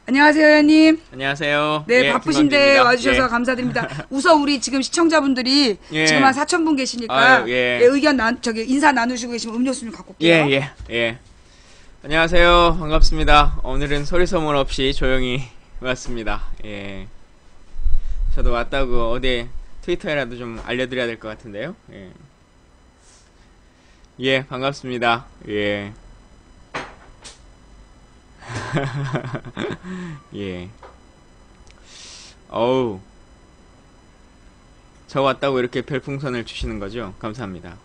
안녕하세요, 의원님. 안녕하세요. 네, 예, 바쁘신데 김광진입니다. 와주셔서 예. 감사드립니다. 우선 우리 지금 시청자분들이 예. 지금 한 4,000분 계시니까 아유, 예. 예, 의견 인사 나누시고 계시면 음료수 좀 갖고 올게요. 예. 안녕하세요. 반갑습니다. 오늘은 소리 소문 없이 조용히 왔습니다. 예. 저도 왔다고 어디 트위터에라도 좀 알려드려야 될 것 같은데요. 예, 반갑습니다. 예. 예. 어우. 저 왔다고 이렇게 별풍선을 주시는 거죠? 감사합니다.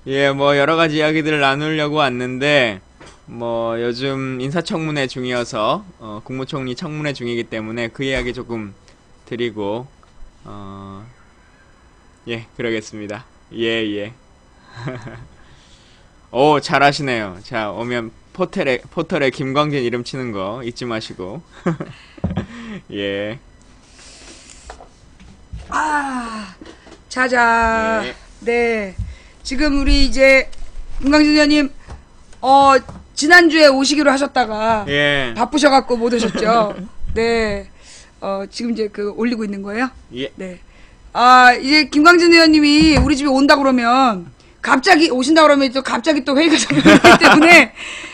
예, 뭐 여러 가지 이야기들을 나누려고 왔는데 뭐 요즘 인사청문회 중이어서 국무총리 청문회 중이기 때문에 그 이야기 조금 드리고 예, 그러겠습니다. 예. 오, 잘하시네요. 자, 오면 포털에 김광진 이름 치는 거 잊지 마시고. 예. 자자. 예. 네. 지금 우리 이제 김광진 의원님 지난주에 오시기로 하셨다가 예. 바쁘셔갖고 못 오셨죠. 네. 지금 이제 올리고 있는 거예요? 예. 네. 이제 김광진 의원님이 우리 집에 온다 그러면 갑자기 오신다 그러면 또 갑자기 또 회의가 잡히기 때문에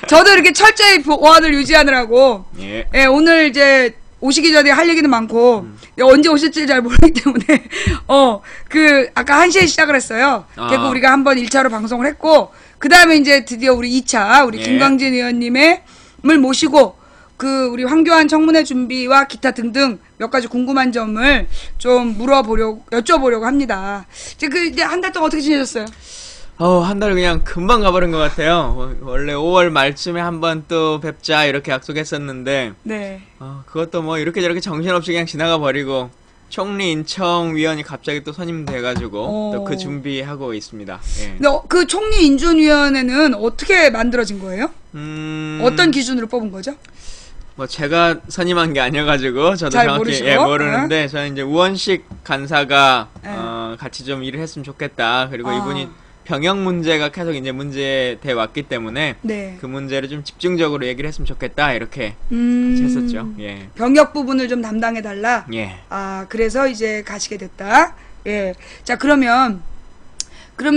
저도 이렇게 철저히 보안을 유지하느라고 예. 예, 오늘 이제 오시기 전에 할 얘기는 많고 언제 오실지 잘 모르기 때문에 아까 1시에 시작을 했어요. 결국 우리가 한번 1차로 방송을 했고 그다음에 이제 드디어 우리 2차 우리 예. 김광진 의원님을 모시고 우리 황교안 청문회 준비와 기타 등등 몇 가지 궁금한 점을 좀 여쭤보려고 합니다. 이제 한 달 동안 어떻게 지내셨어요? 한 달 그냥 금방 가버린 것 같아요. 원래 5월 말쯤에 한번 또 뵙자 이렇게 약속했었는데 네. 그것도 뭐 이렇게 저렇게 정신없이 그냥 지나가 버리고 총리 인청위원이 갑자기 또 선임돼가지고 또 그 준비하고 있습니다. 예. 근데 그 총리 인준위원회는 어떻게 만들어진 거예요? 어떤 기준으로 뽑은 거죠? 뭐 제가 선임한 게 아니어가지고 저도 잘 정확히 모르시고? 모르는데 저는 이제 우원식 간사가 네. 같이 좀 일을 했으면 좋겠다. 그리고 아. 이분이 병역 문제가 계속 이제 문제돼 왔기 때문에 네. 그 문제를 좀 집중적으로 얘기를 했으면 좋겠다 이렇게 같이 했었죠. 예. 병역 부분을 좀 담당해 달라. 예. 그래서 이제 가시게 됐다. 예. 자, 그러면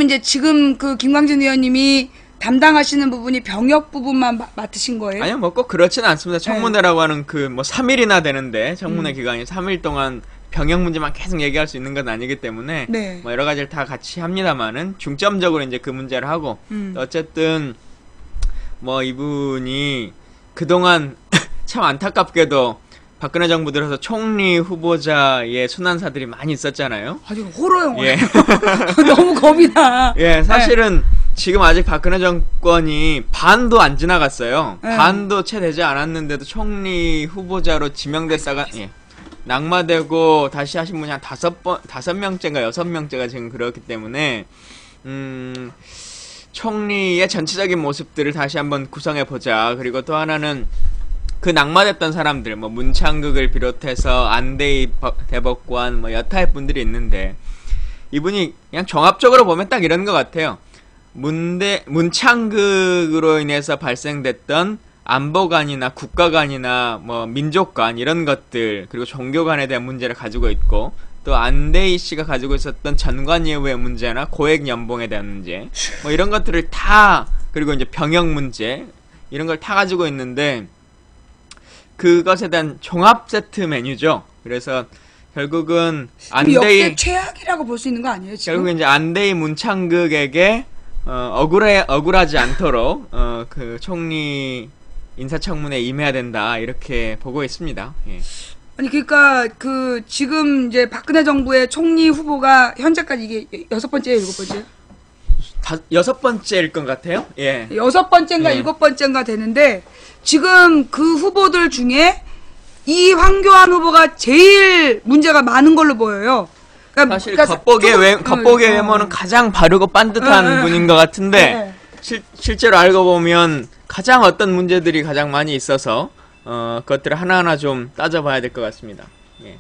이제 지금 그 김광진 의원님이 담당하시는 부분이 병역 부분만 맡으신 거예요? 아니요, 뭐 꼭 그렇지는 않습니다. 청문회라고 하는 뭐 3일이나 되는데 청문회 기간이 3일 동안 병역 문제만 계속 얘기할 수 있는 건 아니기 때문에 네. 뭐 여러 가지를 다 같이 합니다만은 중점적으로 이제 그 문제를 하고 어쨌든 뭐 이분이 그동안 참 안타깝게도 박근혜 정부 들어서 총리 후보자의 순환사들이 많이 있었잖아요. 아주 호러 영화. 예. 너무 겁이 나. 예, 사실은 지금 아직 박근혜 정권이 반도 안 지나갔어요. 네. 반도 채 되지 않았는데도 총리 후보자로 지명됐다가 낙마되고 다시 하신 분이 한 5명째인가 6명째가 지금 그렇기 때문에 총리의 전체적인 모습들을 다시 한번 구성해보자. 그리고 또 하나는 그 낙마됐던 사람들, 뭐 문창극을 비롯해서 안대희 대법관, 뭐 여타의 분들이 있는데 이분이 그냥 종합적으로 보면 딱 이런 것 같아요. 문창극으로 인해서 발생됐던 안보관이나 국가관이나 뭐 민족관 이런 것들 그리고 종교관에 대한 문제를 가지고 있고 또 안대희 씨가 가지고 있었던 전관예우의 문제나 고액 연봉에 대한 문제 뭐 이런 것들을 다 그리고 이제 병역 문제 이런 걸 다 가지고 있는데 그것에 대한 종합 세트 메뉴죠. 그래서 결국은 안대희 역대 최악이라고 볼 수 있는 거 아니에요, 지금? 결국 이제 안대희 문창극에게 억울하지 않도록 그 총리 인사청문회에 임해야 된다 이렇게 보고 있습니다. 예. 아니 그러니까 지금 이제 박근혜 정부의 총리 후보가 현재까지 이게 6번째예요, 7번째요? 6번째일 것 같아요. 예. 6번째인가 예. 7번째인가 되는데 지금 그 후보들 중에 이 황교안 후보가 제일 문제가 많은 걸로 보여요. 사실 겉보기의 외모는 가장 바르고 반듯한 분인 것 같은데 실제로 알고 보면 가장 어떤 문제들이 가장 많이 있어서 그것들을 하나하나 좀 따져봐야 될 것 같습니다. 예.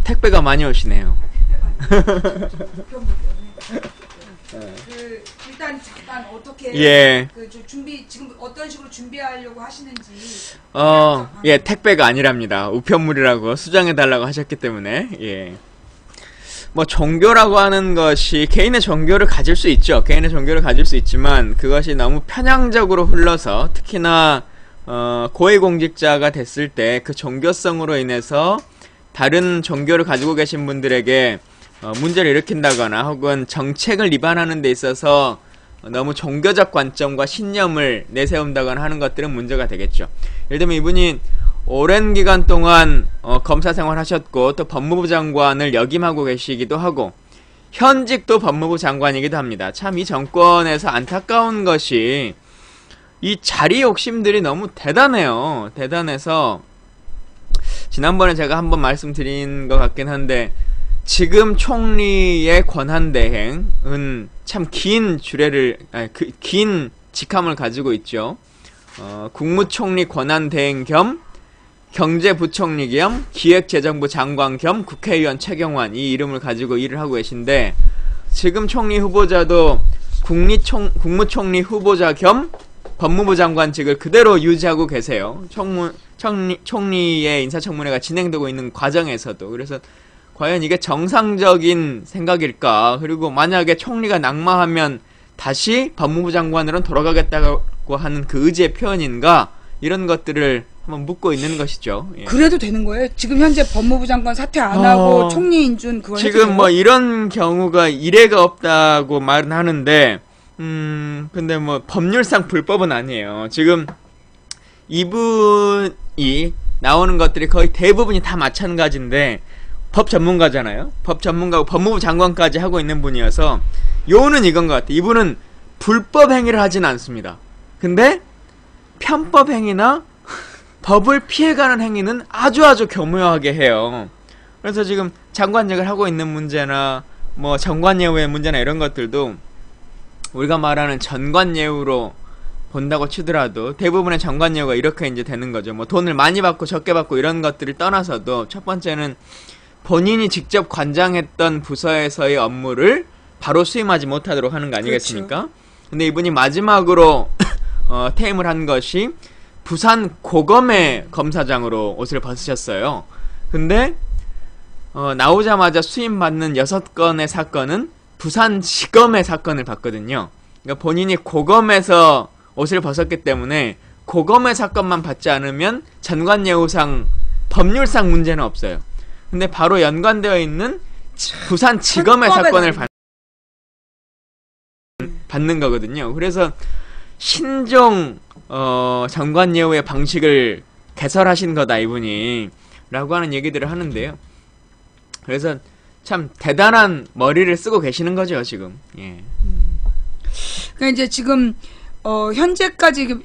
택배가 많이 오시네요. 그 일단 잠깐 어떻게 예. 저 준비 지금 어떤 식으로 준비하려고 하시는지. 예, 택배가 아니랍니다. 우편물이라고 수정해 달라고 하셨기 때문에 예. 뭐 종교라고 하는 것이 개인의 종교를 가질 수 있죠. 개인의 종교를 가질 수 있지만 그것이 너무 편향적으로 흘러서 특히나 고위공직자가 됐을 때 그 종교성으로 인해서 다른 종교를 가지고 계신 분들에게 문제를 일으킨다거나 혹은 정책을 위반하는 데 있어서 너무 종교적 관점과 신념을 내세운다거나 하는 것들은 문제가 되겠죠. 예를 들면 이분이 오랜 기간 동안 검사 생활하셨고 또 법무부 장관을 역임하고 계시기도 하고 현직도 법무부 장관이기도 합니다. 참 이 정권에서 안타까운 것이 이 자리 욕심들이 너무 대단해요. 대단해서 지난번에 제가 한번 말씀드린 것 같긴 한데 지금 총리의 권한대행은 참 긴 주례를 긴 직함을 가지고 있죠. 국무총리 권한대행 겸 경제부총리 겸 기획재정부 장관 겸 국회의원 최경환 이 이름을 가지고 일을 하고 계신데 지금 총리 후보자도 국무총리 후보자 겸 법무부 장관직을 그대로 유지하고 계세요. 총리의 인사청문회가 진행되고 있는 과정에서도. 그래서 과연 이게 정상적인 생각일까? 그리고 만약에 총리가 낙마하면 다시 법무부 장관으로는 돌아가겠다고 하는 그 의지의 표현인가? 이런 것들을 한번 묻고 있는 것이죠. 예. 그래도 되는 거예요? 지금 현재 법무부 장관 사퇴 안 하고 총리 인준 그걸 지금 해주세요? 뭐 이런 경우가 이례가 없다고 말은 하는데 근데 뭐 법률상 불법은 아니에요. 지금 이분이 나오는 것들이 거의 대부분이 다 마찬가지인데 법 전문가잖아요. 법 전문가고 법무부 장관까지 하고 있는 분이어서 요는 이건 것 같아요. 이분은 불법 행위를 하진 않습니다. 근데 편법 행위나 법을 피해가는 행위는 아주 교묘하게 해요. 그래서 지금 장관직을 하고 있는 문제나 뭐 정관예우의 문제나 이런 것들도 우리가 말하는 전관예우로 본다고 치더라도 대부분의 전관예우가 이렇게 이제 되는 거죠. 뭐 돈을 많이 받고 적게 받고 이런 것들을 떠나서도 첫 번째는 본인이 직접 관장했던 부서에서의 업무를 바로 수임하지 못하도록 하는 거 아니겠습니까? 그렇죠. 근데 이분이 마지막으로 퇴임을 한 것이 부산 고검의 검사장으로 옷을 벗으셨어요. 근데 나오자마자 수임받는 6건의 사건은 부산지검의 사건을 받거든요. 그러니까 본인이 고검에서 옷을 벗었기 때문에 고검의 사건만 받지 않으면 전관예우상 법률상 문제는 없어요. 근데 바로 연관되어 있는 부산지검의 사건을 받는 거거든요. 그래서 신종 전관예우의 방식을 개설하신 거다 이분이 라고 하는 얘기들을 하는데요. 그래서 참 대단한 머리를 쓰고 계시는 거죠 지금. 예. 그러니까 이제 지금 현재까지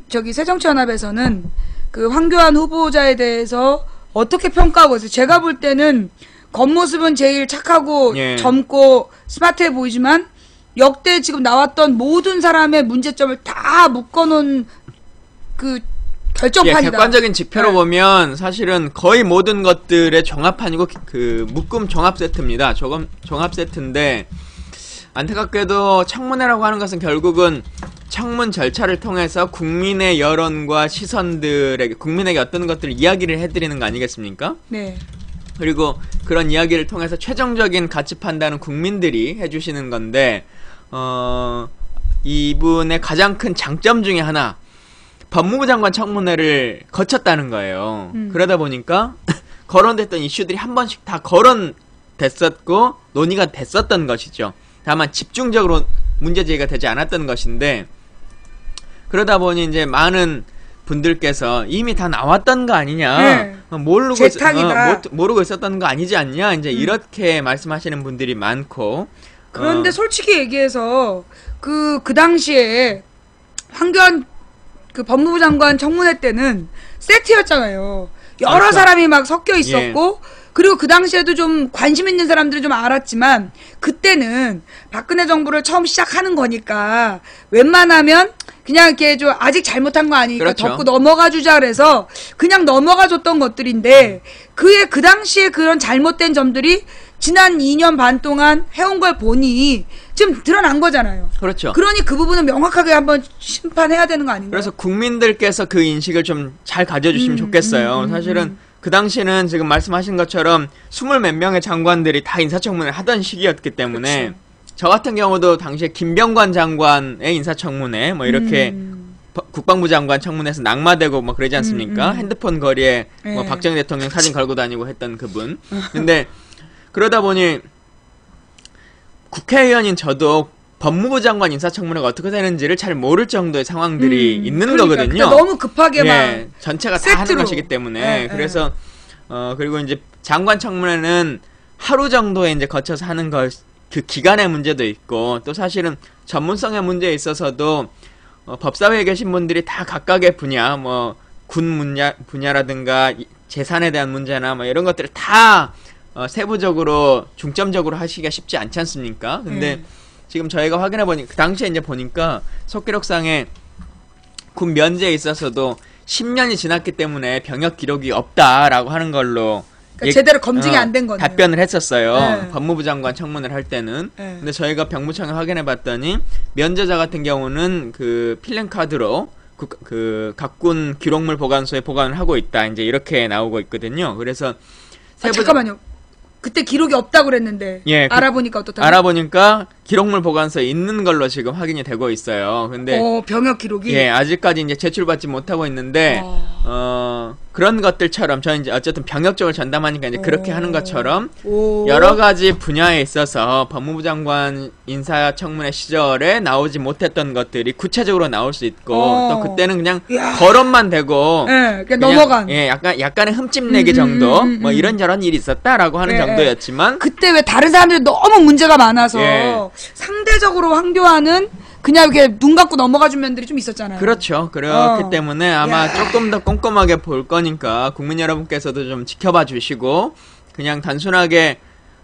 저기 새정치연합에서는 그 황교안 후보자에 대해서 어떻게 평가하고 있어요? 제가 볼 때는 겉모습은 제일 착하고 예. 젊고 스마트해 보이지만 역대 지금 나왔던 모든 사람의 문제점을 다 묶어놓은 그 결정판이다. 예, 객관적인 지표로 보면 사실은 거의 모든 것들의 종합판이고 그 묶음 종합 세트입니다. 종합 세트인데 안타깝게도 청문회라고 하는 것은 결국은 청문 절차를 통해서 국민의 여론과 시선들에게 국민에게 어떤 것들을 이야기를 해드리는 거 아니겠습니까? 네. 그리고 그런 이야기를 통해서 최종적인 가치 판단은 국민들이 해주시는 건데 이분의 가장 큰 장점 중에 하나 법무부 장관 청문회를 거쳤다는 거예요. 그러다 보니까 거론됐던 이슈들이 한 번씩 다 거론됐었고 논의가 됐었던 것이죠. 다만 집중적으로 문제제기가 되지 않았던 것인데 그러다 보니 이제 많은 분들께서 이미 다 나왔던 거 아니냐, 네. 모르고 있었던 거 아니지 않냐, 이제 이렇게 말씀하시는 분들이 많고. 그런데 솔직히 얘기해서 그 당시에 황교안 그 법무부 장관 청문회 때는 세트였잖아요. 여러 그렇죠. 사람이 막 섞여 있었고, 그리고 그 당시에도 좀 관심 있는 사람들이 좀 알았지만, 그때는 박근혜 정부를 처음 시작하는 거니까, 웬만하면 그냥 이렇게 좀 아직 잘못한 거 아니니까 그렇죠. 덮고 넘어가 주자 그래서 그냥 넘어가 줬던 것들인데, 그 당시에 그런 잘못된 점들이 지난 2년 반 동안 해온 걸 보니 지금 드러난 거잖아요. 그렇죠. 그러니 그 부분은 명확하게 한번 심판해야 되는 거 아닌가요? 그래서 국민들께서 그 인식을 좀 잘 가져주시면 좋겠어요. 사실은 그 당시는 지금 말씀하신 것처럼 20몇 명의 장관들이 다 인사청문회 하던 시기였기 때문에 그쵸. 저 같은 경우도 당시에 김병관 장관의 인사청문회 뭐 이렇게 국방부 장관 청문회에서 낙마되고 뭐 그러지 않습니까? 핸드폰 거리에 뭐 네. 박정희 대통령 사진 걸고 다니고 했던 그분. 근데 그러다 보니 국회의원인 저도 법무부 장관 인사청문회가 어떻게 되는지를 잘 모를 정도의 상황들이 있는 거거든요. 그러니까 너무 급하게 막 전체가 다 세트로. 하는 것이기 때문에 네, 그래서 그리고 이제 장관 청문회는 하루 정도에 이제 거쳐서 하는 것 그 기간의 문제도 있고 또 사실은 전문성의 문제에 있어서도 법사위에 계신 분들이 다 각각의 분야 뭐 군 분야라든가 재산에 대한 문제나 뭐 이런 것들을 다 세부적으로 중점적으로 하시기가 쉽지 않지 않습니까? 근데 지금 저희가 확인해 보니 그 당시에 이제 보니까 속기록상에 군 면제에 있어서도 10년이 지났기 때문에 병역 기록이 없다라고 하는 걸로 그러니까 제대로 검증이 안 된 거네요. 답변을 했었어요. 네. 법무부 장관 청문회를 할 때는. 네. 근데 저희가 병무청에 확인해 봤더니 면제자 같은 경우는 그 필름카드로 그 각군 기록물 보관소에 보관을 하고 있다. 이제 이렇게 나오고 있거든요. 그래서 잠깐만요. 그때 기록이 없다고 그랬는데 예, 알아보니까 어떻다고요? 알아보니까 기록물 보관소에 있는 걸로 지금 확인이 되고 있어요. 근데 병역 기록이 예, 아직까지 이제 제출받지 못하고 있는데 그런 것들처럼 저는 이제 어쨌든 병역 쪽을 전담하니까 이제 그렇게 하는 것처럼 여러 가지 분야에 있어서 법무부 장관 인사청문회 시절에 나오지 못했던 것들이 구체적으로 나올 수 있고 또 그때는 그냥 거론만 되고 예, 그냥 넘어간 예, 약간의 흠집내기 정도 뭐 이런저런 일이 있었다라고 하는 정도였지만 그때 왜 다른 사람들이 너무 문제가 많아서 예. 상대적으로 황교안은 그냥 이렇게 눈 감고 넘어가준 면들이 좀 있었잖아요. 그렇죠. 그렇기 때문에 아마 조금 더 꼼꼼하게 볼 거니까 국민 여러분께서도 좀 지켜봐 주시고 그냥 단순하게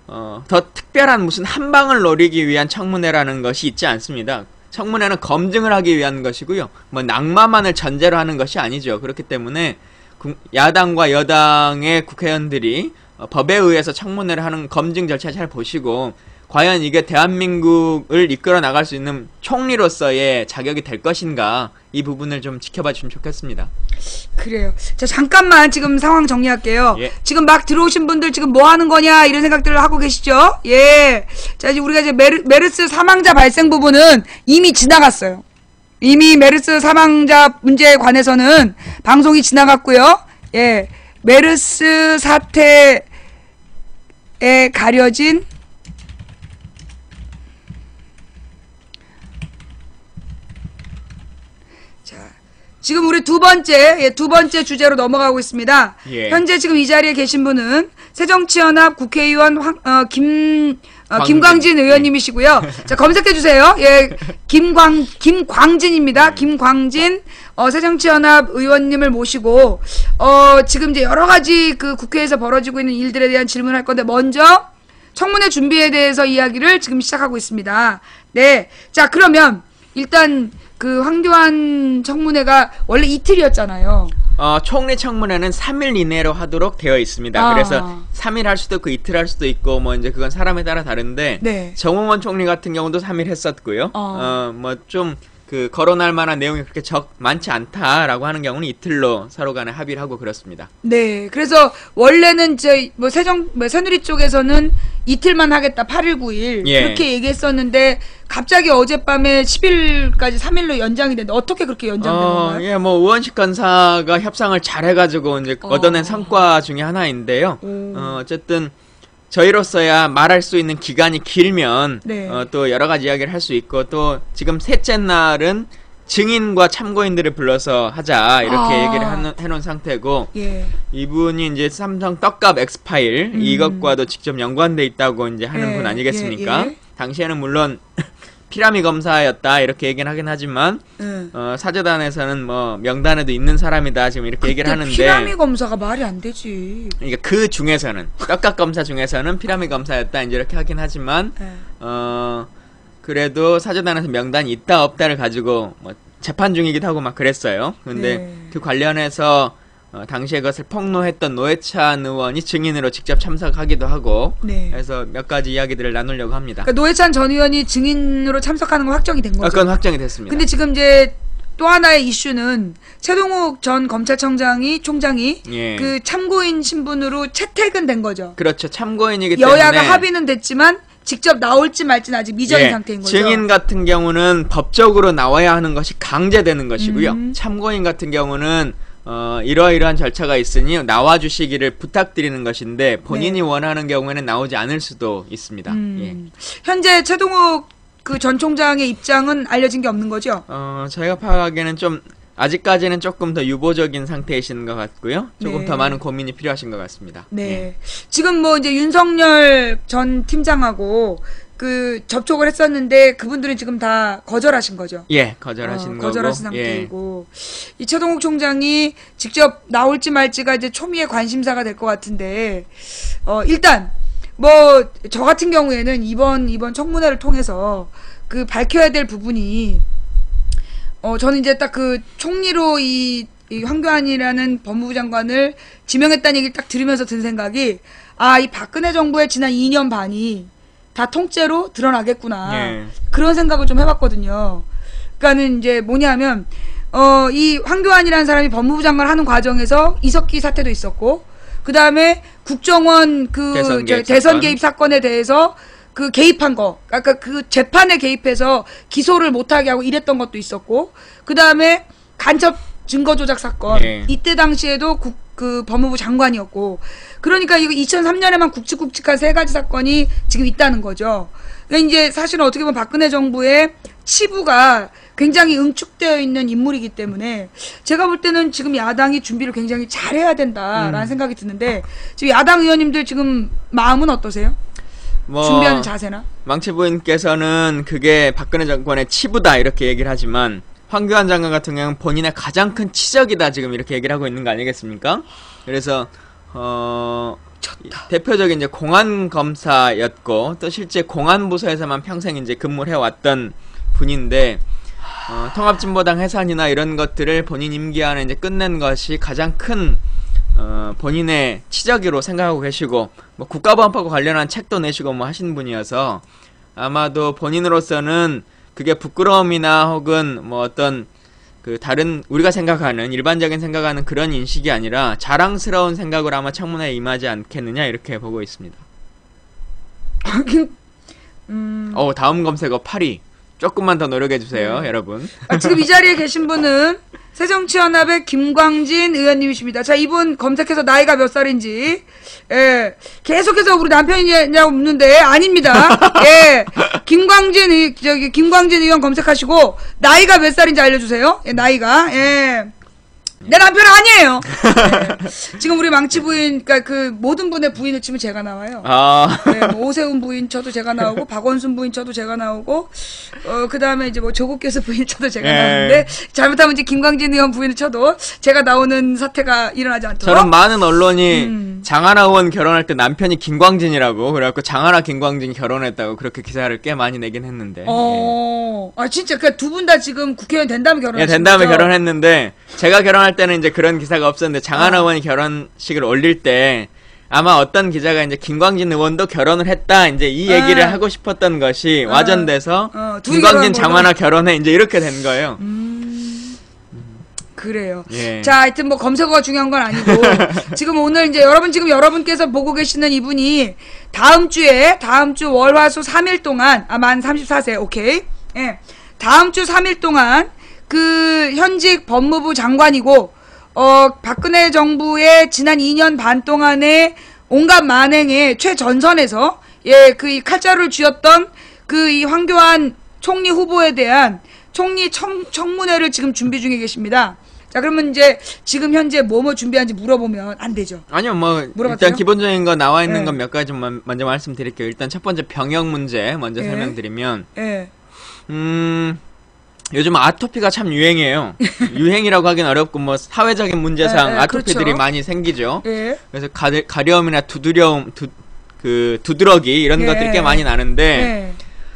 더 특별한 무슨 한 방을 노리기 위한 청문회라는 것이 있지 않습니다. 청문회는 검증을 하기 위한 것이고요. 뭐 낙마만을 전제로 하는 것이 아니죠. 그렇기 때문에 야당과 여당의 국회의원들이 법에 의해서 청문회를 하는 검증 절차 잘 보시고 과연 이게 대한민국을 이끌어 나갈 수 있는 총리로서의 자격이 될 것인가 이 부분을 좀 지켜봐 주시면 좋겠습니다. 그래요. 자, 잠깐만 지금 상황 정리할게요. 예. 지금 막 들어오신 분들 지금 뭐 하는 거냐 이런 생각들을 하고 계시죠? 예. 자, 이제 우리가 이제 메르스 사망자 발생 부분은 이미 지나갔어요. 이미 메르스 사망자 문제에 관해서는 방송이 지나갔고요. 예. 메르스 사태에 가려진 지금 우리 두 번째 주제로 넘어가고 있습니다. 예. 현재 지금 이 자리에 계신 분은 새정치연합 국회의원 김광진 의원님이시고요. 자, 검색해 주세요. 예, 김광진입니다. 김광진 새정치연합 의원님을 모시고 지금 이제 여러 가지 그 국회에서 벌어지고 있는 일들에 대한 질문을 할 건데 먼저 청문회 준비에 대해서 이야기를 지금 시작하고 있습니다. 네, 자 그러면 일단 그 황교안 청문회가 원래 이틀이었잖아요. 총리 청문회는 3일 이내로 하도록 되어 있습니다. 그래서 3일 할 수도 있고 이틀 할 수도 있고 뭐 이제 그건 사람에 따라 다른데 네. 정홍원 총리 같은 경우도 3일 했었고요. 뭐 좀 그 거론할 만한 내용이 그렇게 많지 않다라고 하는 경우는 이틀로 서로 간에 합의를 하고 그렇습니다. 네. 그래서 원래는 새누리 쪽에서는 이틀만 하겠다. 8일 9일. 예. 그렇게 얘기했었는데 갑자기 어젯밤에 10일까지 3일로 연장이 됐는데 어떻게 그렇게 연장된 건가요? 예, 뭐 우원식 간사가 협상을 잘 해가지고 이제 얻어낸 성과 중에 하나인데요. 어쨌든 저희로서야 말할 수 있는 기간이 길면 네. 또 여러 가지 이야기를 할 수 있고 또 지금 셋째 날은 증인과 참고인들을 불러서 하자 이렇게 얘기를 해놓은 상태고 예. 이분이 이제 삼성 떡값 엑스파일 이것과도 직접 연관돼 있다고 이제 하는 분 아니겠습니까? 예. 당시에는 물론 피라미 검사였다 이렇게 얘기는 하긴 하지만 사재단에서는 뭐 명단에도 있는 사람이다 지금 이렇게 얘기를 하는데 피라미 검사가 말이 안 되지. 그러니까 그 중에서는 떡값 검사 중에서는 피라미 검사였다 이제 이렇게 하긴 하지만 그래도 사재단에서 명단이 있다 없다를 가지고 뭐 재판 중이기도 하고 막 그랬어요. 근데 그 관련해서 당시에 그것을 폭로했던 노회찬 의원이 증인으로 직접 참석하기도 하고 네. 그래서 몇 가지 이야기들을 나누려고 합니다. 그러니까 노회찬 전 의원이 증인으로 참석하는 건 확정이 된 거죠. 그건 확정이 됐습니다. 근데 지금 이제 또 하나의 이슈는 최동욱 전 총장이 예. 그 참고인 신분으로 채택은 된 거죠. 그렇죠. 참고인이기 때문에 여야가 합의는 됐지만 직접 나올지 말지는 아직 미정인 예, 상태인 거죠. 증인 같은 경우는 법적으로 나와야 하는 것이 강제되는 것이고요. 참고인 같은 경우는 이러이러한 절차가 있으니 나와주시기를 부탁드리는 것인데 본인이 네. 원하는 경우에는 나오지 않을 수도 있습니다. 예. 현재 최동욱 그 전 총장의 입장은 알려진 게 없는 거죠? 저희가 파악하기에는 좀 아직까지는 조금 더 유보적인 상태이신 것 같고요. 조금 네. 더 많은 고민이 필요하신 것 같습니다. 네. 예. 지금 뭐 이제 윤석열 전 팀장하고 그 접촉을 했었는데 그분들은 지금 다 거절하신 거죠. 예, 거절하신 거고. 거절하신 예. 상태이고 이 최동욱 총장이 직접 나올지 말지가 이제 초미의 관심사가 될 것 같은데 일단 뭐 저 같은 경우에는 이번 청문회를 통해서 그 밝혀야 될 부분이 저는 이제 딱 그 총리로 이 황교안이라는 법무부 장관을 지명했다는 얘기를 딱 들으면서 든 생각이 이 박근혜 정부의 지난 2년 반이 다 통째로 드러나겠구나. 예. 그런 생각을 좀 해봤거든요. 그러니까는 이제 뭐냐면 이 황교안이라는 사람이 법무부 장관을 하는 과정에서 이석기 사태도 있었고 그 다음에 국정원 대선 개입 사건에 대해서 그 개입한 거, 아까 그 재판에 개입해서 기소를 못하게 하고 이랬던 것도 있었고, 그 다음에 간첩 증거 조작 사건, 예. 이때 당시에도 그 법무부 장관이었고, 그러니까 이거 2003년에만 굵직굵직한 세 가지 사건이 지금 있다는 거죠. 그러니까 이제 사실은 어떻게 보면 박근혜 정부의 치부가 굉장히 응축되어 있는 인물이기 때문에 제가 볼 때는 지금 야당이 준비를 굉장히 잘해야 된다라는 생각이 드는데 지금 야당 의원님들 지금 마음은 어떠세요? 준비하는 자세나? 망치 부인께서는 그게 박근혜 정권의 치부다 이렇게 얘기를 하지만 황교안 장관 같은 경우는 본인의 가장 큰 치적이다 지금 이렇게 얘기를 하고 있는 거 아니겠습니까? 그래서 대표적인 이제 공안 검사였고 또 실제 공안 부서에서만 평생 이제 근무를 해왔던 분인데 통합진보당 해산이나 이런 것들을 본인 임기 안에 이제 끝낸 것이 가장 큰 본인의 치적으로 생각하고 계시고 뭐 국가보안법과 관련한 책도 내시고 뭐 하신 분이어서 아마도 본인으로서는 그게 부끄러움이나 혹은 뭐 어떤 그 다른 우리가 생각하는 일반적인 생각하는 그런 인식이 아니라 자랑스러운 생각으로 아마 청문회에 임하지 않겠느냐 이렇게 보고 있습니다. 다음 검색어 8위. 조금만 더 노력해주세요, 여러분. 지금 이 자리에 계신 분은 새정치연합의 김광진 의원님이십니다. 자, 이분 검색해서 나이가 몇 살인지, 계속해서 우리 남편이냐고 묻는데, 아닙니다. 김광진 의원 검색하시고, 나이가 몇 살인지 알려주세요. 나이가, 내 남편은 아니에요. 지금 우리 망치 부인, 그러니까 그 모든 분의 부인을 치면 제가 나와요. 뭐 오세훈 부인 쳐도 제가 나오고, 박원순 부인 쳐도 제가 나오고, 그 다음에 이제 뭐 조국 교수 부인 쳐도 제가 나오는데, 잘못하면 이제 김광진 의원 부인을 쳐도 제가 나오는 사태가 일어나지 않도록. 저는 많은 언론이 장하나 의원 결혼할 때 남편이 김광진이라고, 그래갖고 장하나 김광진 결혼했다고 그렇게 기사를 꽤 많이 내긴 했는데. 진짜, 그러니까 두 분 다 지금 국회의원 된 다음에 결혼했어요. 된 다음에 결혼했는데, 제가 결혼할 때는 이제 그런 기사가 없었는데 장하나 의원이 결혼식을 올릴 때 아마 어떤 기자가 이제 김광진 의원도 결혼을 했다 이제 이 얘기를 하고 싶었던 것이 와전돼서 김광진 장하나 결혼해 이제 이렇게 된 거예요. 그래요. 자, 하여튼 뭐 검색어가 중요한 건 아니고 지금 오늘 이제 여러분께서 보고 계시는 이분이 다음 주 월화수 3일 동안 만 34세 오케이. 다음 주 3일 동안 그 현직 법무부 장관이고 박근혜 정부의 지난 2년 반 동안의 온갖 만행의 최전선에서 그 칼자루를 쥐었던 그 이 황교안 총리 후보에 대한 총리 청문회를 지금 준비 중에 계십니다. 자, 그러면 이제 지금 현재 뭐뭐 준비하는지 물어보면 안 되죠. 아니요, 뭐 물어봤어요? 일단 기본적인 거 나와 있는 건 몇 가지 먼저 말씀드릴게요. 일단 첫 번째 병역 문제 먼저 설명드리면 요즘 아토피가 참 유행이에요. 유행이라고 하긴 어렵고 뭐 사회적인 문제상 아토피들이 그렇죠. 많이 생기죠. 그래서 가려움이나 두드러움, 두드러기 이런 것들이 꽤 많이 나는데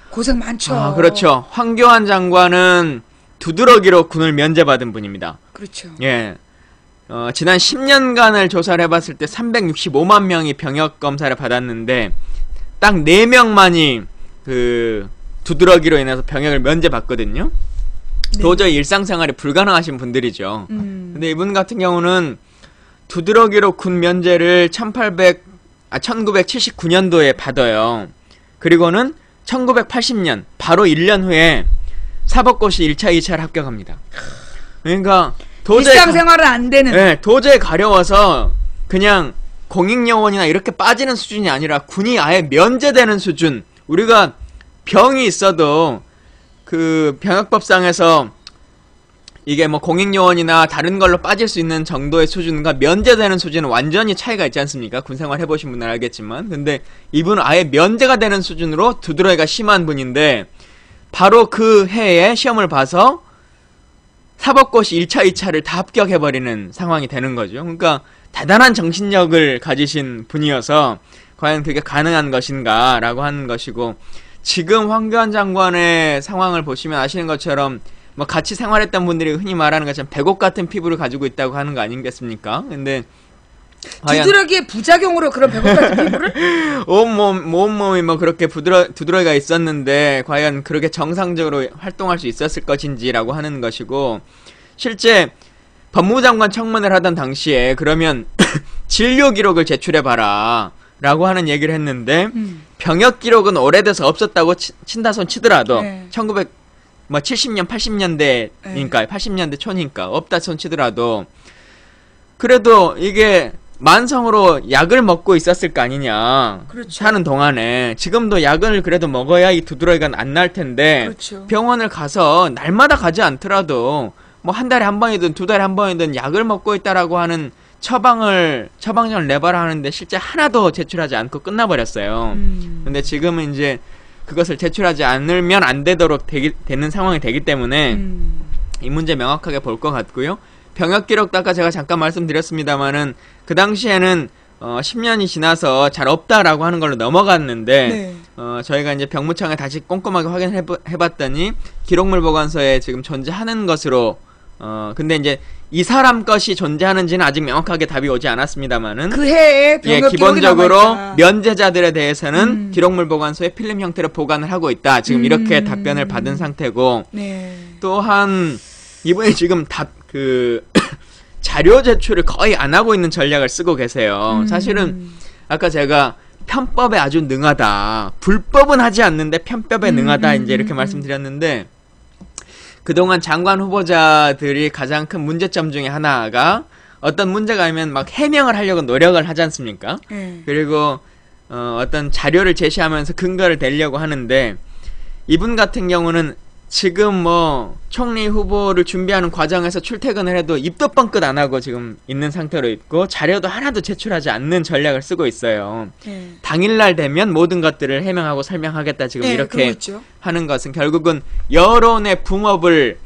고생 많죠. 그렇죠. 황교안 장관은 두드러기로 군을 면제받은 분입니다. 그렇죠. 지난 10년간을 조사를 해봤을 때 365만 명이 병역 검사를 받았는데 딱 4명만이 그 두드러기로 인해서 병역을 면제받거든요. 네. 도저히 일상생활이 불가능하신 분들이죠. 근데 이분 같은 경우는 두드러기로 군 면제를 1979년도에 받아요. 그리고는 1980년 바로 1년 후에 사법고시 1차, 2차를 합격합니다. 그러니까 도저히 일상생활은 안 되는. 네, 도저히 가려워서 그냥 공익요원이나 이렇게 빠지는 수준이 아니라 군이 아예 면제되는 수준. 우리가 병이 있어도 그 병역법상에서 이게 뭐 공익요원이나 다른 걸로 빠질 수 있는 정도의 수준과 면제되는 수준은 완전히 차이가 있지 않습니까? 군생활 해보신 분은 알겠지만. 근데 이분은 아예 면제가 되는 수준으로 두드러기가 심한 분인데 바로 그 해에 시험을 봐서 사법고시 1차, 2차를 다 합격해버리는 상황이 되는 거죠. 그러니까 대단한 정신력을 가지신 분이어서 과연 그게 가능한 것인가 라고 하는 것이고, 지금 황교안 장관의 상황을 보시면 아시는 것처럼 뭐 같이 생활했던 분들이 흔히 말하는 것처럼 배곡 같은 피부를 가지고 있다고 하는 거 아니겠습니까? 근데 두드러기의 부작용으로 그런 배곡 같은 피부를? 온몸이 뭐 그렇게 두드러기가 있었는데 과연 그렇게 정상적으로 활동할 수 있었을 것인지라고 하는 것이고, 실제 법무장관 청문회를 하던 당시에 그러면 진료 기록을 제출해봐라 라고 하는 얘기를 했는데 병역 기록은 오래돼서 없었다고 친다손 치더라도 네. 1970년 80년대니까 80년대 초니까 없다 손 치더라도 그래도 이게 만성으로 약을 먹고 있었을 거 아니냐. 그렇죠. 사는 동안에 지금도 약을 그래도 먹어야 이 두드러기가 안 날 텐데 그렇죠. 병원을 가서 날마다 가지 않더라도 뭐 한 달에 한 번이든 두 달에 한 번이든 약을 먹고 있다라고 하는 처방전을 내봐라 하는데 실제 하나도 제출하지 않고 끝나버렸어요. 근데 지금은 이제 그것을 제출하지 않으면 안 되도록 되는 상황이 되기 때문에 이 문제 명확하게 볼 것 같고요. 병역 기록도 아까 제가 잠깐 말씀드렸습니다만은 그 당시에는 10년이 지나서 잘 없다라고 하는 걸로 넘어갔는데 네. 저희가 이제 병무청에 다시 꼼꼼하게 확인해봤더니 기록물 보관소에 지금 존재하는 것으로 근데 이제 이 사람 것이 존재하는지는 아직 명확하게 답이 오지 않았습니다만은 그 해에 병역 기본적으로 기록이 남아있다. 면제자들에 대해서는 기록물 보관소에 필름 형태로 보관을 하고 있다. 지금 이렇게 답변을 받은 상태고 네. 또한 이분이 지금 자료 제출을 거의 안 하고 있는 전략을 쓰고 계세요. 사실은 아까 제가 편법에 아주 능하다. 불법은 하지 않는데 편법에 능하다. 이제 이렇게 말씀드렸는데 그동안 장관 후보자들이 가장 큰 문제점 중에 하나가 어떤 문제가 아니면 막 해명을 하려고 노력을 하지 않습니까? 그리고 어떤 자료를 제시하면서 근거를 대려고 하는데 이분 같은 경우는 지금 뭐 총리 후보를 준비하는 과정에서 출퇴근을 해도 입도 뻥끗 안 하고 지금 있는 상태로 있고 자료도 하나도 제출하지 않는 전략을 쓰고 있어요. 당일날 되면 모든 것들을 해명하고 설명하겠다 지금 이렇게 하는 것은 결국은 여론의 붕업을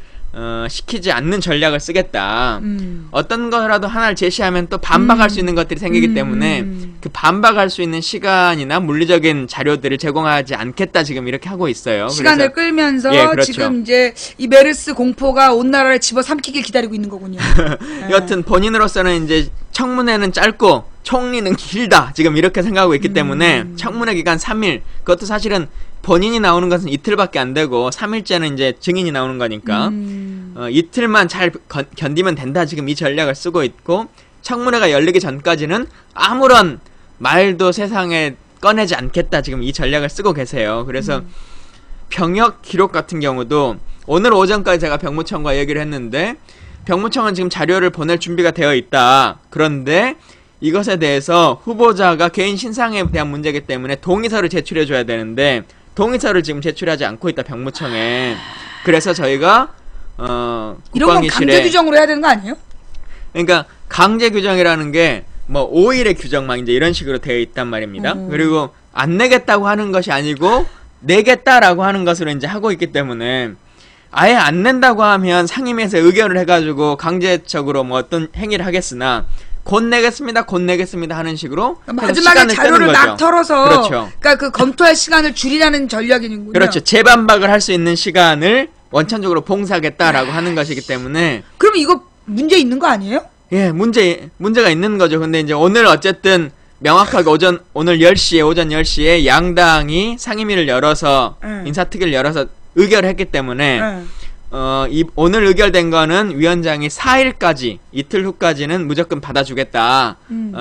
시키지 않는 전략을 쓰겠다. 어떤 거라도 하나를 제시하면 또 반박할 수 있는 것들이 생기기 때문에 그 반박할 수 있는 시간이나 물리적인 자료들을 제공하지 않겠다 지금 이렇게 하고 있어요. 시간을 끌면서 그렇죠. 지금 이제 이 메르스 공포가 온 나라를 집어삼키길 기다리고 있는 거군요. 여튼 본인으로서는 이제 청문회는 짧고 총리는 길다 지금 이렇게 생각하고 있기 때문에 청문회 기간 3일 그것도 사실은 본인이 나오는 것은 이틀밖에 안 되고 3일째는 이제 증인이 나오는 거니까 이틀만 잘 견디면 된다 지금 이 전략을 쓰고 있고 청문회가 열리기 전까지는 아무런 말도 세상에 꺼내지 않겠다 지금 이 전략을 쓰고 계세요. 그래서 병역 기록 같은 경우도 오늘 오전까지 제가 병무청과 얘기를 했는데 병무청은 지금 자료를 보낼 준비가 되어 있다. 그런데 이것에 대해서 후보자가 개인 신상에 대한 문제이기 때문에 동의서를 제출해줘야 되는데 동의서를 지금 제출하지 않고 있다 병무청에. 그래서 저희가 이런 건 강제 규정으로 해야 되는 거 아니에요? 그러니까 강제 규정이라는 게 뭐 5일의 규정 막 이제 이런 식으로 되어 있단 말입니다. 그리고 안 내겠다고 하는 것이 아니고 내겠다라고 하는 것으로 이제 하고 있기 때문에 아예 안 낸다고 하면 상임위에서 의결을 해가지고 강제적으로 뭐 어떤 행위를 하겠으나 곧 내겠습니다 하는 식으로 마지막에 자료를 막 털어서 그렇죠. 그러니까 그 검토할 시간을 줄이라는 전략이군요. 그렇죠. 재반박을 할 수 있는 시간을 원천적으로 봉사하겠다라고 하는 것이기 때문에 그럼 이거 문제 있는 거 아니에요? 예, 문제가 있는 거죠. 근데 이제 오늘 어쨌든 명확하게 오늘 10시에, 오전 10시에 양당이 상임위를 열어서, 인사특위를 열어서 의결을 했기 때문에, 오늘 의결된 거는 위원장이 4일까지, 이틀 후까지는 무조건 받아주겠다,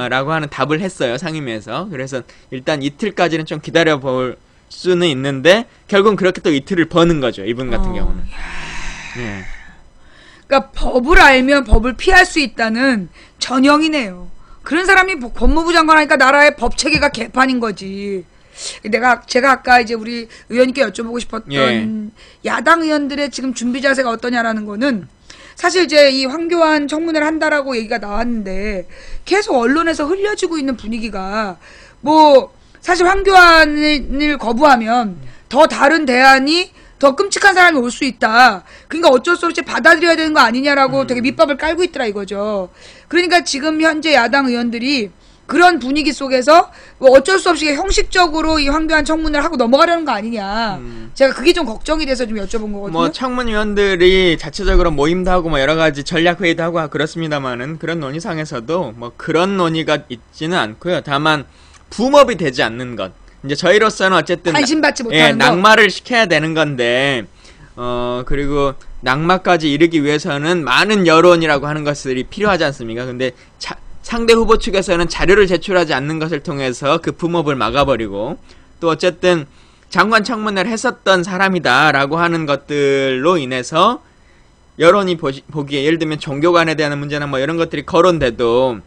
라고 하는 답을 했어요, 상임위에서. 그래서 일단 이틀까지는 좀 기다려볼 수는 있는데, 결국은 그렇게 또 이틀을 버는 거죠, 이분 같은 경우는. 예. 그러니까 법을 알면 법을 피할 수 있다는 전형이네요. 그런 사람이 법무부 장관 하니까 나라의 법 체계가 개판인 거지. 제가 아까 이제 우리 의원님께 여쭤보고 싶었던 야당 의원들의 지금 준비 자세가 어떠냐라는 거는 사실 이제 이 황교안 청문회를 한다라고 얘기가 나왔는데 계속 언론에서 흘려지고 있는 분위기가 뭐 사실 황교안을 거부하면 더 다른 대안이 더 끔찍한 사람이 올 수 있다. 그러니까 어쩔 수 없이 받아들여야 되는 거 아니냐라고 되게 밑밥을 깔고 있더라 이거죠. 그러니까 지금 현재 야당 의원들이 그런 분위기 속에서 뭐 어쩔 수 없이 형식적으로 이 황교안 청문회를 하고 넘어가려는 거 아니냐. 제가 그게 좀 걱정이 돼서 좀 여쭤본 거거든요. 뭐 청문위원들이 자체적으로 모임도 하고 뭐 여러 가지 전략 회의도 하고 그렇습니다만은 그런 논의상에서도 뭐 그런 논의가 있지는 않고요. 다만 붐업이 되지 않는 것. 이제 저희로서는 어쨌든 관심받지 못하는 거. 낙마를 시켜야 되는 건데 그리고 낙마까지 이르기 위해서는 많은 여론이라고 하는 것들이 필요하지 않습니까? 근데 상대 후보 측에서는 자료를 제출하지 않는 것을 통해서 그 붐업을 막아버리고 또 어쨌든 장관 청문회를 했었던 사람이다라고 하는 것들로 인해서 여론이 보기에 예를 들면 종교관에 대한 문제나 뭐 이런 것들이 거론돼도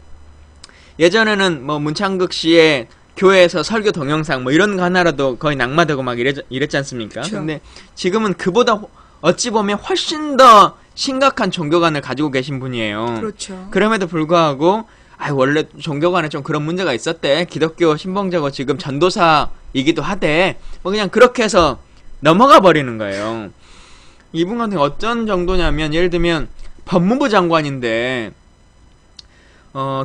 예전에는 뭐 문창극 씨의 교회에서 설교 동영상 뭐 이런 거 하나라도 거의 낙마되고 막 이랬지 않습니까? 그렇죠. 근데 지금은 그보다 어찌 보면 훨씬 더 심각한 종교관을 가지고 계신 분이에요. 그렇죠. 그럼에도 불구하고 원래 종교관에 좀 그런 문제가 있었대. 기독교 신봉자고 지금 전도사이기도 하대. 뭐 그냥 그렇게 해서 넘어가 버리는 거예요. 이분 같은 게 어떤 정도냐면 예를 들면 법무부 장관인데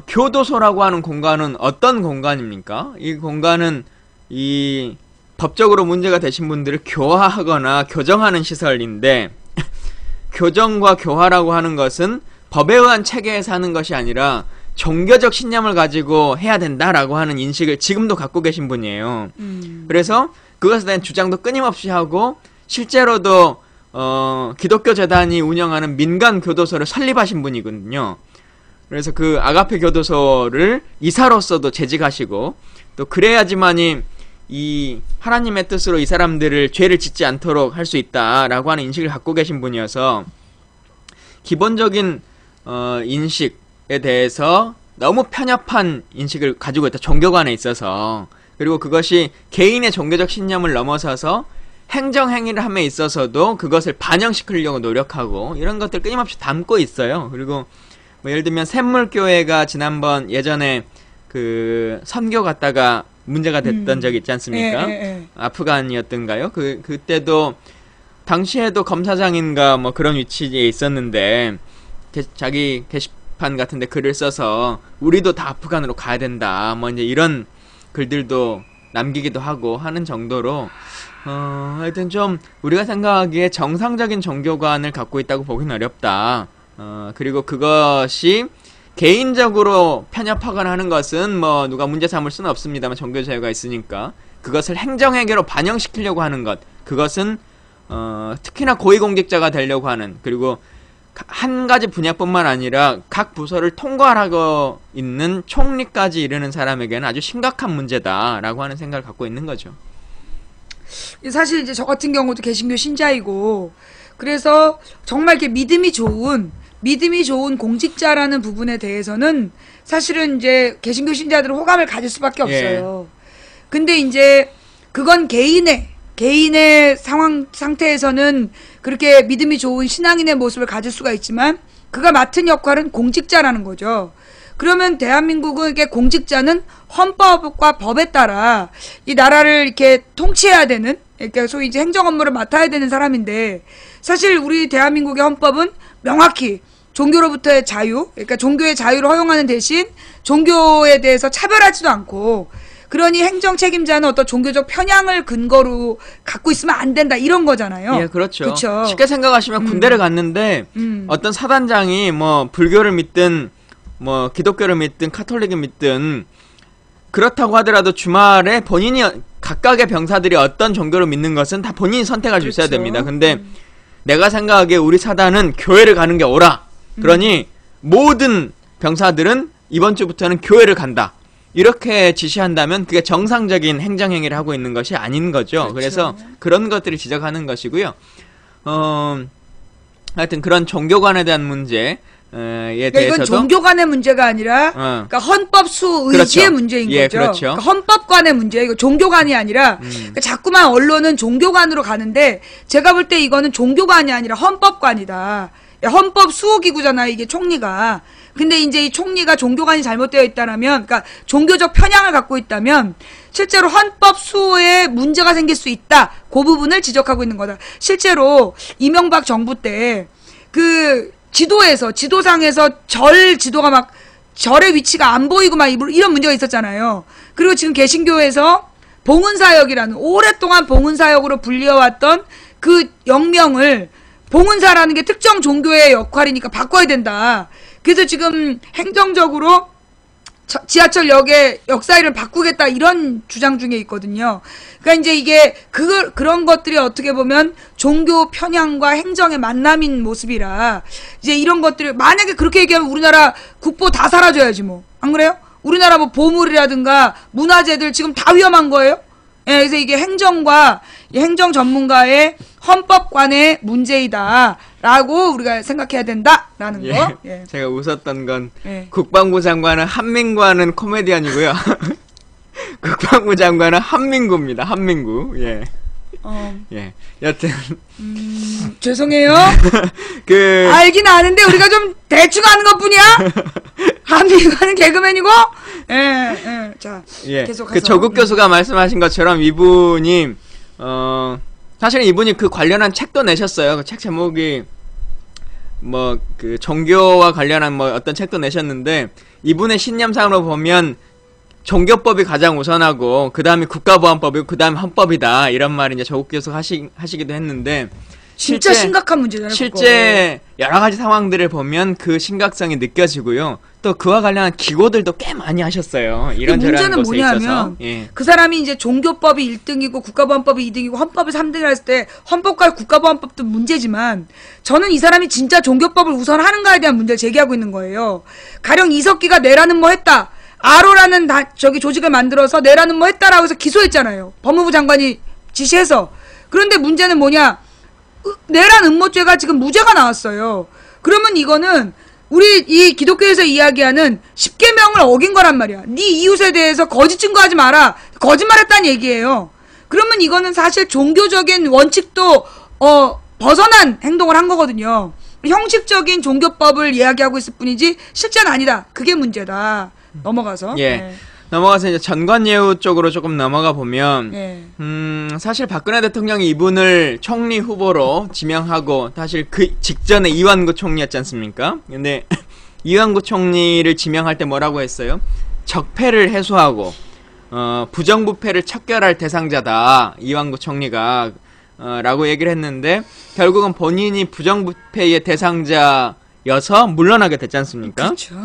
교도소라고 하는 공간은 어떤 공간입니까? 이 공간은 이 법적으로 문제가 되신 분들을 교화하거나 교정하는 시설인데 교정과 교화라고 하는 것은 법에 의한 체계에서 하는 것이 아니라 종교적 신념을 가지고 해야 된다라고 하는 인식을 지금도 갖고 계신 분이에요. 그래서 그것에 대한 주장도 끊임없이 하고 실제로도 기독교 재단이 운영하는 민간 교도소를 설립하신 분이거든요. 그래서 그 아가페 교도소를 이사로서도 재직하시고 또 그래야지만이 이 하나님의 뜻으로 이 사람들을 죄를 짓지 않도록 할 수 있다라고 하는 인식을 갖고 계신 분이어서 기본적인 인식에 대해서 너무 편협한 인식을 가지고 있다. 종교관에 있어서. 그리고 그것이 개인의 종교적 신념을 넘어서서 행정행위를 함에 있어서도 그것을 반영시키려고 노력하고 이런 것들 끊임없이 담고 있어요. 그리고 뭐 예를 들면 샘물교회가 지난번 예전에 그 선교 갔다가 문제가 됐던 적이 있지 않습니까? 아프간이었던가요? 그때도 당시에도 검사장인가 뭐 그런 위치에 있었는데 자기 게시판 같은데 글을 써서 우리도 다 아프간으로 가야 된다 뭐 이제 이런 글들도 남기기도 하고 하는 정도로 하여튼 좀 우리가 생각하기에 정상적인 종교관을 갖고 있다고 보기는 어렵다. 그리고 그것이 개인적으로 편협하거나 하는 것은 뭐 누가 문제 삼을 수는 없습니다만 종교 자유가 있으니까 그것을 행정행위로 반영시키려고 하는 것 그것은 특히나 고위공직자가 되려고 하는 그리고 한 가지 분야뿐만 아니라 각 부서를 통괄하고 있는 총리까지 이르는 사람에게는 아주 심각한 문제다라고 하는 생각을 갖고 있는 거죠. 사실 이제 저 같은 경우도 개신교 신자이고 그래서 정말 이렇게 믿음이 좋은 공직자라는 부분에 대해서는 사실은 이제 개신교 신자들은 호감을 가질 수밖에 없어요. 근데 이제 그건 개인의 상태에서는 그렇게 믿음이 좋은 신앙인의 모습을 가질 수가 있지만 그가 맡은 역할은 공직자라는 거죠. 그러면 대한민국은 이게 공직자는 헌법과 법에 따라 이 나라를 이렇게 통치해야 되는, 그러니까 소위 이제 행정 업무를 맡아야 되는 사람인데 사실 우리 대한민국의 헌법은 명확히 종교로부터의 자유, 그러니까 종교의 자유를 허용하는 대신 종교에 대해서 차별하지도 않고 그러니 행정 책임자는 어떤 종교적 편향을 근거로 갖고 있으면 안 된다 이런 거잖아요. 예, 그렇죠. 그쵸? 쉽게 생각하시면 군대를 갔는데 어떤 사단장이 뭐 불교를 믿든 뭐 기독교를 믿든 카톨릭을 믿든 그렇다고 하더라도 주말에 본인이 각각의 병사들이 어떤 종교를 믿는 것은 다 본인이 선택할 수 있어야 됩니다. 근데 내가 생각하기에 우리 사단은 교회를 가는 게 옳아. 그러니 모든 병사들은 이번 주부터는 교회를 간다. 이렇게 지시한다면 그게 정상적인 행정행위를 하고 있는 것이 아닌 거죠. 그래서 그런 것들을 지적하는 것이고요. 하여튼 그런 종교관에 대한 문제에 그러니까 대해서도 이건 종교관의 문제가 아니라 그러니까 헌법 수의지의 문제인 거죠. 그렇죠. 그러니까 헌법관의 문제, 이거 종교관이 아니라 그러니까 자꾸만 언론은 종교관으로 가는데 제가 볼 때 이거는 종교관이 아니라 헌법관이다. 헌법 수호기구잖아요, 이게 총리가. 근데 이제 이 총리가 종교관이 잘못되어 있다면, 그러니까 종교적 편향을 갖고 있다면 실제로 헌법 수호에 문제가 생길 수 있다. 그 부분을 지적하고 있는 거다. 실제로 이명박 정부 때 그 지도상에서 절 지도가 막 절의 위치가 안 보이고 막 이런 문제가 있었잖아요. 그리고 지금 개신교에서 봉은사역이라는 오랫동안 봉은사역으로 불리워왔던 그 영명을 봉은사라는 게 특정 종교의 역할이니까 바꿔야 된다. 그래서 지금 행정적으로 지하철역의 역사를 바꾸겠다 이런 주장 중에 있거든요. 그러니까 이제 이게 그런 것들이 어떻게 보면 종교 편향과 행정의 만남인 모습이라 이제 이런 것들을 만약에 그렇게 얘기하면 우리나라 국보 다 사라져야지 뭐. 안 그래요? 우리나라 뭐 보물이라든가 문화재들 지금 다 위험한 거예요? 예, 그래서 이게 행정과 행정 전문가의 헌법관의 문제이다라고 우리가 생각해야 된다라는 거. 예. 제가 웃었던 건 국방부 장관은 한민구하는 코미디언이고요. 국방부 장관은 한민구입니다. 한민구. 예. 예. 여튼 죄송해요. 그 알긴 아는데 우리가 좀 대충 아는 것뿐이야. 한민구는 개그맨이고. 예. 자, 계속해서. 그 조국 교수가 말씀하신 것처럼 이분이 사실은 이분이 그 관련한 책도 내셨어요. 그 책 제목이 뭐 그 종교와 관련한 뭐 어떤 책도 내셨는데 이분의 신념상으로 보면 종교법이 가장 우선하고 그 다음에 국가보안법이고 그 다음에 헌법이다 이런 말을 이제 조국 교수가 하시기도 했는데 진짜 심각한 문제잖아요. 실제 여러 가지 상황들을 보면 그 심각성이 느껴지고요. 또 그와 관련한 기고들도 꽤 많이 하셨어요. 이런저런 문제는 곳에 뭐냐면 있어서. 그 사람이 이제 종교법이 1등이고 국가보안법이 2등이고 헌법이 3등이라 했을 때 헌법과 국가보안법도 문제지만 저는 이 사람이 진짜 종교법을 우선하는가에 대한 문제를 제기하고 있는 거예요. 가령 이석기가 내라는 뭐 했다. 아로라는 조직을 만들어서 내라는 뭐 했다라고 해서 기소했잖아요. 법무부 장관이 지시해서. 그런데 문제는 뭐냐? 내란 음모죄가 지금 무죄가 나왔어요. 그러면 이거는 우리 이 기독교에서 이야기하는 10계명을 어긴 거란 말이야. 네 이웃에 대해서 거짓 증거하지 마라. 거짓말했다는 얘기예요. 그러면 이거는 사실 종교적인 원칙도 벗어난 행동을 한 거거든요. 형식적인 종교법을 이야기하고 있을 뿐이지 실제는 아니다. 그게 문제다. 넘어가서. 넘어가서 이제 전관예우 쪽으로 조금 넘어가 보면 사실 박근혜 대통령이 이분을 총리 후보로 지명하고 사실 그 직전에 이완구 총리였지 않습니까? 근데 이완구 총리를 지명할 때 뭐라고 했어요? 적폐를 해소하고 부정부패를 척결할 대상자다 이완구 총리가 라고 얘기를 했는데 결국은 본인이 부정부패의 대상자여서 물러나게 됐지 않습니까? 그렇죠.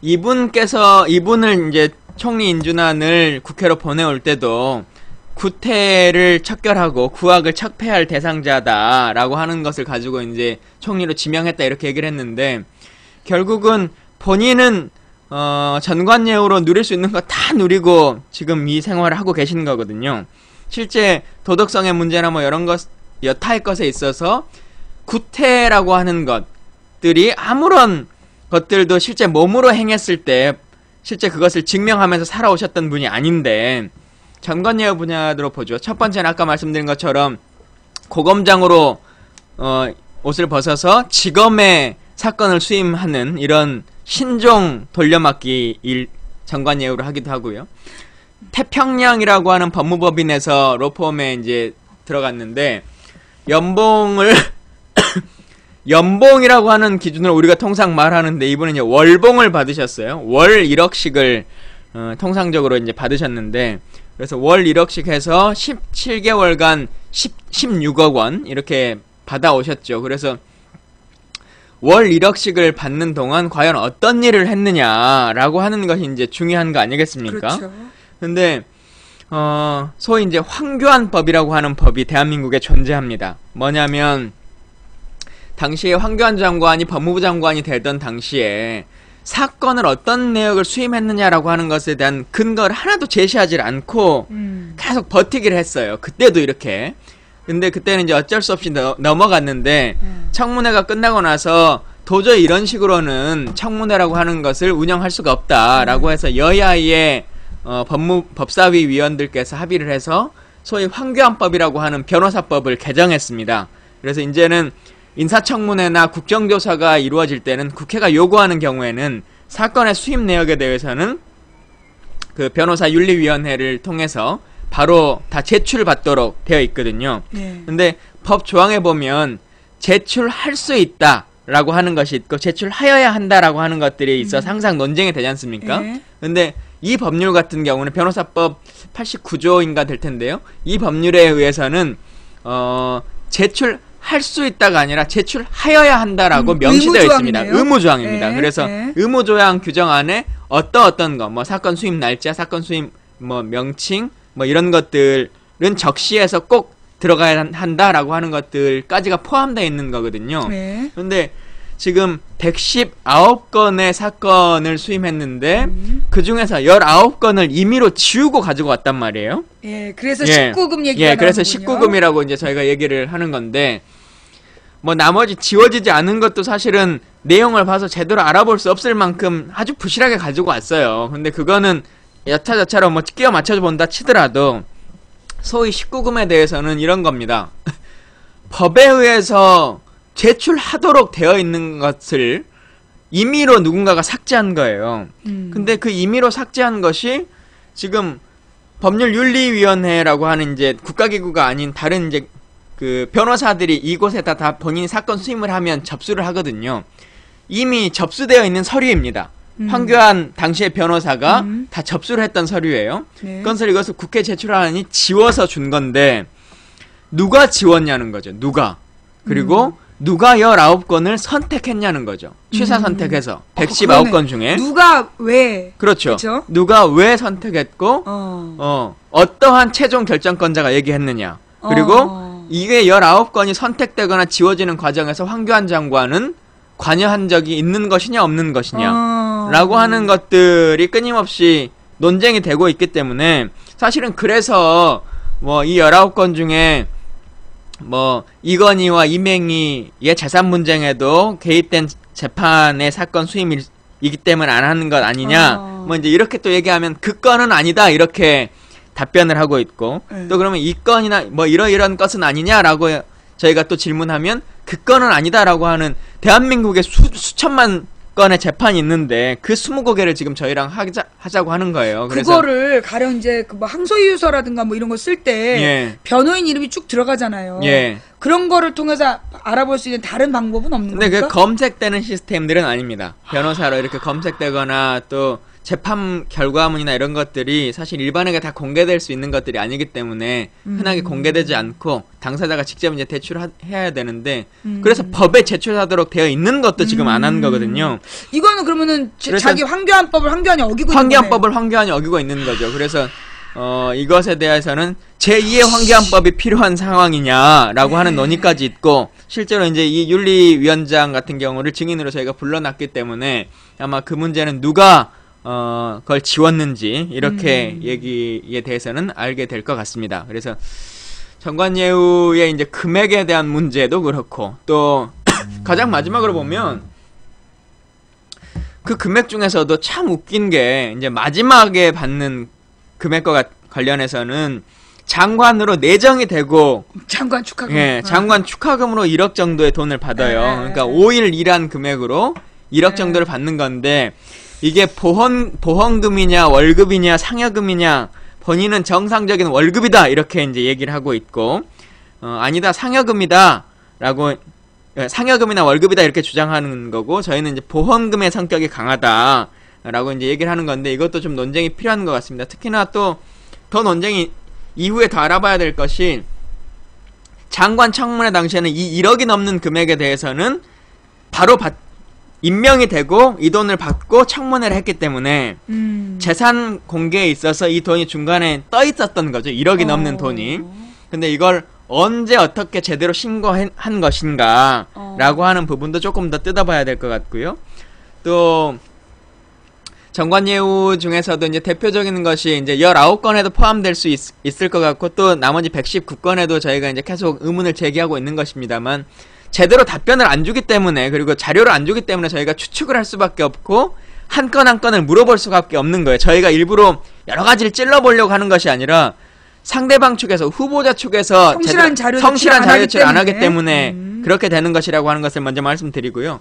이분을 이제 총리 인준안을 국회로 보내올 때도 구태를 척결하고 구악을 척폐할 대상자다라고 하는 것을 가지고 이제 총리로 지명했다 이렇게 얘기를 했는데 결국은 본인은 전관예우로 누릴 수 있는 거 다 누리고 지금 이 생활을 하고 계시는 거거든요. 실제 도덕성의 문제나 뭐 이런 것 여타의 것에 있어서 구태라고 하는 것들이 아무런 것들도 실제 몸으로 행했을 때 실제 그것을 증명하면서 살아오셨던 분이 아닌데 전관예우 분야로 보죠. 첫 번째는 아까 말씀드린 것처럼 고검장으로 옷을 벗어서 지검의 사건을 수임하는 이런 신종 돌려막기 일 전관예우를 하기도 하고요. 태평양이라고 하는 법무법인에서 로펌에 이제 들어갔는데 연봉이라고 하는 기준으로 우리가 통상 말하는데 이분은 이제 월봉을 받으셨어요. 월 1억씩을 통상적으로 이제 받으셨는데 그래서 월 1억씩 해서 17개월간 16억 원 이렇게 받아오셨죠. 그래서 월 1억씩을 받는 동안 과연 어떤 일을 했느냐라고 하는 것이 이제 중요한 거 아니겠습니까? 그렇죠. 근데 소위 이제 황교안법이라고 하는 법이 대한민국에 존재합니다. 뭐냐면 당시에 황교안 장관이 법무부 장관이 되던 당시에 사건을 어떤 내역을 수임했느냐라고 하는 것에 대한 근거를 하나도 제시하지 않고 계속 버티기를 했어요. 그때도 이렇게. 근데 그때는 이제 어쩔 수 없이 넘어갔는데 청문회가 끝나고 나서 도저히 이런 식으로는 청문회라고 하는 것을 운영할 수가 없다라고 해서 여야의 법사위 위원들께서 합의를 해서 소위 황교안법이라고 하는 변호사법을 개정했습니다. 그래서 이제는 인사청문회나 국정조사가 이루어질 때는 국회가 요구하는 경우에는 사건의 수임 내역에 대해서는 그 변호사 윤리위원회를 통해서 바로 다 제출받도록 되어 있거든요. 근데 법 조항에 보면 제출할 수 있다라고 하는 것이 있고 제출하여야 한다라고 하는 것들이 있어서 항상 논쟁이 되지 않습니까? 근데 이 법률 같은 경우는 변호사법 89조인가 될 텐데요. 이 법률에 의해서는 제출할 수 있다가 아니라 제출하여야 한다라고 명시되어 있습니다. 의무조항입니다. 그래서 의무조항 규정 안에 어떤 거, 뭐 사건 수임 날짜, 사건 수임 뭐 명칭, 뭐 이런 것들은 적시해서 꼭 들어가야 한다라고 하는 것들까지가 포함되어 있는 거거든요. 근데 지금 119건의 사건을 수임했는데 그 중에서 19건을 임의로 지우고 가지고 왔단 말이에요. 그래서 19금 얘기가 그래서 나오는군요. 19금이라고 이제 저희가 얘기를 하는 건데 뭐 나머지 지워지지 않은 것도 사실은 내용을 봐서 제대로 알아볼 수 없을 만큼 아주 부실하게 가지고 왔어요. 근데 그거는 여차저차로 뭐 끼워 맞춰서 본다 치더라도 소위 19금에 대해서는 이런 겁니다. 법에 의해서 제출하도록 되어 있는 것을 임의로 누군가가 삭제한 거예요. 근데 그 임의로 삭제한 것이 지금 법률윤리위원회라고 하는 이제 국가기구가 아닌 다른 이제 그 변호사들이 이곳에다 다 본인이 사건 수임을 하면 접수를 하거든요. 이미 접수되어 있는 서류입니다. 황교안 당시의 변호사가 다 접수를 했던 서류예요. 그것을 이것을 국회에 제출하니 지워서 준 건데 누가 지웠냐는 거죠. 누가. 그리고 누가 19건을 선택했냐는 거죠. 취사 선택해서 119건 중에 누가 왜 그렇죠. 그쵸? 누가 왜 선택했고 어떠한 최종 결정권자가 얘기했느냐. 그리고 이게 19건이 선택되거나 지워지는 과정에서 황교안 장관은 관여한 적이 있는 것이냐 없는 것이냐 라고 하는 것들이 끊임없이 논쟁이 되고 있기 때문에 사실은 그래서 뭐 이 19건 중에 뭐 이건희와 이맹희의 재산 분쟁에도 개입된 재판의 사건 수임이기 때문에 안 하는 것 아니냐 뭐 이제 이렇게 또 얘기하면 그 건은 아니다 이렇게 답변을 하고 있고 또 그러면 이 건이나 뭐 이런 것은 아니냐라고 저희가 또 질문하면 그 건은 아니다라고 하는 대한민국에 수천만 건의 재판이 있는데 그 20개를 지금 저희랑 하자고 하는 거예요. 그래서 그거를 가령 이제 그 뭐 항소유서라든가 뭐 이런 거 쓸 때 변호인 이름이 쭉 들어가잖아요. 그런 거를 통해서 알아볼 수 있는 다른 방법은 없는 겁니까? 근데 그 검색되는 시스템들은 아닙니다. 변호사로 이렇게 검색되거나 또 재판 결과문이나 이런 것들이 사실 일반에게 다 공개될 수 있는 것들이 아니기 때문에 흔하게 공개되지 않고 당사자가 직접 이제 제출해야 되는데 그래서 법에 제출하도록 되어 있는 것도 지금 안 한 거거든요. 이거는 그러면은 자기 황교안법을 황교안이 어기고 있는 황교안법을 황교안이 어기고 있는 거죠. 그래서 이것에 대해서는 제2의 황교안법이 필요한 상황이냐라고 하는 논의까지 있고 실제로 이제 이 윤리위원장 같은 경우를 증인으로 저희가 불러놨기 때문에 아마 그 문제는 누가 그걸 지웠는지 이렇게 얘기에 대해서는 알게 될 것 같습니다. 그래서 정관예우의 이제 금액에 대한 문제도 그렇고 또 가장 마지막으로 보면 그 금액 중에서도 참 웃긴 게 이제 마지막에 받는 금액과 관련해서는 장관으로 내정이 되고 장관 축하금 장관 축하금으로 1억 정도의 돈을 받아요. 그러니까 5일 일한 금액으로 1억 정도를 받는 건데 이게 보험금이냐 월급이냐 상여금이냐 본인은 정상적인 월급이다 이렇게 이제 얘기를 하고 있고 아니다 상여금이다라고 상여금이나 월급이다 이렇게 주장하는 거고 저희는 이제 보험금의 성격이 강하다라고 이제 얘기를 하는 건데 이것도 좀 논쟁이 필요한 것 같습니다. 특히나 또 더 논쟁이 이후에 더 알아봐야 될 것이 장관 청문회 당시에는 이 1억이 넘는 금액에 대해서는 바로 임명이 되고 이 돈을 받고 청문회를 했기 때문에 재산 공개에 있어서 이 돈이 중간에 떠 있었던 거죠. 1억이 넘는 돈이. 근데 이걸 언제 어떻게 제대로 신고한 것인가 라고 하는 부분도 조금 더 뜯어봐야 될 것 같고요. 또 정관예우 중에서도 이제 대표적인 것이 이제 19건에도 포함될 수 있을 것 같고, 또 나머지 119건에도 저희가 이제 계속 의문을 제기하고 있는 것입니다만, 제대로 답변을 안 주기 때문에, 그리고 자료를 안 주기 때문에 저희가 추측을 할 수밖에 없고 한 건 한 건을 물어볼 수밖에 없는 거예요. 저희가 일부러 여러 가지를 찔러보려고 하는 것이 아니라 상대방 측에서, 후보자 측에서 성실한 자료 제출을 안 하기 때문에 그렇게 되는 것이라고 하는 것을 먼저 말씀드리고요.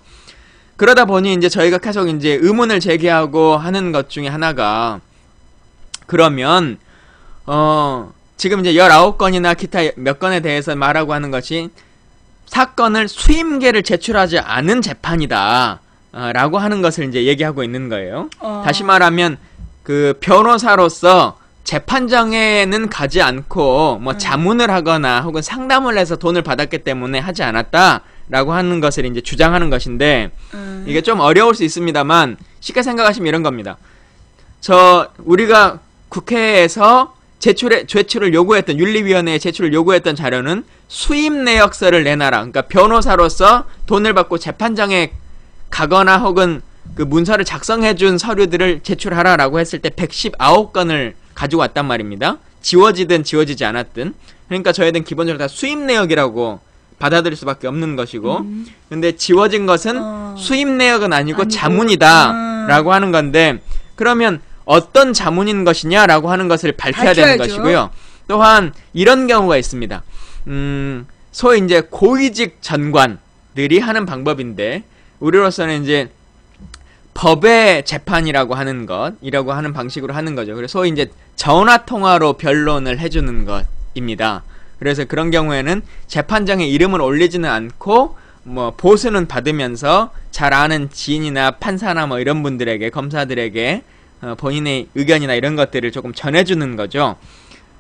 그러다 보니 이제 저희가 계속 이제 의문을 제기하고 하는 것 중에 하나가, 그러면 지금 이제 19건이나 기타 몇 건에 대해서 말하고 하는 것이 사건을 수임계를 제출하지 않은 재판이다 라고 하는 것을 이제 얘기하고 있는 거예요. 다시 말하면 그 변호사로서 재판장에는 가지 않고 뭐 자문을 하거나 혹은 상담을 해서 돈을 받았기 때문에 하지 않았다 라고 하는 것을 이제 주장하는 것인데, 이게 좀 어려울 수 있습니다만 쉽게 생각하시면 이런 겁니다. 우리가 국회에서 제출을 요구했던, 윤리위원회에 제출을 요구했던 자료는 수입 내역서를 내놔라. 그러니까 변호사로서 돈을 받고 재판장에 가거나 혹은 그 문서를 작성해준 서류들을 제출하라 라고 했을 때 119건을 가지고 왔단 말입니다. 지워지든 지워지지 않았든. 그러니까 저희는 기본적으로 다 수입 내역이라고 받아들일 수밖에 없는 것이고, 근데 지워진 것은 수입 내역은 아니고 자문이다 라고 하는 건데, 그러면 어떤 자문인 것이냐 라고 하는 것을 밝혀야 되는 것이고요. 또한 이런 경우가 있습니다. 소위 이제 고위직 전관들이 하는 방법인데, 우리로서는 이제 법의 재판이라고 하는 것이라고 하는 방식으로 하는 거죠. 그래서 소위 이제 전화통화로 변론을 해주는 것입니다. 그래서 그런 경우에는 재판장에 이름을 올리지는 않고 뭐 보수는 받으면서 잘 아는 지인이나 판사나 뭐 이런 분들에게, 검사들에게 본인의 의견이나 이런 것들을 조금 전해주는 거죠.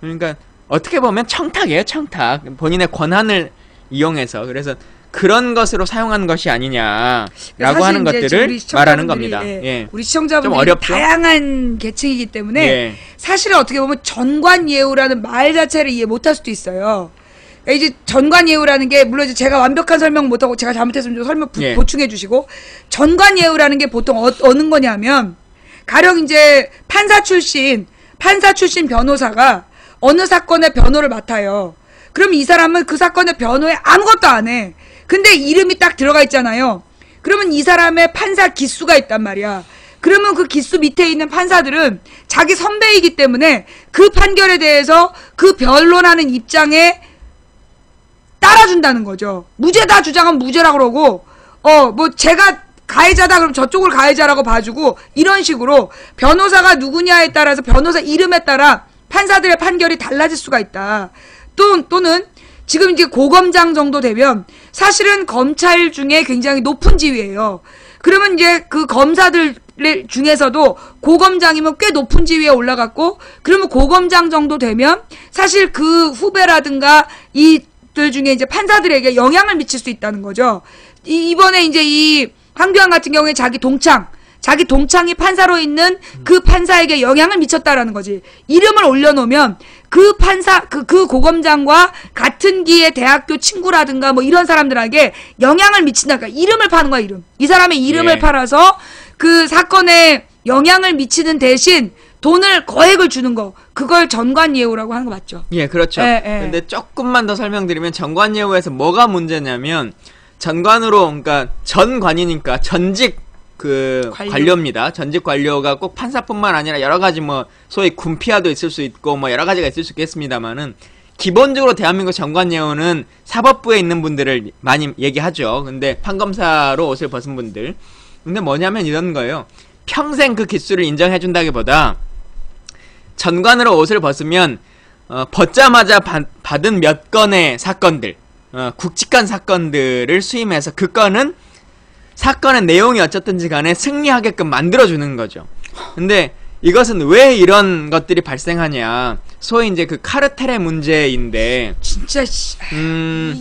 그러니까 어떻게 보면 청탁이에요, 청탁. 본인의 권한을 이용해서. 그래서 그런 것으로 사용한 것이 아니냐라고 하는 것들을 말하는 겁니다. 예. 우리 시청자분들이 다양한 계층이기 때문에 예. 사실은 어떻게 보면 전관예우라는 말 자체를 이해 못할 수도 있어요. 그러니까 이제 전관예우라는 게, 물론 이제 제가 완벽한 설명 못하고 제가 잘못했으면 좀 설명 예. 보충해 주시고, 전관예우라는 게 보통 어느 거냐면, 가령 이제 판사 출신 변호사가 어느 사건의 변호를 맡아요. 그럼 이 사람은 그 사건의 변호에 아무것도 안 해. 근데 이름이 딱 들어가 있잖아요. 그러면 이 사람의 판사 기수가 있단 말이야. 그러면 그 기수 밑에 있는 판사들은 자기 선배이기 때문에 그 판결에 대해서 그 변론하는 입장에 따라준다는 거죠. 무죄다 주장하면 무죄라고 그러고, 뭐 제가 가해자다 그럼 저쪽을 가해자라고 봐주고, 이런 식으로 변호사가 누구냐에 따라서, 변호사 이름에 따라 판사들의 판결이 달라질 수가 있다. 또는 지금 이제 고검장 정도 되면 사실은 검찰 중에 굉장히 높은 지위예요. 그러면 이제 그 검사들 중에서도 고검장이면 꽤 높은 지위에 올라갔고, 그러면 고검장 정도 되면 사실 그 후배라든가 이들 중에 이제 판사들에게 영향을 미칠 수 있다는 거죠. 이번에 이제 이 황교안 같은 경우에 자기 동창이 판사로 있는 그 판사에게 영향을 미쳤다라는 거지. 이름을 올려놓으면 그 판사, 그 고검장과 같은 기의 대학교 친구라든가 뭐 이런 사람들에게 영향을 미친다. 그러니까 이름을 파는 거야, 이름. 이 사람의 이름을 예. 팔아서 그 사건에 영향을 미치는 대신 돈을, 거액을 주는 거. 그걸 전관예우라고 하는 거 맞죠? 예, 그렇죠. 근데 조금만 더 설명드리면, 전관예우에서 뭐가 문제냐면, 전관으로, 그러니까 전관이니까 전직 관료입니다. 전직 관료가 꼭 판사뿐만 아니라 여러 가지 뭐 소위 군피아도 있을 수 있고 뭐 여러 가지가 있을 수 있겠습니다만은, 기본적으로 대한민국 전관예우는 사법부에 있는 분들을 많이 얘기하죠. 근데 판검사로 옷을 벗은 분들. 근데 뭐냐면 이런 거예요. 평생 그 기수를 인정해준다기보다 전관으로 옷을 벗으면 벗자마자 받은 몇 건의 사건들, 굵직한 사건들을 수임해서 그 건은 사건의 내용이 어쨌든지 간에 승리하게끔 만들어주는 거죠. 근데 이것은 왜 이런 것들이 발생하냐. 소위 이제 그 카르텔의 문제인데. 진짜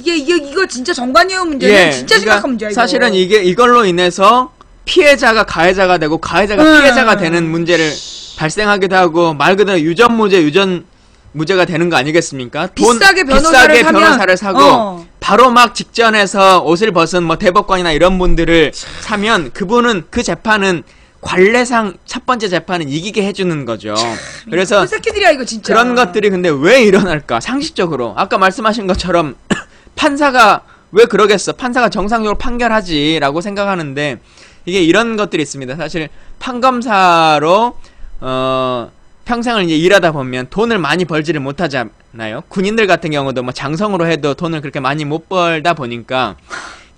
이거 진짜 정관예우 문제는 예, 진짜 심각한 문제야. 이거. 사실은 이걸로 인해서 피해자가 가해자가 되고 가해자가 피해자가 되는 문제를 발생하기도 하고, 말 그대로 유전무죄가 되는 거 아니겠습니까? 비싸게 변호사를 사고 바로 막 직전에서 옷을 벗은 뭐 대법관이나 이런 분들을 사면 그분은 그 재판은 관례상 첫 번째 재판은 이기게 해주는 거죠. 그래서 그 새끼들이야 이거 진짜. 그런 것들이 근데 왜 일어날까? 상식적으로 아까 말씀하신 것처럼 판사가 왜 그러겠어? 판사가 정상적으로 판결하지라고 생각하는데, 이게 이런 것들이 있습니다. 사실 판검사로 평생을 이제 일하다 보면 돈을 많이 벌지를 못하잖아요. 군인들 같은 경우도 뭐 장성으로 해도 돈을 그렇게 많이 못 벌다 보니까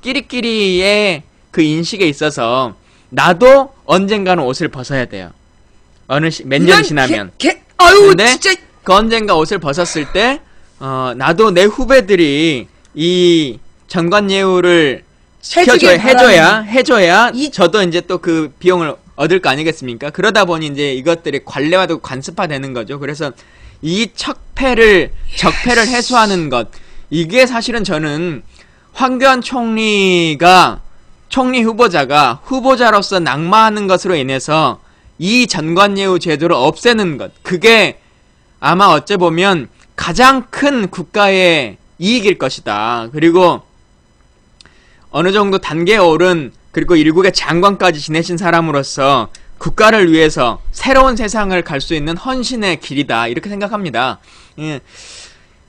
끼리끼리의 그 인식에 있어서 나도 언젠가는 옷을 벗어야 돼요. 몇 년이 지나면. 아유 근데 진짜. 그 언젠가 옷을 벗었을 때 나도 내 후배들이 이 전관예우를 해줘야 저도 이제 또 그 비용을 얻을 거 아니겠습니까? 그러다 보니 이제 이것들이 관례화되고 관습화되는 거죠. 그래서 이 적폐를 해소하는 것, 이게 사실은 저는 황교안 총리 후보자가 후보자로서 낙마하는 것으로 인해서 이 전관예우 제도를 없애는 것, 그게 아마 어째 보면 가장 큰 국가의 이익일 것이다. 그리고 어느 정도 단계에 오른, 그리고 일국의 장관까지 지내신 사람으로서 국가를 위해서 새로운 세상을 갈 수 있는 헌신의 길이다, 이렇게 생각합니다. 예.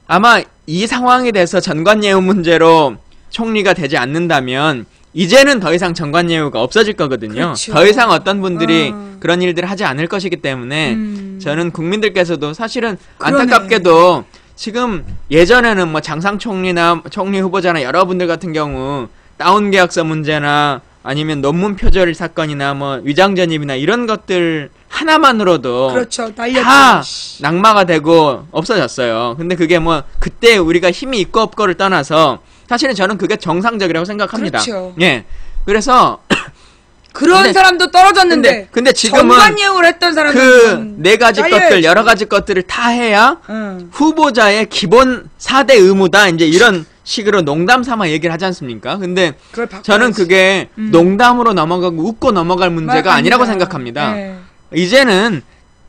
아마 이 상황에 대해서 전관예우 문제로 총리가 되지 않는다면 이제는 더 이상 전관예우가 없어질 거거든요. 그렇죠. 더 이상 어떤 분들이 그런 일들을 하지 않을 것이기 때문에 저는 국민들께서도 사실은 안타깝게도 지금 예전에는 뭐 장상 총리나 총리 후보자나 여러분들 같은 경우 다운 계약서 문제나 아니면 논문 표절 사건이나 뭐 위장 전입이나 이런 것들 하나만으로도 그렇죠. 다 낙마가 되고 없어졌어요. 근데 그게 뭐 그때 우리가 힘이 있고 없고를 떠나서 사실은 저는 그게 정상적이라고 생각합니다. 그렇죠. 예. 그래서 그런 사람도 떨어졌는데 근데 지금은 전관예우를 했던 사람은 그 네 가지 것들, 여러 가지 것들을 다 해야 후보자의 기본 4대 의무다, 이제 이런 식으로 농담 삼아 얘기를 하지 않습니까? 근데 저는 그게 농담으로 넘어가고 웃고 넘어갈 문제가 아니라고 생각합니다. 네. 이제는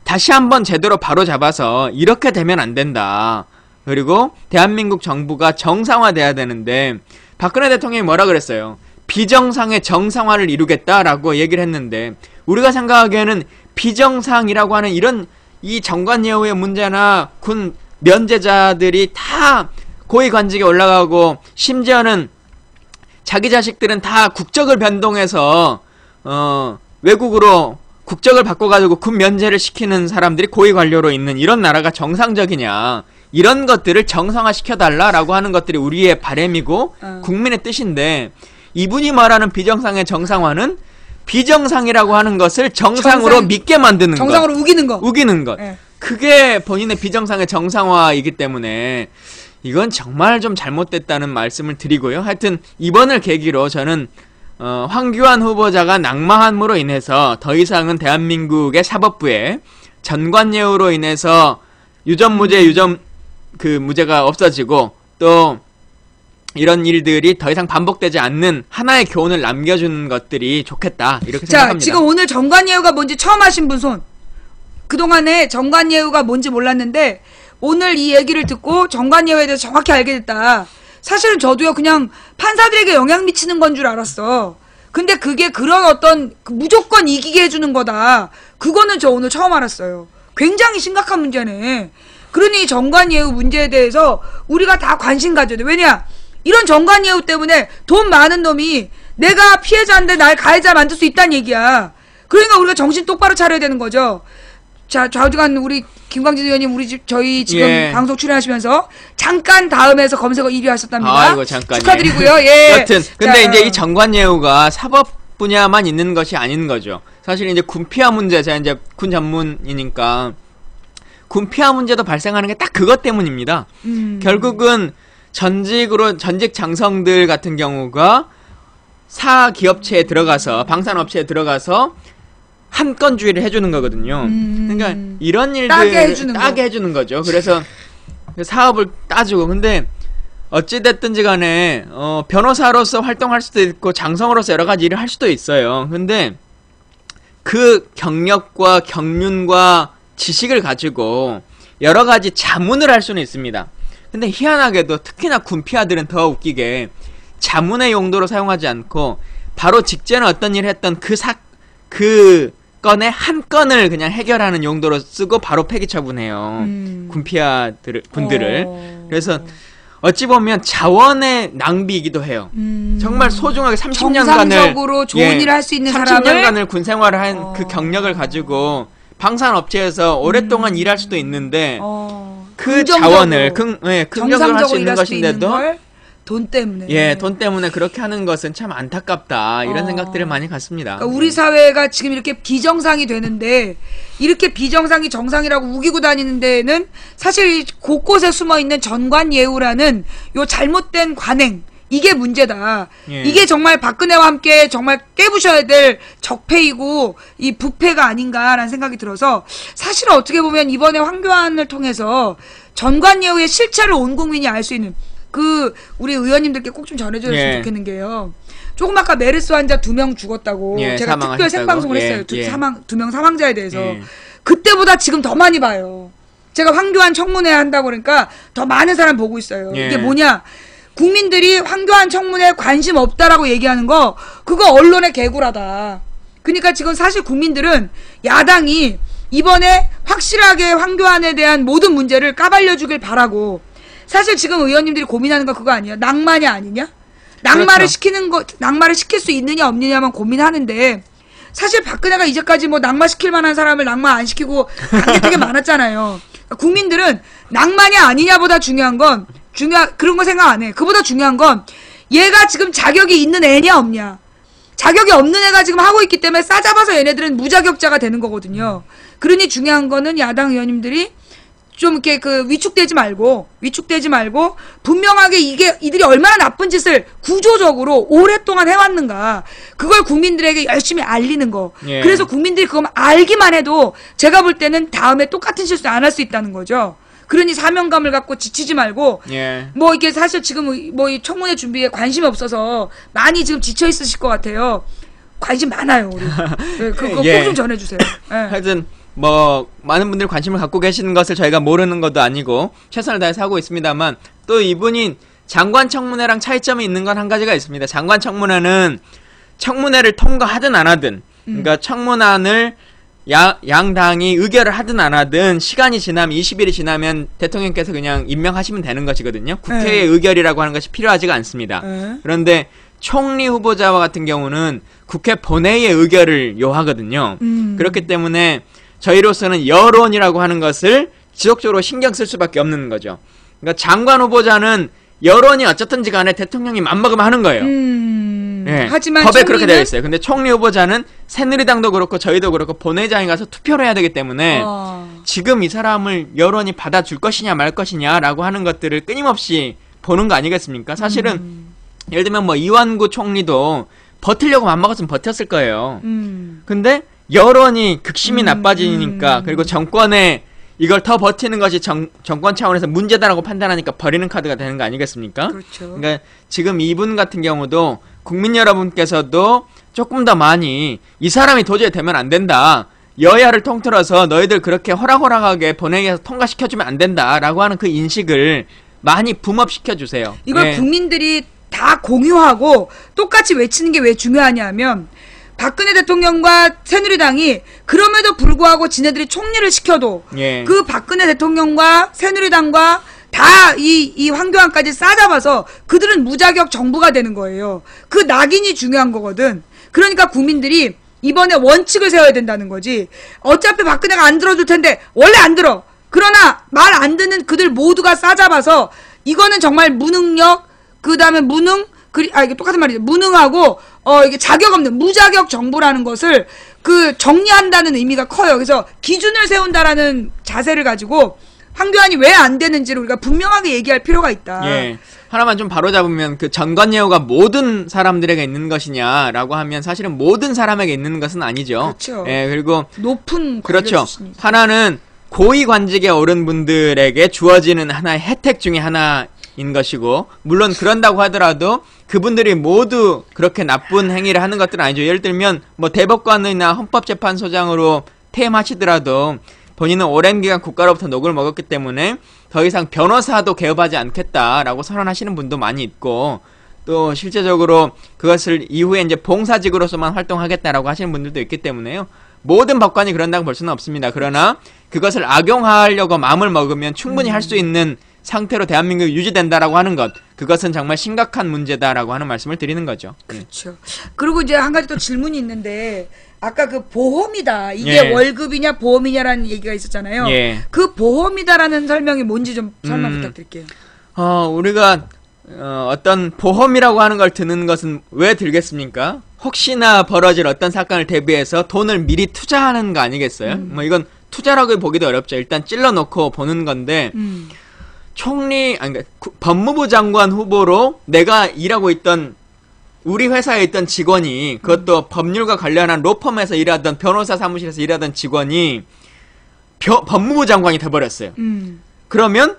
다시 한번 제대로 바로 잡아서 이렇게 되면 안 된다. 그리고 대한민국 정부가 정상화돼야 되는데, 박근혜 대통령이 뭐라 그랬어요? 비정상의 정상화를 이루겠다라고 얘기를 했는데, 우리가 생각하기에는 비정상이라고 하는 이 정관예우의 문제나 군 면제자들이 다 고위관직에 올라가고, 심지어는 자기 자식들은 다 국적을 변동해서 외국으로 국적을 바꿔가지고 군 면제를 시키는 사람들이 고위관료로 있는 이런 나라가 정상적이냐, 이런 것들을 정상화시켜달라라고 하는 것들이 우리의 바람이고 국민의 뜻인데, 이분이 말하는 비정상의 정상화는 비정상이라고 하는 것을 정상으로 믿게 만드는 것, 정상으로 우기는 것. 네. 그게 본인의 비정상의 정상화이기 때문에 이건 정말 좀 잘못됐다는 말씀을 드리고요. 하여튼 이번을 계기로 저는 황교안 후보자가 낙마함으로 인해서 더 이상은 대한민국의 사법부에 전관예우로 인해서 무죄가 없어지고, 또 이런 일들이 더 이상 반복되지 않는 하나의 교훈을 남겨주는 것들이 좋겠다, 이렇게 생각합니다. 지금 오늘 정관예우가 뭔지 처음 하신 분 손. 그동안에 정관예우가 뭔지 몰랐는데 오늘 이 얘기를 듣고 정관예우에 대해서 정확히 알게 됐다. 사실은 저도요, 그냥 판사들에게 영향 미치는 건 줄 알았어. 근데 그게 그런 어떤 무조건 이기게 해주는 거다. 그거는 저 오늘 처음 알았어요. 굉장히 심각한 문제네. 그러니 정관예우 문제에 대해서 우리가 다 관심 가져야 돼. 왜냐? 이런 정관예우 때문에 돈 많은 놈이 내가 피해자인데 날 가해자 만들 수 있다는 얘기야. 그러니까 우리가 정신 똑바로 차려야 되는 거죠. 자, 좌우지간 우리 김광진 의원님, 저희 지금 방송 출연하시면서 잠깐 다음에서 검색어 1위 하셨답니다. 아이고, 잠깐요. 축하드리고요. 예. 여튼 근데 이제 이 정관예우가 사법 분야만 있는 것이 아닌 거죠. 사실 이제 군피하 문제, 제가 이제 군 전문이니까 군피하 문제도 발생하는 게 딱 그것 때문입니다. 결국은 전직 장성들 같은 경우가 사기업체에 들어가서, 방산업체에 들어가서 한 건주의를 해주는 거거든요. 그러니까 이런 일들 따게 해주는 거죠. 그래서 사업을 따주고. 근데 어찌됐든지 간에 변호사로서 활동할 수도 있고 장성으로서 여러 가지 일을 할 수도 있어요. 근데 그 경력과 경륜과 지식을 가지고 여러 가지 자문을 할 수는 있습니다. 근데 희한하게도 특히나 군피아들은 더 웃기게 자문의 용도로 사용하지 않고 바로 직전에 어떤 일을 했던 그 건의 한 건을 그냥 해결하는 용도로 쓰고 바로 폐기 처분해요. 군들을. 그래서 어찌 보면 자원의 낭비이기도 해요. 정말 소중하게 30년간을 정상적으로 좋은 일을 할 수 있는 30년간을 군 생활을 한 그 경력을 가지고 방산업체에서 오랫동안 일할 수도 있는데 그 자원을 긍정적으로 할 수 있는 것인데도 돈 때문에. 예, 돈 때문에 그렇게 하는 것은 참 안타깝다. 이런 생각들을 많이 갖습니다. 그러니까 우리 사회가 지금 이렇게 비정상이 되는데 이렇게 비정상이 정상이라고 우기고 다니는 데에는 사실 곳곳에 숨어있는 전관예우라는 요 잘못된 관행 이게 문제다. 예. 이게 정말 박근혜와 함께 정말 깨부셔야 될 적폐이고 이 부패가 아닌가라는 생각이 들어서 사실 어떻게 보면 이번에 황교안을 통해서 전관예우의 실체를 온 국민이 알 수 있는 우리 의원님들께 꼭 좀 전해줬으면 좋겠는 게요. 조금 아까 메르스 환자 2명 죽었다고 제가 특별 생방송을 했어요. 2명 사망자에 대해서. 그때보다 지금 더 많이 봐요. 제가 황교안 청문회 한다고 그러니까 더 많은 사람 보고 있어요. 이게 뭐냐. 국민들이 황교안 청문회에 관심 없다라고 얘기하는 거 그거 언론의 개구라다. 그러니까 지금 사실 국민들은 야당이 이번에 확실하게 황교안에 대한 모든 문제를 까발려주길 바라고 사실 지금 의원님들이 고민하는 거 그거 아니에요? 낭만이 아니냐? 낙마를 낙마를 시킬 수 있느냐 없느냐만 고민하는데 사실 박근혜가 이제까지 뭐 낙마시킬 만한 사람을 낙마 안 시키고 관계 되게 많았잖아요. 그러니까 국민들은 낙마냐 아니냐보다 중요한 건 그런 거 생각 안 해. 그보다 중요한 건 얘가 지금 자격이 있는 애냐 없냐. 자격이 없는 애가 지금 하고 있기 때문에 싸잡아서 얘네들은 무자격자가 되는 거거든요. 그러니 중요한 거는 야당 의원님들이 좀 이렇게 위축되지 말고 분명하게 이들이 얼마나 나쁜 짓을 구조적으로 오랫동안 해왔는가 그걸 국민들에게 열심히 알리는 거. 그래서 국민들이 그거 알기만 해도 제가 볼 때는 다음에 똑같은 실수 안 할 수 있다는 거죠. 그러니 사명감을 갖고 지치지 말고 뭐 이게 사실 지금 뭐 이 청문회 준비에 관심이 없어서 많이 지금 지쳐 있으실 것 같아요. 관심 많아요 우리. 그거 꼭 좀 전해주세요. 하여튼 뭐 많은 분들이 관심을 갖고 계시는 것을 저희가 모르는 것도 아니고 최선을 다해서 하고 있습니다만 또 이분이 장관 청문회랑 차이점이 있는 건 한 가지가 있습니다. 장관 청문회는 청문회를 통과하든 안 하든 그러니까 청문안을 양당이 의결을 하든 안 하든 시간이 지나면 20일이 지나면 대통령께서 그냥 임명하시면 되는 것이거든요. 국회의 의결이라고 하는 것이 필요하지가 않습니다. 그런데 총리 후보자와 같은 경우는 국회 본회의의 의결을 요하거든요. 그렇기 때문에 저희로서는 여론이라고 하는 것을 지속적으로 신경 쓸 수밖에 없는 거죠. 그러니까 장관 후보자는 여론이 어쨌든지 간에 대통령이 맘먹으면 하는 거예요. 하지만 법에 그렇게 되어 있어요. 근데 총리 후보자는 새누리당도 그렇고 저희도 그렇고 본회의장에 가서 투표를 해야 되기 때문에 지금 이 사람을 여론이 받아줄 것이냐 말 것이냐라고 하는 것들을 끊임없이 보는 거 아니겠습니까? 사실은 예를 들면 뭐 이완구 총리도 버티려고 맘먹었으면 버텼을 거예요. 근데 여론이 극심히 나빠지니까 그리고 정권에 이걸 더 버티는 것이 정권 차원에서 문제다라고 판단하니까 버리는 카드가 되는 거 아니겠습니까? 그렇죠. 그러니까 지금 이분 같은 경우도 국민 여러분께서도 조금 더 많이 이 사람이 도저히 되면 안 된다. 여야를 통틀어서 너희들 그렇게 호락호락하게 본회의에서 통과시켜주면 안 된다라고 하는 그 인식을 많이 붐업시켜주세요. 이걸 국민들이 다 공유하고 똑같이 외치는 게 왜 중요하냐면 박근혜 대통령과 새누리당이 그럼에도 불구하고 지네들이 총리를 시켜도 그 박근혜 대통령과 새누리당과 다 이 황교안까지 싸잡아서 그들은 무자격 정부가 되는 거예요. 그 낙인이 중요한 거거든. 그러니까 국민들이 이번에 원칙을 세워야 된다는 거지. 어차피 박근혜가 안 들어줄 텐데 원래 안 들어. 그러나 말 안 듣는 그들 모두가 싸잡아서 이거는 정말 무능력 그다음에 이게 똑같은 말이죠. 무능하고 이게 자격 없는 무자격 정부라는 것을 정리한다는 의미가 커요. 그래서 기준을 세운다라는 자세를 가지고 황교안이 왜 안 되는지를 우리가 분명하게 얘기할 필요가 있다. 예. 하나만 좀 바로잡으면 그 전관예우가 모든 사람들에게 있는 것이냐라고 하면 사실은 모든 사람에게 있는 것은 아니죠. 그렇죠. 예, 그리고 높은 그렇죠. 출신이죠. 하나는 고위관직에 오른 분들에게 주어지는 하나의 혜택 중에 하나인 것이고, 물론 그런다고 하더라도 그분들이 모두 그렇게 나쁜 행위를 하는 것들은 아니죠. 예를 들면 뭐 대법관이나 헌법재판소장으로 퇴임하시더라도 본인은 오랜 기간 국가로부터 녹을 먹었기 때문에 더 이상 변호사도 개업하지 않겠다라고 선언하시는 분도 많이 있고, 또 실제적으로 그것을 이후에 이제 봉사직으로서만 활동하겠다라고 하시는 분들도 있기 때문에요. 모든 법관이 그런다고 볼 수는 없습니다. 그러나 그것을 악용하려고 마음을 먹으면 충분히 할 수 있는 상태로 대한민국이 유지된다라고 하는 것, 그것은 정말 심각한 문제다라고 하는 말씀을 드리는 거죠. 그렇죠. 그리고 이제 한 가지 또 질문이 있는데, 아까 그 보험이다, 이게 예. 월급이냐 보험이냐라는 얘기가 있었잖아요. 예. 그 보험이다라는 설명이 뭔지 좀 설명 부탁드릴게요. 우리가 어떤 보험이라고 하는 걸 드는 것은 왜 들겠습니까? 혹시나 벌어질 어떤 사건을 대비해서 돈을 미리 투자하는 거 아니겠어요? 뭐 이건 투자라고 보기도 어렵죠. 일단 찔러놓고 보는 건데, 그러니까 법무부 장관 후보로 내가 일하고 있던 우리 회사에 있던 직원이, 그것도 법률과 관련한 로펌에서 일하던, 변호사 사무실에서 일하던 직원이 법무부 장관이 돼버렸어요. 그러면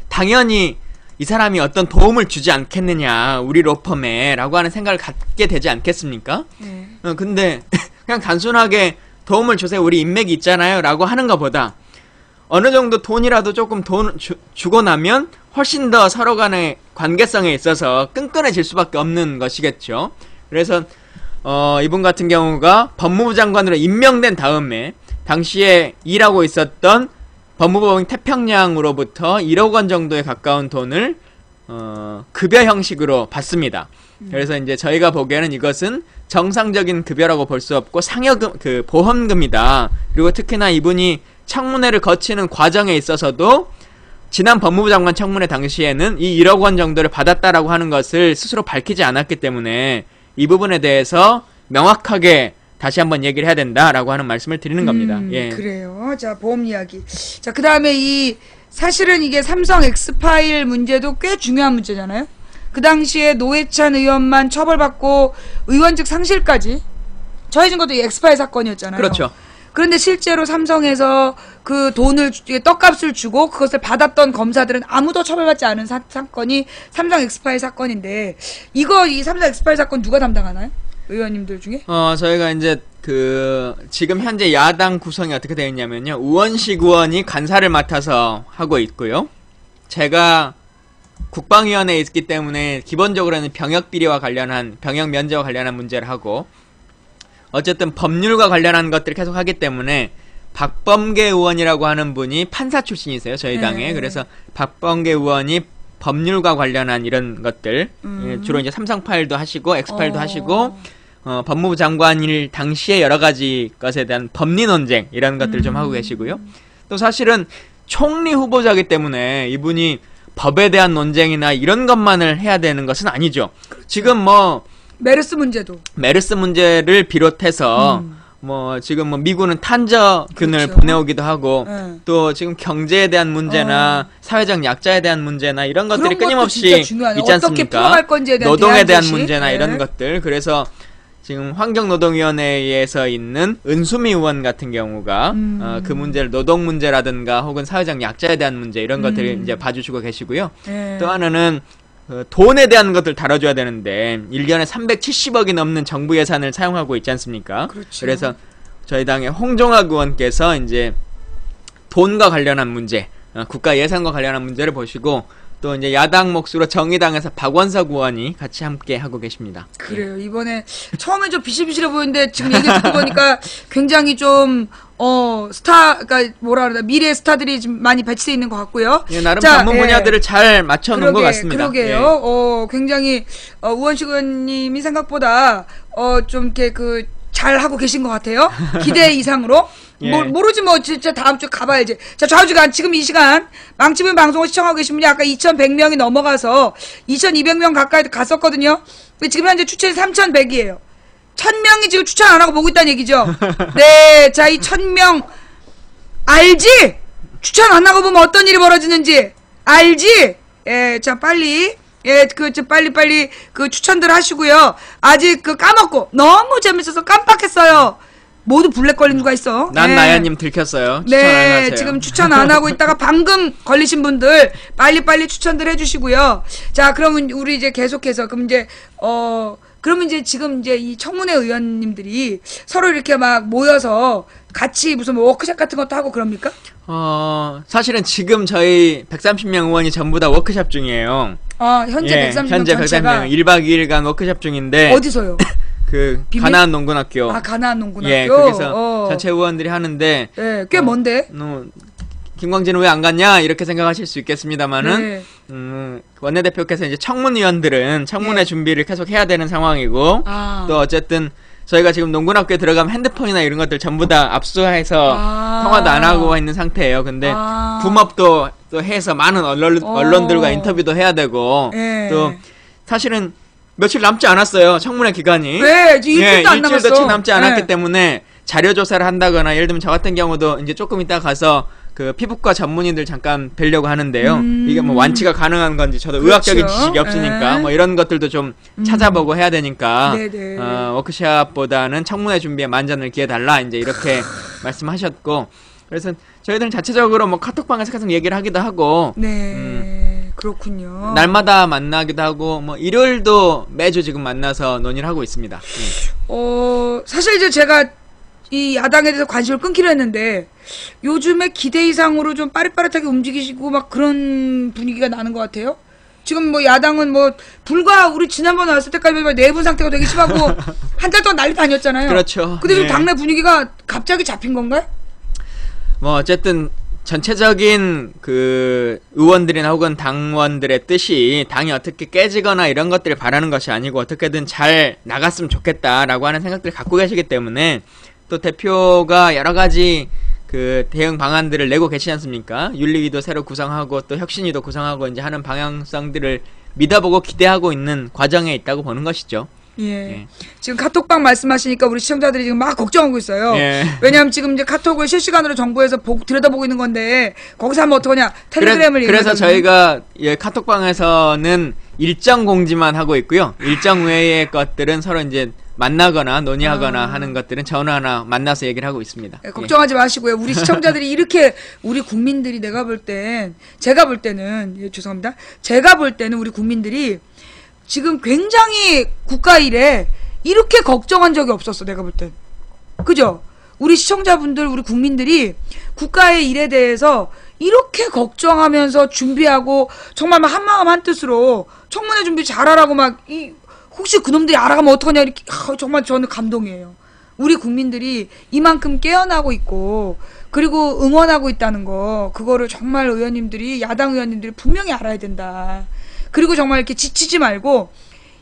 당연히 이 사람이 어떤 도움을 주지 않겠느냐, 우리 로펌에 라고 하는 생각을 갖게 되지 않겠습니까? 근데 그냥 단순하게 도움을 주세요, 우리 인맥이 있잖아요 라고 하는 것보다 어느 정도 돈이라도 조금 주고 나면 훨씬 더 서로 간의 관계성에 있어서 끈끈해질 수밖에 없는 것이겠죠. 그래서 이분 같은 경우가 법무부 장관으로 임명된 다음에 당시에 일하고 있었던 법무법인 태평양으로부터 1억 원 정도에 가까운 돈을 급여 형식으로 받습니다. 그래서 이제 저희가 보기에는 이것은 정상적인 급여라고 볼 수 없고 상여금, 그 보험금이다. 그리고 특히나 이분이 청문회를 거치는 과정에 있어서도 지난 법무부 장관 청문회 당시에는 이 1억 원 정도를 받았다라고 하는 것을 스스로 밝히지 않았기 때문에 이 부분에 대해서 명확하게 다시 한번 얘기를 해야 된다라고 하는 말씀을 드리는 겁니다. 예. 그래요. 자, 보험 이야기. 자, 그 다음에 사실은 이게 삼성 엑스파일 문제도 꽤 중요한 문제잖아요. 그 당시에 노회찬 의원만 처벌받고 의원직 상실까지 처해진 것도 이 엑스파일 사건이었잖아요. 그렇죠. 그런데 실제로 삼성에서 그 돈을 떡값을 주고 그것을 받았던 검사들은 아무도 처벌받지 않은 사건이 삼성 엑스파일 사건인데, 이 삼성 엑스파일 사건 누가 담당하나요? 의원님들 중에? 저희가 이제 지금 현재 야당 구성이 어떻게 되어 있냐면요. 우원식 의원이 간사를 맡아서 하고 있고요. 제가 국방위원회에 있기 때문에 기본적으로는 병역 면제와 관련한 문제를 하고, 어쨌든 법률과 관련한 것들을 계속 하기 때문에 박범계 의원이라고 하는 분이 판사 출신이세요, 저희 당에. 그래서 박범계 의원이 법률과 관련한 이런 것들, 주로 이제 삼성 파일도 하시고 엑스파일도 하시고, 법무부 장관일 당시에 여러 가지 것에 대한 법리 논쟁 이런 것들을 좀 하고 계시고요. 또 사실은 총리 후보자이기 때문에 이분이 법에 대한 논쟁이나 이런 것만을 해야 되는 것은 아니죠. 그렇죠. 지금 뭐 메르스 문제를 비롯해서 지금 미군은 탄저균을 그렇죠. 보내오기도 하고, 또 지금 경제에 대한 문제나 사회적 약자에 대한 문제나 이런 것들이 끊임없이 있지 어떻게 풀어갈 건지에 대한 노동에 대한 문제나 이런 것들. 그래서 지금 환경노동위원회에서 있는 은수미 의원 같은 경우가 그 문제를, 노동 문제라든가 혹은 사회적 약자에 대한 문제 이런 것들을 이제 봐주시고 계시고요. 또 하나는 돈에 대한 것들 다뤄줘야 되는데 1년에 370억이 넘는 정부 예산을 사용하고 있지 않습니까? 그렇죠. 그래서 저희 당의 홍종학 의원께서 이제 돈과 관련한 문제, 국가 예산과 관련한 문제를 보시고, 또 이제 야당 몫으로 정의당에서 박원석 의원이 같이 함께 하고 계십니다. 그래요. 이번에 처음엔 좀 비실비실해 보이는데 지금 얘기 듣고 보니까 굉장히 좀 그러니까 뭐라 그러나 미래의 스타들이 좀 많이 배치되어 있는 것 같고요. 예, 나름 전문 분야들을 잘 맞춰놓은 것 같습니다. 그러게요. 굉장히 우원식 의원님이 생각보다 좀 이렇게 잘 하고 계신 것 같아요. 기대 이상으로. 예. 모르지 뭐 진짜 다음 주에 가봐야지. 자, 좌우지간 지금 이 시간 망치면 방송을 시청하고 계신 분이 아까 2,100명이 넘어가서 2,200명 가까이 갔었거든요. 지금 현재 추천이 3,100이에요. 1,000명이 지금 추천 안 하고 보고 있다는 얘기죠. 네, 자, 이 1,000명 알지? 추천 안 하고 보면 어떤 일이 벌어지는지 알지? 예, 자 빨리 빨리 그 추천들 하시고요. 아직 그 까먹고 너무 재밌어서 깜빡했어요. 모두 블랙 걸린 누가 있어? 난 나야님 들켰어요. 추천 안 네, 하세요. 지금 추천 안 하고 있다가 방금 걸리신 분들 빨리 추천들 해주시고요. 자, 그러면 우리 이제 계속해서 그러면 이제 지금 이제 이 청문회 의원님들이 서로 이렇게 막 모여서 같이 무슨 뭐 워크숍 같은 것도 하고 그럽니까? 사실은 지금 저희 130명 의원이 전부 다 워크숍 중이에요. 현재 130명 현재 전체가 130명 1박 2일간 워크숍 중인데 어디서요? 그 비밀? 가나안 농군학교. 가나안 농군학교. 예, 거기서 전체 의원들이 하는데 꽤 먼데. 김광진은 왜 안 갔냐 이렇게 생각하실 수 있겠습니다만은 원내대표께서 이제 청문위원들은 청문회 준비를 계속 해야 되는 상황이고 또 어쨌든 저희가 지금 농군학교에 들어가면 핸드폰이나 이런 것들 전부 다 압수해서 통화도 안 하고 있는 상태예요. 근데 붐업도 또 해서 많은 언론들과 인터뷰도 해야 되고 또 사실은 며칠 남지 않았어요. 청문회 기간이. 네, 일주일도 안 남았어. 일주일도 남지 않았기 때문에 자료 조사를 한다거나 예를 들면 저 같은 경우도 이제 조금 이따 가서 그 피부과 전문의들 잠깐 뵈려고 하는데요. 이게 뭐 완치가 가능한 건지 저도 의학적인 지식이 없으니까 뭐 이런 것들도 좀 찾아보고 해야 되니까 워크숍보다는 청문회 준비에 만전을 기해 달라 이제 이렇게 말씀하셨고 그래서 저희들은 자체적으로 뭐 카톡방에서 계속 얘기를 하기도 하고 그렇군요. 날마다 만나기도 하고 뭐 일요일도 매주 지금 만나서 논의를 하고 있습니다. 사실 이제 제가 이 야당에 대해서 관심을 끊기로 했는데 요즘에 기대 이상으로 좀 빠릿빠릿하게 움직이시고 막 그런 분위기가 나는 것 같아요. 지금 뭐 야당은 뭐 불과 우리 지난번에 왔을 때까지 내분 상태가 되게 심하고 한 달 동안 난리 다녔잖아요. 그렇죠. 근데 지금 당내 분위기가 갑자기 잡힌 건가요? 뭐 어쨌든 전체적인 그 의원들이나 혹은 당원들의 뜻이 당이 어떻게 깨지거나 이런 것들을 바라는 것이 아니고 어떻게든 잘 나갔으면 좋겠다라고 하는 생각들을 갖고 계시기 때문에 또 대표가 여러 가지 그 대응 방안들을 내고 계시지 않습니까? 윤리위도 새로 구성하고 또 혁신위도 구성하고 이제 하는 방향성들을 믿어보고 기대하고 있는 과정에 있다고 보는 것이죠. 지금 카톡방 말씀하시니까 우리 시청자들이 지금 막 걱정하고 있어요. 왜냐하면 지금 이제 카톡을 실시간으로 정부에서 들여다보고 있는 건데 거기서 하면 어떡하냐? 텔레그램을 그래서 저희가 일정 공지만 하고 있고요. 일정 외의 것들은 서로 이제 만나거나 논의하거나 하는 것들은 전화나 만나서 얘기를 하고 있습니다. 걱정하지 마시고요. 우리 시청자들이 이렇게 우리 국민들이 제가 볼 때는 죄송합니다. 제가 볼 때는 우리 국민들이 지금 굉장히 국가 일에 이렇게 걱정한 적이 없었어. 내가 볼 땐. 그죠? 우리 시청자분들, 우리 국민들이 국가의 일에 대해서 이렇게 걱정하면서 준비하고 정말 막 한마음 한뜻으로 청문회 준비 잘하라고 혹시 그놈들이 알아가면 어떡하냐 이렇게 정말 저는 감동이에요. 우리 국민들이 이만큼 깨어나고 있고 그리고 응원하고 있다는 거 그거를 정말 야당 의원님들이 분명히 알아야 된다. 그리고 정말 이렇게 지치지 말고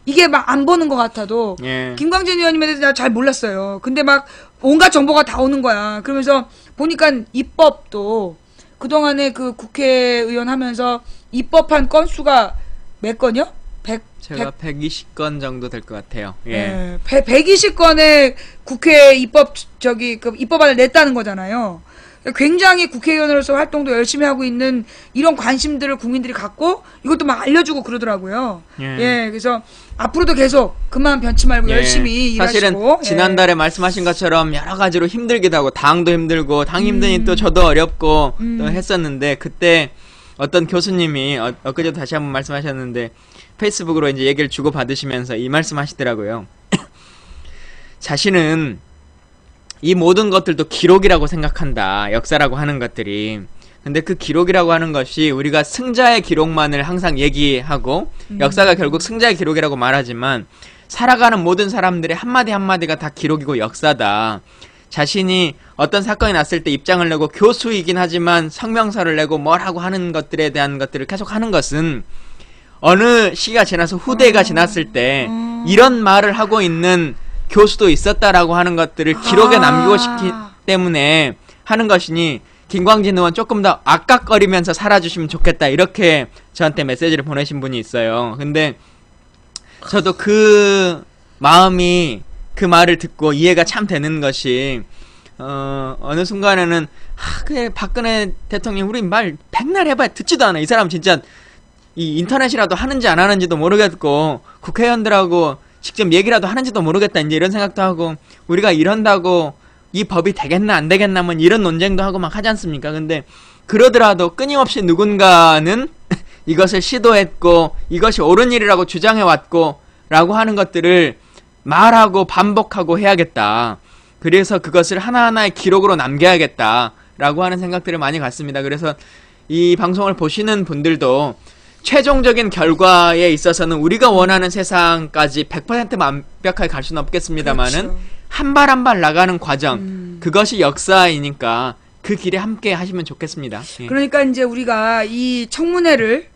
이게 막 안 보는 것 같아도 김광진 의원님에 대해서 내가 잘 몰랐어요. 근데 막 온갖 정보가 다 오는 거야. 그러면서 보니까 입법도 그동안에 그 국회의원 하면서 입법한 건수가 몇 건이요? 제가 120건 정도 될 것 같아요. 120건의 국회 입법안을 냈다는 거잖아요. 굉장히 국회의원으로서 활동도 열심히 하고 있는 이런 관심들을 국민들이 갖고 이것도 막 알려주고 그러더라고요. 그래서 앞으로도 계속 그만 변치 말고 열심히 일하시고. 사실은 지난달에 말씀하신 것처럼 여러 가지로 힘들기도 하고 당도 힘들고 당 힘드니 또 저도 어렵고 또 했었는데 그때 어떤 교수님이 엊그제도 다시 한번 말씀하셨는데 페이스북으로 이제 얘기를 주고받으시면서 이 말씀하시더라고요. 자신은 이 모든 것들도 기록이라고 생각한다. 역사라고 하는 것들이. 근데 그 기록이라고 하는 것이 우리가 승자의 기록만을 항상 얘기하고 역사가 결국 승자의 기록이라고 말하지만 살아가는 모든 사람들의 한마디 한마디가 다 기록이고 역사다. 자신이 어떤 사건이 났을 때 입장을 내고 교수이긴 하지만 성명서를 내고 뭘 하고 하는 것들에 대한 것들을 계속 하는 것은 어느 시기가 지나서 후대가 지났을 때 이런 말을 하고 있는 교수도 있었다라고 하는 것들을 기록에 남기고 싶기 때문에 하는 것이니 김광진 의원 조금 더 아깝거리면서 살아주시면 좋겠다 이렇게 저한테 메시지를 보내신 분이 있어요. 근데 저도 그 마음이 그 말을 듣고 이해가 참 되는 것이 어느 순간에는 그래 박근혜 대통령 우리 말 백날 해봐야 듣지도 않아. 이 사람 진짜 이 인터넷이라도 하는지 안 하는지도 모르겠고 국회의원들하고 직접 얘기라도 하는지도 모르겠다. 이제 이런 생각도 하고 우리가 이런다고 이 법이 되겠나 안 되겠나 뭐 이런 논쟁도 하고 막 하지 않습니까? 근데 그러더라도 끊임없이 누군가는 이것을 시도했고 이것이 옳은 일이라고 주장해왔고 라고 하는 것들을 말하고 반복하고 해야겠다. 그래서 그것을 하나하나의 기록으로 남겨야겠다 라고 하는 생각들을 많이 갖습니다. 그래서 이 방송을 보시는 분들도 최종적인 결과에 있어서는 우리가 원하는 세상까지 100% 완벽하게 갈 수는 없겠습니다만은 그렇죠. 한 발 한 발 나가는 과정 그것이 역사이니까 그 길에 함께 하시면 좋겠습니다. 예. 그러니까 이제 우리가 이 청문회를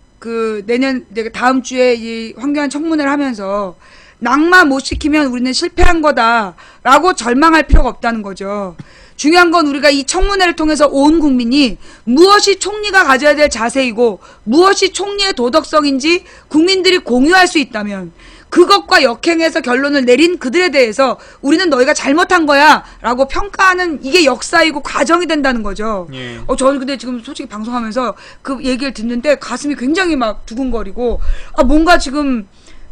다음 주에 이 황교안 청문회를 하면서 낙마 못 시키면 우리는 실패한 거다라고 절망할 필요가 없다는 거죠. 중요한 건 우리가 이 청문회를 통해서 온 국민이 무엇이 총리가 가져야 될 자세이고 무엇이 총리의 도덕성인지 국민들이 공유할 수 있다면 그것과 역행해서 결론을 내린 그들에 대해서 우리는 너희가 잘못한 거야 라고 평가하는 이게 역사이고 과정이 된다는 거죠. 예. 저는 근데 지금 솔직히 방송하면서 그 얘기를 듣는데 가슴이 굉장히 막 두근거리고 뭔가 지금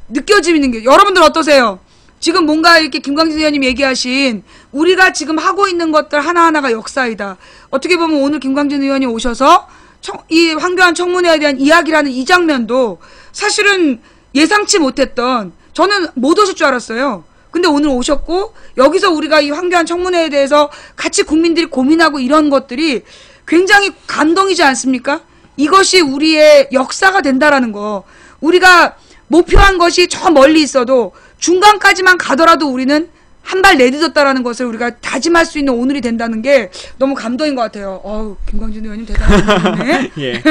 느껴지는 게 여러분들 어떠세요? 지금 뭔가 이렇게 김광진 의원님 얘기하신 우리가 지금 하고 있는 것들 하나하나가 역사이다. 어떻게 보면 오늘 김광진 의원이 오셔서 이 황교안 청문회에 대한 이야기라는 이 장면도 사실은 예상치 못했던 저는 못 오실 줄 알았어요. 근데 오늘 오셨고 여기서 우리가 이 황교안 청문회에 대해서 같이 국민들이 고민하고 이런 것들이 굉장히 감동이지 않습니까? 이것이 우리의 역사가 된다라는 거. 우리가 목표한 것이 저 멀리 있어도 중간까지만 가더라도 우리는 한 발 내딛었다라는 것을 우리가 다짐할 수 있는 오늘이 된다는 게 너무 감동인 것 같아요. 김광진 의원님 대단하시네. 예.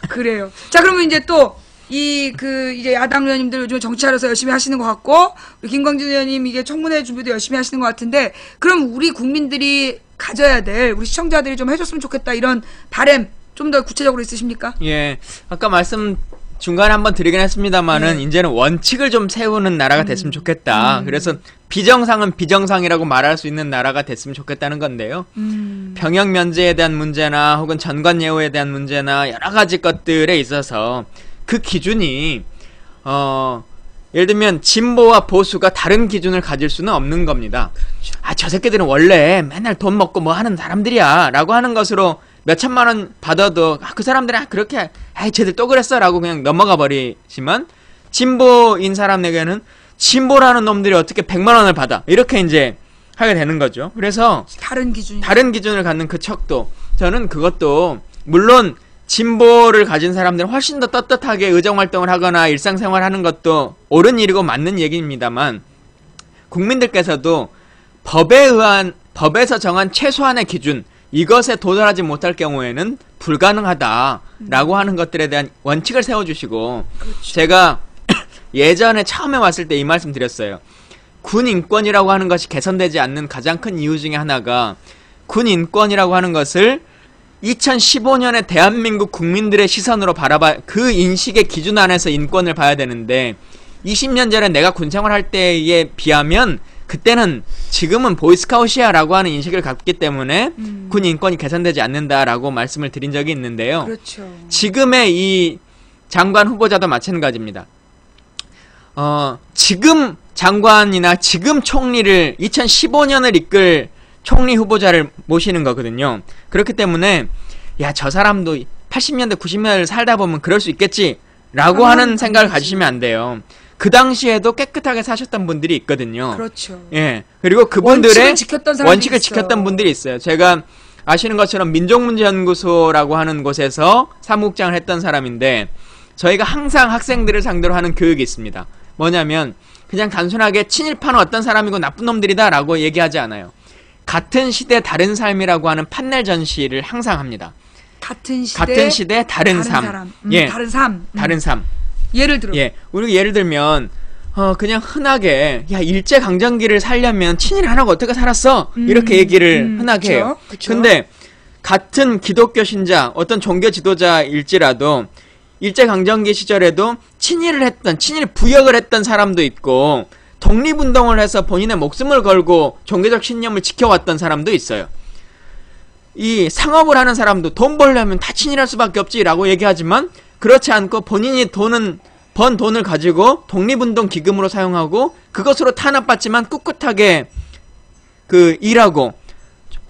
그래요. 자, 그러면 이제 또 이제 야당 의원님들 요즘 정치하려서 열심히 하시는 것 같고, 우리 김광진 의원님 이게 청문회 준비도 열심히 하시는 것 같은데, 그럼 우리 국민들이 가져야 될, 우리 시청자들이 좀 해줬으면 좋겠다, 이런 바람, 좀 더 구체적으로 있으십니까? 예. 아까 말씀 중간에 한번 드리긴 했습니다만은, 이제는 원칙을 좀 세우는 나라가 됐으면 좋겠다. 그래서 비정상은 비정상이라고 말할 수 있는 나라가 됐으면 좋겠다는 건데요. 병역 면제에 대한 문제나 혹은 전관 예우에 대한 문제나 여러 가지 것들에 있어서 그 기준이 예를 들면 진보와 보수가 다른 기준을 가질 수는 없는 겁니다. 저 새끼들은 원래 맨날 돈 먹고 뭐 하는 사람들이야 라고 하는 것으로 몇 천만 원 받아도 그 사람들은 그렇게 쟤들 또 그랬어 라고 그냥 넘어가 버리지만 진보인 사람에게는 진보라는 놈들이 어떻게 100만 원을 받아 이렇게 이제 하게 되는 거죠. 그래서 다른 기준을 갖는 그 척도 저는 그것도 물론 진보를 가진 사람들은 훨씬 더 떳떳하게 의정활동을 하거나 일상생활하는 것도 옳은 일이고 맞는 얘기입니다만 국민들께서도 법에서 정한 최소한의 기준 이것에 도달하지 못할 경우에는 불가능하다라고 하는 것들에 대한 원칙을 세워주시고 그렇죠. 제가 예전에 처음에 왔을 때 이 말씀 드렸어요. 군 인권이라고 하는 것이 개선되지 않는 가장 큰 이유 중에 하나가 군 인권이라고 하는 것을 2015년에 대한민국 국민들의 시선으로 그 인식의 기준 안에서 인권을 봐야 되는데 20년 전에 내가 군생활 할 때에 비하면 그때는 지금은 보이스카웃이야 라고 하는 인식을 갖기 때문에 군 인권이 개선되지 않는다라고 말씀을 드린 적이 있는데요. 그렇죠. 지금의 이 장관 후보자도 마찬가지입니다. 지금 장관이나 지금 총리를 2015년을 이끌 총리 후보자를 모시는 거거든요. 그렇기 때문에 저 사람도 80년대 90년대를 살다 보면 그럴 수 있겠지 라고 하는 생각을 가지시면 안 돼요. 그 당시에도 깨끗하게 사셨던 분들이 있거든요. 그렇죠. 예. 그리고 그분들의 원칙을 있어. 지켰던 분들이 있어요. 제가 아시는 것처럼 민족문제연구소라고 하는 곳에서 사무국장을 했던 사람인데 저희가 항상 학생들을 상대로 하는 교육이 있습니다. 뭐냐면 그냥 단순하게 친일파는 어떤 사람이고 나쁜 놈들이다 라고 얘기하지 않아요. 같은 시대 다른 삶이라고 하는 판넬 전시를 항상 합니다. 같은 시대 다른 삶. 예. 다른 삶. 다른 삶. 예를 들어. 우리가 예를 들면 그냥 흔하게 일제 강점기를 살려면 친일 안 하고 어떻게 살았어? 이렇게 얘기를 흔하게 해요. 그쵸? 근데 같은 기독교 신자, 어떤 종교 지도자일지라도 일제 강점기 시절에도 친일 부역을 했던 사람도 있고 독립운동을 해서 본인의 목숨을 걸고 종교적 신념을 지켜왔던 사람도 있어요. 이 상업을 하는 사람도 돈 벌려면 다 친일할 수밖에 없지라고 얘기하지만 그렇지 않고 본인이 번 돈을 가지고 독립운동 기금으로 사용하고 그것으로 탄압받지만 꿋꿋하게 그 일하고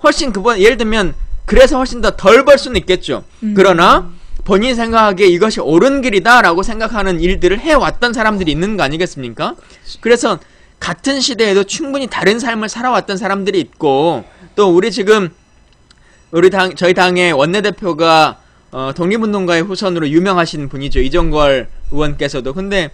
훨씬 예를 들면 그래서 훨씬 더 덜 벌 수는 있겠죠. 그러나 본인이 생각하기에 이것이 옳은 길이다라고 생각하는 일들을 해왔던 사람들이 있는 거 아니겠습니까? 그래서 같은 시대에도 충분히 다른 삶을 살아왔던 사람들이 있고 또 우리 지금 저희 당의 원내대표가 독립운동가의 후손으로 유명하신 분이죠. 이종걸 의원께서도. 근데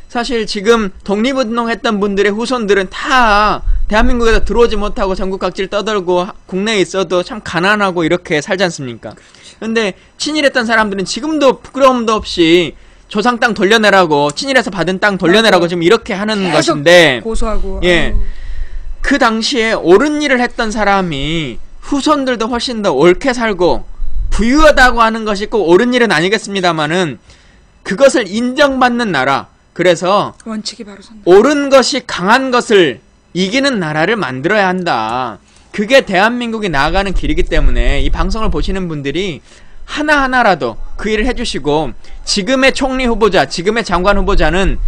사실 지금 독립운동했던 분들의 후손들은 다 대한민국에서 들어오지 못하고 전국 각지를 떠돌고 국내에 있어도 참 가난하고 이렇게 살지 않습니까? 근데 친일했던 사람들은 지금도 부끄러움도 없이 조상 땅 돌려내라고 친일에서 받은 땅 돌려내라고 지금 이렇게 하는 것인데 고소하고 예. 그 당시에 옳은 일을 했던 사람이 후손들도 훨씬 더 옳게 살고 부유하다고 하는 것이 꼭 옳은 일은 아니겠습니다만은 그것을 인정받는 나라 그래서 원칙이 바로 선다. 옳은 것이 강한 것을 이기는 나라를 만들어야 한다. 그게 대한민국이 나아가는 길이기 때문에 이 방송을 보시는 분들이 하나하나라도 그 일을 해주시고 지금의 총리 후보자, 지금의 장관 후보자는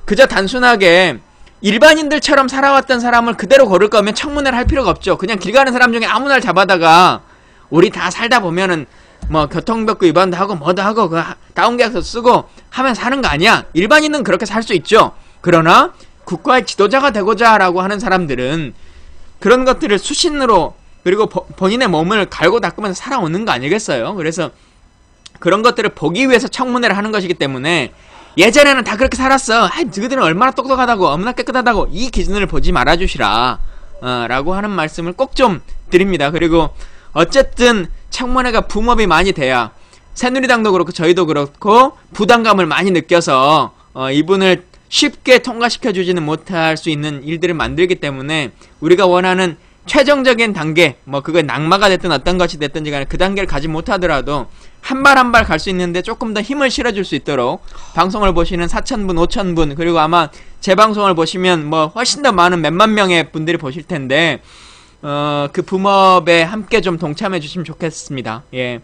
그저 단순하게 일반인들처럼 살아왔던 사람을 그대로 고를 거면 청문회를 할 필요가 없죠. 그냥 길 가는 사람 중에 아무날 잡아다가 우리 다 살다 보면은 뭐 교통법규 위반도 하고 뭐도 하고 그 다운계약서 쓰고 하면 사는 거 아니야. 일반인은 그렇게 살 수 있죠. 그러나 국가의 지도자가 되고자 라고 하는 사람들은 그런 것들을 수신으로 그리고 본인의 몸을 갈고 닦으면서 살아오는 거 아니겠어요? 그래서 그런 것들을 보기 위해서 청문회를 하는 것이기 때문에 예전에는 다 그렇게 살았어. 너희들은 얼마나 똑똑하다고 얼마나 깨끗하다고 이 기준을 보지 말아주시라 라고 하는 말씀을 꼭 좀 드립니다. 그리고 어쨌든 청문회가 붐업이 많이 돼야 새누리당도 그렇고 저희도 그렇고 부담감을 많이 느껴서 이분을 쉽게 통과시켜주지는 못할 수 있는 일들을 만들기 때문에 우리가 원하는 최종적인 단계 뭐 그게 낙마가 됐든 어떤 것이 됐든지 간에 그 단계를 가지 못하더라도 한 발 한 발 갈 수 있는데 조금 더 힘을 실어줄 수 있도록 방송을 보시는 4,000분 5,000분 그리고 아마 제 방송을 보시면 뭐 훨씬 더 많은 몇만 명의 분들이 보실 텐데 그 붐업에 함께 좀 동참해 주시면 좋겠습니다. 예.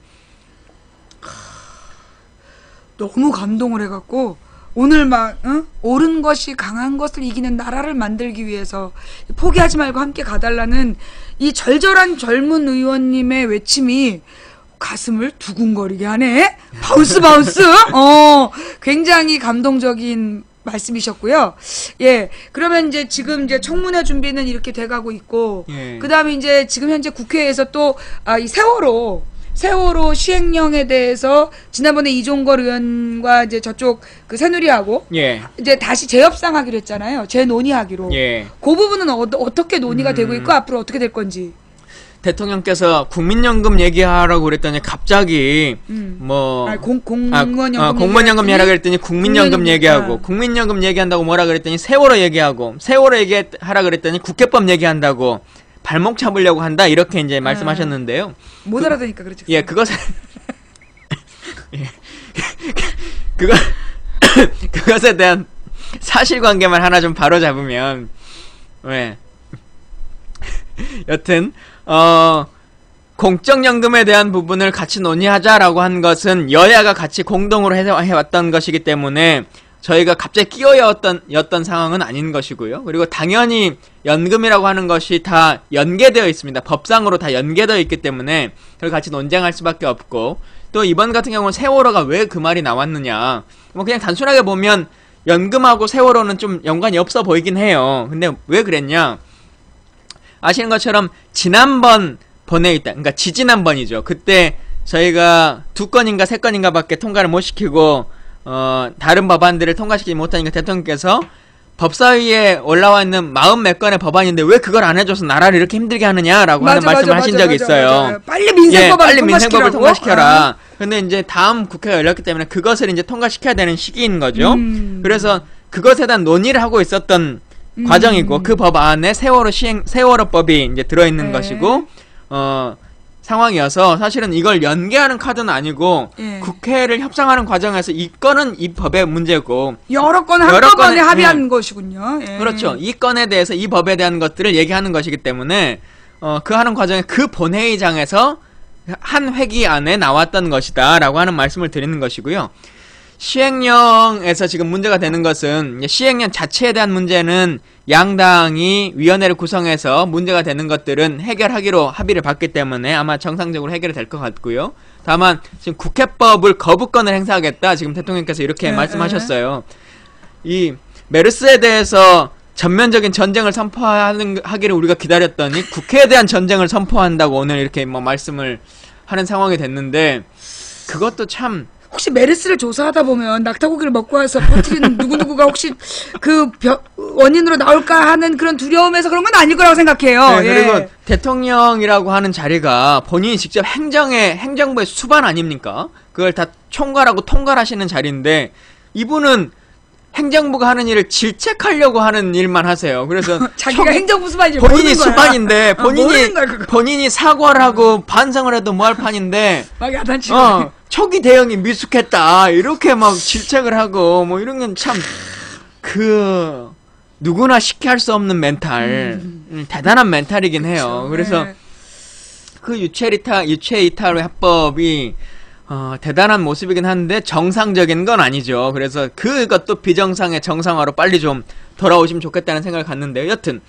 너무 감동을 해갖고 오늘 막 옳은 것이 강한 것을 이기는 나라를 만들기 위해서 포기하지 말고 함께 가달라는 이 절절한 젊은 의원님의 외침이 가슴을 두근거리게 하네. 바운스 바운스. 굉장히 감동적인 말씀이셨고요. 예. 그러면 이제 지금 이제 청문회 준비는 이렇게 돼가고 있고, 예. 그 다음에 이제 지금 현재 국회에서 또, 이 세월호 시행령에 대해서 지난번에 이종걸 의원과 이제 저쪽 그 새누리하고, 예. 이제 다시 재협상하기로 했잖아요. 재논의하기로. 예. 그 부분은 어떻게 논의가 되고 있고, 앞으로 어떻게 될 건지. 대통령께서 국민연금 얘기하라고 그랬더니 갑자기 공무원연금 얘기하라 그랬더니 국민연금 얘기하고 국민연금 얘기한다고 뭐라 그랬더니 세월호 얘기하고 세월호 얘기하라 그랬더니 국회법 얘기한다고 발목 잡으려고 한다 이렇게 이제 말씀하셨는데요. 못 알아듣니까 그렇죠. 예, 그것에 그것에 대한 사실관계만 하나 좀 바로잡으면 왜 여튼 공적연금에 대한 부분을 같이 논의하자라고 한 것은 여야가 같이 공동으로 해왔던 것이기 때문에 저희가 갑자기 끼어였던 상황은 아닌 것이고요. 그리고 당연히 연금이라고 하는 것이 다 연계되어 있습니다. 법상으로 다 연계되어 있기 때문에 그걸 같이 논쟁할 수밖에 없고 또 이번 같은 경우는 세월호가 왜 그 말이 나왔느냐 뭐 그냥 단순하게 보면 연금하고 세월호는 좀 연관이 없어 보이긴 해요. 근데 왜 그랬냐 아시는 것처럼 지난번 본회의 때, 그러니까 지지난번이죠. 그때 저희가 2건인가 3건인가 밖에 통과를 못 시키고 다른 법안들을 통과시키지 못하니까 대통령께서 법사위에 올라와 있는 40몇 건의 법안인데 왜 그걸 안 해줘서 나라를 이렇게 힘들게 하느냐라고 하는 말씀을 하신 적이 있어요. 빨리 민생법을 빨리 민생법을 통과시켜라. 근데 이제 다음 국회가 열렸기 때문에 그것을 이제 통과시켜야 되는 시기인 거죠. 그래서 그것에 대한 논의를 하고 있었던 과정이고 그 법 안에 세월호법이 이제 들어있는 것이고 상황이어서 사실은 이걸 연계하는 카드는 아니고 국회를 협상하는 과정에서 이 건은 이 법의 문제고 여러 건 한꺼번에 합의한 것이군요. 그렇죠. 이 건에 대해서 이 법에 대한 것들을 얘기하는 것이기 때문에 그 하는 과정에 그 본회의장에서 한 회기 안에 나왔던 것이다 라고 하는 말씀을 드리는 것이고요. 시행령에서 지금 문제가 되는 것은 시행령 자체에 대한 문제는 양당이 위원회를 구성해서 문제가 되는 것들은 해결하기로 합의를 봤기 때문에 아마 정상적으로 해결이 될 것 같고요. 다만 지금 국회법을 거부권을 행사하겠다 지금 대통령께서 이렇게 말씀하셨어요. 이 메르스에 대해서 전면적인 전쟁을 선포하기를 우리가 기다렸더니 국회에 대한 전쟁을 선포한다고 오늘 이렇게 뭐 말씀을 하는 상황이 됐는데, 그것도 참 혹시 메르스를 조사하다 보면 낙타고기를 먹고 와서 퍼뜨리는 누구누구가 혹시 그 원인으로 나올까 하는 그런 두려움에서 그런 건 아닐 거라고 생각해요. 네, 그리고 대통령이라고 하는 자리가 본인이 직접 행정부의 수반 아닙니까? 그걸 다 총괄하고 통괄하시는 자리인데 이분은 행정부가 하는 일을 질책하려고 하는 일만 하세요. 그래서 자기가 행정부 수반인지 본인이 모르는 거야. 수반인데 모르는 거야, 그거. 본인이 사과를 하고 반성을 해도 뭐 할 판인데 막 야단치고 초기 대응이 미숙했다 이렇게 막 질책을 하고 뭐 이런 건 참 그 누구나 쉽게 할 수 없는 멘탈, 대단한 멘탈이긴 해요. 그래서 네. 그 유체 이탈 화법이 대단한 모습이긴 한데 정상적인 건 아니죠. 그래서 그것도 비정상의 정상화로 빨리 좀 돌아오시면 좋겠다는 생각을 갖는데요. 여튼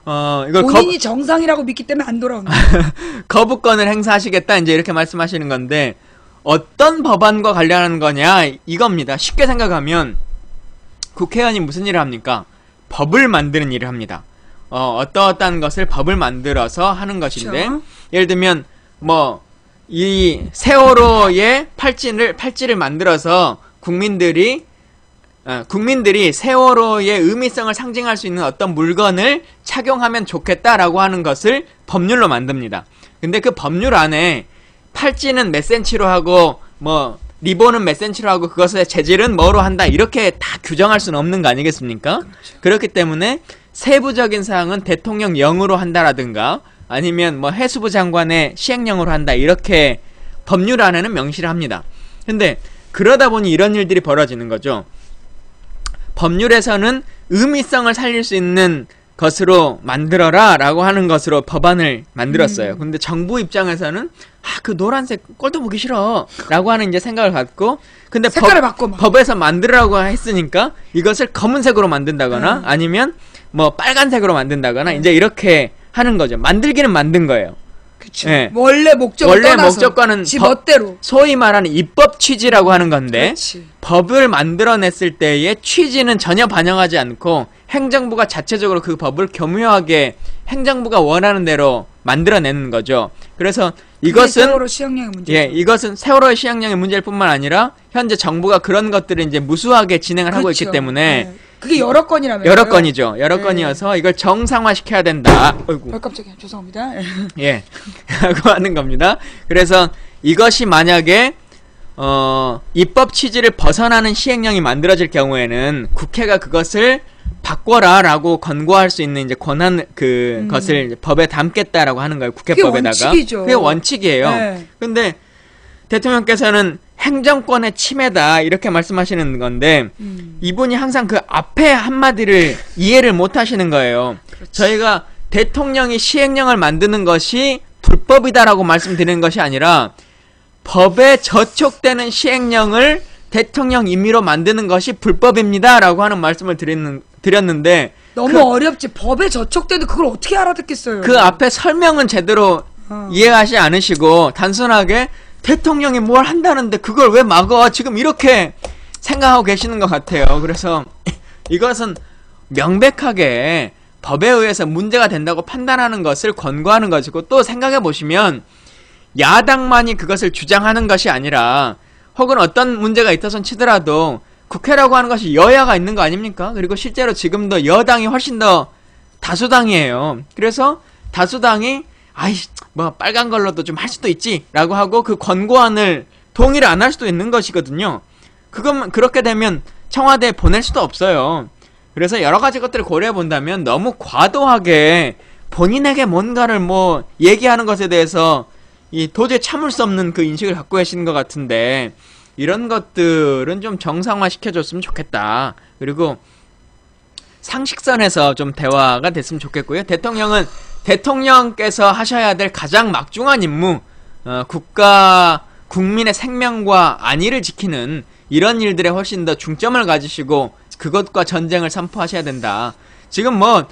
이걸 본인이 정상이라고 믿기 때문에 안 돌아온다. 거부권을 행사하시겠다 이제 이렇게 말씀하시는 건데, 어떤 법안과 관련한 거냐 이겁니다. 쉽게 생각하면 국회의원이 무슨 일을 합니까? 법을 만드는 일을 합니다. 어떠한 것을 법을 만들어서 하는 것인데, 그렇죠. 예를 들면 뭐 이 세월호의 팔찌를 만들어서 국민들이 세월호의 의미성을 상징할 수 있는 어떤 물건을 착용하면 좋겠다라고 하는 것을 법률로 만듭니다. 근데 그 법률 안에 팔찌는 몇 센치로 하고 뭐 리본은 몇 센치로 하고 그것의 재질은 뭐로 한다 이렇게 다 규정할 수는 없는 거 아니겠습니까? 그렇죠. 그렇기 때문에 세부적인 사항은 대통령령으로 한다라든가 아니면 뭐 해수부 장관의 시행령으로 한다 이렇게 법률 안에는 명시를 합니다. 근데 그러다 보니 이런 일들이 벌어지는 거죠. 법률에서는 의미성을 살릴 수 있는 것으로 만들어라 라고 하는 것으로 법안을 만들었어요. 근데 정부 입장에서는 그 노란색 꼴도 보기 싫어 라고 하는 이제 생각을 갖고, 근데 색깔을 바꿔 법에서 만들으라고 했으니까 이것을 검은색으로 만든다거나 아니면 뭐 빨간색으로 만든다거나 이제 이렇게 하는 거죠. 만들기는 만든 거예요. 그쵸. 네. 원래 목적과는 지 멋대로 소위 말하는 입법 취지라고 하는 건데, 그렇지. 법을 만들어냈을 때의 취지는 전혀 반영하지 않고 행정부가 자체적으로 그 법을 교묘하게 행정부가 원하는 대로 만들어내는 거죠. 그래서 이것은 세월호 시행령의 문제죠. 이것은 세월호의 시행령의 문제일 뿐만 아니라 현재 정부가 그런 것들을 이제 무수하게 진행을 하고 있기 때문에 네. 그게 여러 건이라면서요. 여러 건이죠. 여러 건이어서 이걸 정상화시켜야 된다. 어이구. 깜짝이야. 죄송합니다. 예. 라고 하는 겁니다. 그래서 이것이 만약에 입법 취지를 벗어나는 시행령이 만들어질 경우에는 국회가 그것을 바꿔라 라고 권고할 수 있는 이제 권한 것을 이제 법에 담겠다라고 하는 거예요. 국회법에다가. 그게 원칙이죠. 그게 원칙이에요. 네. 근데 대통령께서는 행정권의 침해다 이렇게 말씀하시는 건데 이분이 항상 그 앞에 한마디를 이해를 못 하시는 거예요. 그렇지. 저희가 대통령이 시행령을 만드는 것이 불법이다라고 말씀드리는 것이 아니라 법에 저촉되는 시행령을 대통령 임의로 만드는 것이 불법입니다라고 하는 말씀을 드렸는데 너무 어렵지. 법에 저촉되는데 그걸 어떻게 알아듣겠어요. 그 앞에 설명은 제대로 이해하지 않으시고 단순하게 대통령이 뭘 한다는데 그걸 왜 막어? 지금 이렇게 생각하고 계시는 것 같아요. 그래서 이것은 명백하게 법에 의해서 문제가 된다고 판단하는 것을 권고하는 것이고, 또 생각해 보시면 야당만이 그것을 주장하는 것이 아니라 혹은 어떤 문제가 있어서 치더라도 국회라고 하는 것이 여야가 있는 거 아닙니까? 그리고 실제로 지금도 여당이 훨씬 더 다수당이에요. 그래서 다수당이 뭐 빨간 걸로도 좀 할 수도 있지 라고 하고 그 권고안을 동의를 안 할 수도 있는 것이거든요. 그렇게 되면 청와대에 보낼 수도 없어요. 그래서 여러 가지 것들을 고려해 본다면 너무 과도하게 본인에게 뭔가를 뭐 얘기하는 것에 대해서 도저히 참을 수 없는 그 인식을 갖고 계시는 것 같은데, 이런 것들은 좀 정상화 시켜줬으면 좋겠다. 그리고 상식선에서 좀 대화가 됐으면 좋겠고요. 대통령께서 하셔야 될 가장 막중한 임무, 국민의 생명과 안위를 지키는 이런 일들에 훨씬 더 중점을 가지시고 그것과 전쟁을 선포하셔야 된다. 지금 뭐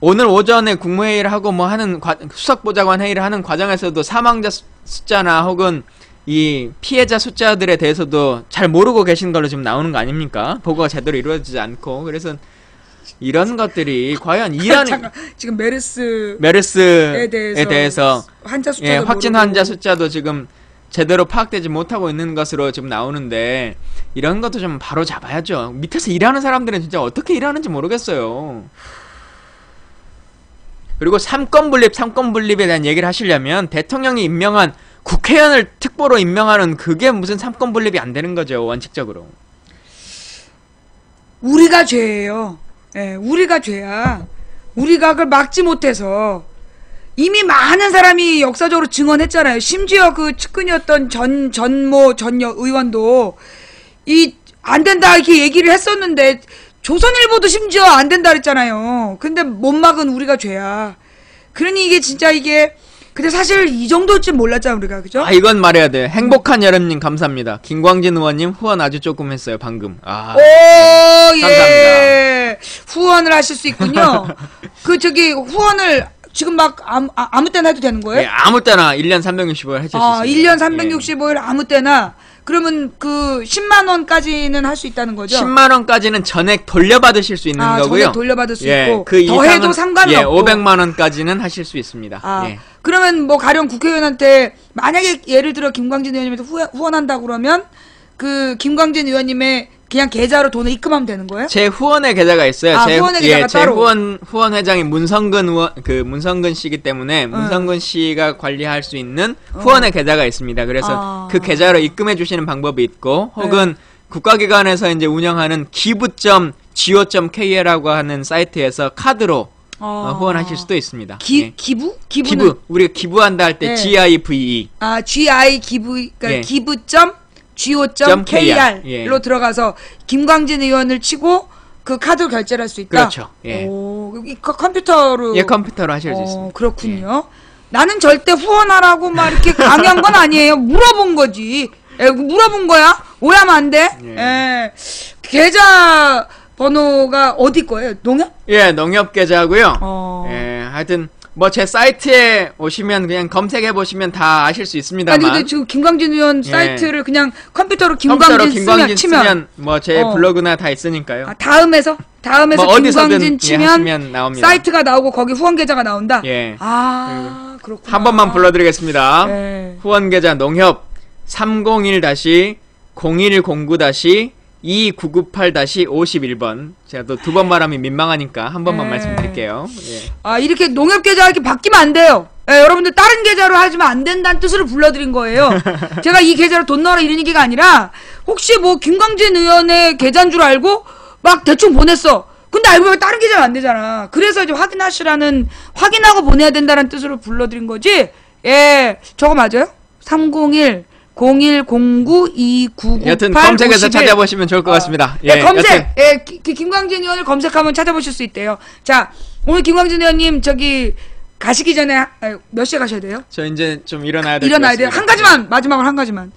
오늘 오전에 국무회의를 하고 뭐 하는 수석보좌관 회의를 하는 과정에서도 사망자 숫자나 혹은 이 피해자 숫자들에 대해서도 잘 모르고 계신 걸로 지금 나오는 거 아닙니까? 보고가 제대로 이루어지지 않고. 그래서 이런 것들이 과연 이런 잠깐, 지금 메르스에 대해서 환자 숫자도 예, 확진 모르고. 환자 숫자도 지금 제대로 파악되지 못하고 있는 것으로 지금 나오는데 이런 것도 좀 바로 잡아야죠. 밑에서 일하는 사람들은 진짜 어떻게 일하는지 모르겠어요. 그리고 삼권 분립에 대한 얘기를 하시려면 대통령이 임명한 국회의원을 특보로 임명하는 그게 무슨 삼권 분립이 안 되는 거죠, 원칙적으로. 우리가 죄예요. 예, 우리가 죄야. 우리가 그걸 막지 못해서 이미 많은 사람이 역사적으로 증언했잖아요. 심지어 그 측근이었던 전 의원도 안 된다 이렇게 얘기를 했었는데 조선일보도 심지어 안 된다 그랬잖아요. 근데 못 막은 우리가 죄야. 그러니 이게 진짜 이게 근데 사실 이 정도일지 몰랐잖아 우리가. 그죠? 아, 이건 말해야 돼. 행복한 여름님 감사합니다. 김광진 의원님 후원 아주 조금 했어요 방금. 아, 오, 예. 감사합니다. 후원을 하실 수 있군요. 그 저기 후원을 지금 막 아무 때나 해도 되는 거예요? 예, 아무 때나 1년 365일 하실 수 있습니다. 1년 365일 아무 때나. 그러면 그 10만 원까지는 할 수 있다는 거죠? 10만 원까지는 전액 돌려받으실 수 있는 거고요. 전액 돌려받을 수 예, 있고 그 더해도 상관이 예, 없고 500만 원까지는 하실 수 있습니다. 예. 그러면 뭐 가령 국회의원한테 만약에 예를 들어 김광진 의원님한테 후원한다 그러면 그 김광진 의원님의 그냥 계좌로 돈을 입금하면 되는 거예요? 제 후원의 계좌가 있어요. 제 후원의 계좌가 제 따로. 후원 회장이 문성근 의원, 문성근 씨이기 때문에 문성근 씨가 관리할 수 있는 후원의 계좌가 있습니다. 그래서 그 계좌로 입금해 주시는 방법이 있고 혹은 국가기관에서 이제 운영하는 기부.go.kr이라고 하는 사이트에서 카드로 후원하실 수도 있습니다. 기부? 기부. 우리가 기부한다 할 때 GIVE. GI 기부, 그러니까 예. 기부.go.kr로 들어가서 김광진 의원을 치고 그 카드로 결제를 할 수 있다. 그렇죠. 예. 오, 컴퓨터로. 예, 컴퓨터로 하실 수 있습니다. 그렇군요. 나는 절대 후원하라고 막 이렇게 강요한 건 아니에요. 물어본 거지. 물어본 거야. 오해하면 안 돼. 예. 계좌 번호가 어디 거예요? 농협? 예, 농협 계좌고요. 예, 하여튼 뭐 제 사이트에 오시면 그냥 검색해 보시면 다 아실 수 있습니다만. 아니 근데 지금 김광진 의원 사이트를 그냥 컴퓨터로 김광진 치면 뭐 제 블로그나 다 있으니까요. 다음에서 뭐 김광진 치면 하시면 나옵니다. 사이트가 나오고 거기 후원 계좌가 나온다. 예. 그렇구나. 한 번만 불러드리겠습니다. 네. 후원 계좌 농협 301-01-2998-2998-51번. 제가 또 두 번 말하면 민망하니까 한 번만 말씀드릴게요. 예. 이렇게 농협 계좌 이렇게 바뀌면 안 돼요. 여러분들 다른 계좌로 하시면 안 된다는 뜻으로 불러드린 거예요. 제가 이 계좌로 돈 넣어라 이런 얘기가 아니라 혹시 뭐 김광진 의원의 계좌인 줄 알고 막 대충 보냈어. 근데 알고 보면 다른 계좌는 안 되잖아. 그래서 이제 확인하고 보내야 된다는 뜻으로 불러드린 거지. 예, 저거 맞아요? 301-0109-2998-51. 여튼 검색해서 찾아보시면 좋을 것 같습니다. 예, 검색! 김광진 의원을 검색하면 찾아보실 수 있대요. 자, 오늘 김광진 의원님 저기 가시기 전에 몇 시에 가셔야 돼요? 저 이제 좀 일어나야 돼요. 한 가지만, 마지막으로 한 가지만.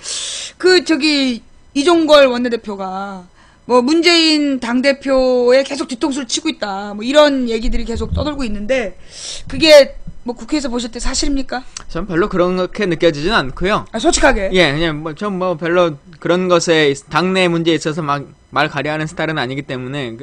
이종걸 원내대표가 뭐 문재인 당대표에 계속 뒤통수를 치고 있다. 뭐 이런 얘기들이 계속 떠돌고 있는데 그게 뭐 국회에서 보실 때 사실입니까? 전 별로 그렇게 느껴지진 않고요. 솔직하게. 예, 그냥 전 별로 그런 것에 당내 문제에 있어서 막 말 가려하는 스타일은 아니기 때문에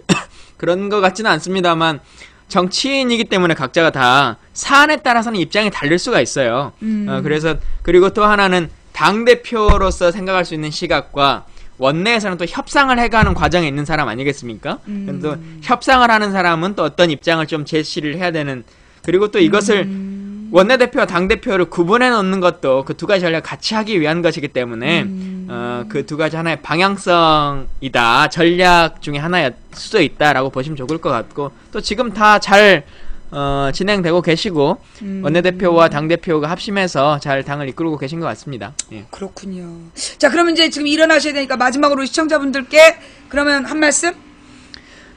그런 것 같지는 않습니다만 정치인이기 때문에 각자가 다 사안에 따라서는 입장이 다를 수가 있어요. 그래서 그리고 또 하나는 당 대표로서 생각할 수 있는 시각과 원내에서는 또 협상을 해가는 과정에 있는 사람 아니겠습니까? 또 협상을 하는 사람은 또 어떤 입장을 좀 제시를 해야 되는. 그리고 또 이것을 원내대표와 당대표를 구분해 놓는 것도 그 두 가지 전략 같이 하기 위한 것이기 때문에 그 두 가지 하나의 방향성이다. 전략 중에 하나일 수도 있다라고 보시면 좋을 것 같고 또 지금 다 잘 진행되고 계시고 원내대표와 당대표가 합심해서 잘 당을 이끌고 계신 것 같습니다. 예. 그렇군요. 자, 그러면 이제 지금 일어나셔야 되니까 마지막으로 시청자분들께 그러면 한 말씀?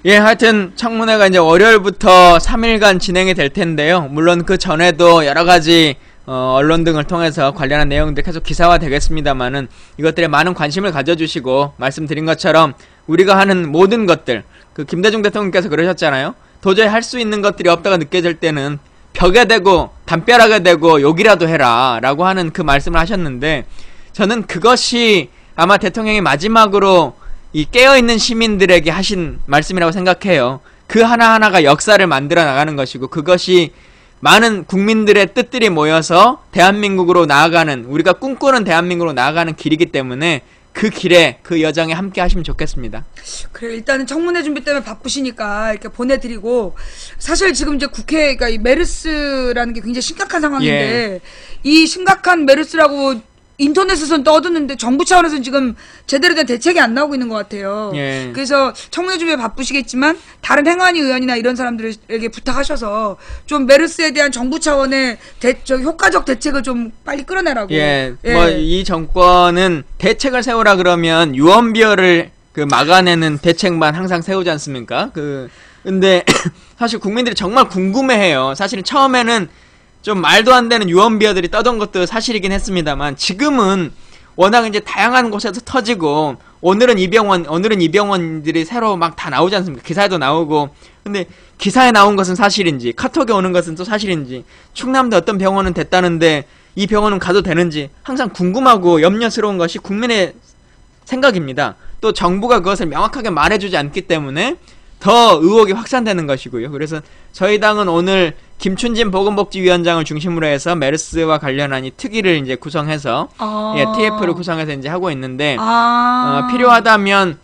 예, 하여튼 청문회가 이제 월요일부터 3일간 진행이 될 텐데요. 물론 그 전에도 여러 가지 언론 등을 통해서 관련한 내용들 계속 기사화 되겠습니다만은 이것들에 많은 관심을 가져주시고 말씀드린 것처럼 우리가 하는 모든 것들 그 김대중 대통령께서 그러셨잖아요. 도저히 할 수 있는 것들이 없다가 느껴질 때는 벽에 대고 담벼락에 대고 욕이라도 해라 라고 하는 그 말씀을 하셨는데 저는 그것이 아마 대통령이 마지막으로 이 깨어있는 시민들에게 하신 말씀이라고 생각해요. 그 하나하나가 역사를 만들어 나가는 것이고 그것이 많은 국민들의 뜻들이 모여서 대한민국으로 나아가는 우리가 꿈꾸는 대한민국으로 나아가는 길이기 때문에 그 길에 그 여정에 함께 하시면 좋겠습니다. 그래 일단은 청문회 준비 때문에 바쁘시니까 이렇게 보내드리고 사실 지금 이제 국회 그러니까 이 메르스라는 게 굉장히 심각한 상황인데 이 심각한 메르스라고 인터넷에서는 떠드는데 정부 차원에서는 지금 제대로 된 대책이 안 나오고 있는 것 같아요. 그래서 청문회 준비에 바쁘시겠지만 다른 행안위 의원이나 이런 사람들에게 부탁하셔서 좀 메르스에 대한 정부 차원의 효과적 대책을 좀 빨리 끌어내라고. 뭐 이 정권은 대책을 세우라 그러면 유언비어를 그 막아내는 대책만 항상 세우지 않습니까? 근데 사실 국민들이 정말 궁금해해요. 사실은 처음에는 좀 말도 안 되는 유언비어들이 떠던 것도 사실이긴 했습니다만 지금은 워낙 이제 다양한 곳에서 터지고 오늘은 이 병원들이 새로 막 다 나오지 않습니까? 기사에도 나오고. 근데 기사에 나온 것은 사실인지 카톡에 오는 것은 또 사실인지 충남도 어떤 병원은 됐다는데 이 병원은 가도 되는지 항상 궁금하고 염려스러운 것이 국민의 생각입니다. 또 정부가 그것을 명확하게 말해주지 않기 때문에 더 의혹이 확산되는 것이고요. 그래서 저희 당은 오늘 김춘진 보건복지위원장을 중심으로 해서 메르스와 관련한 이 특위를 이제 구성해서 TF를 구성해서 이제 하고 있는데 필요하다면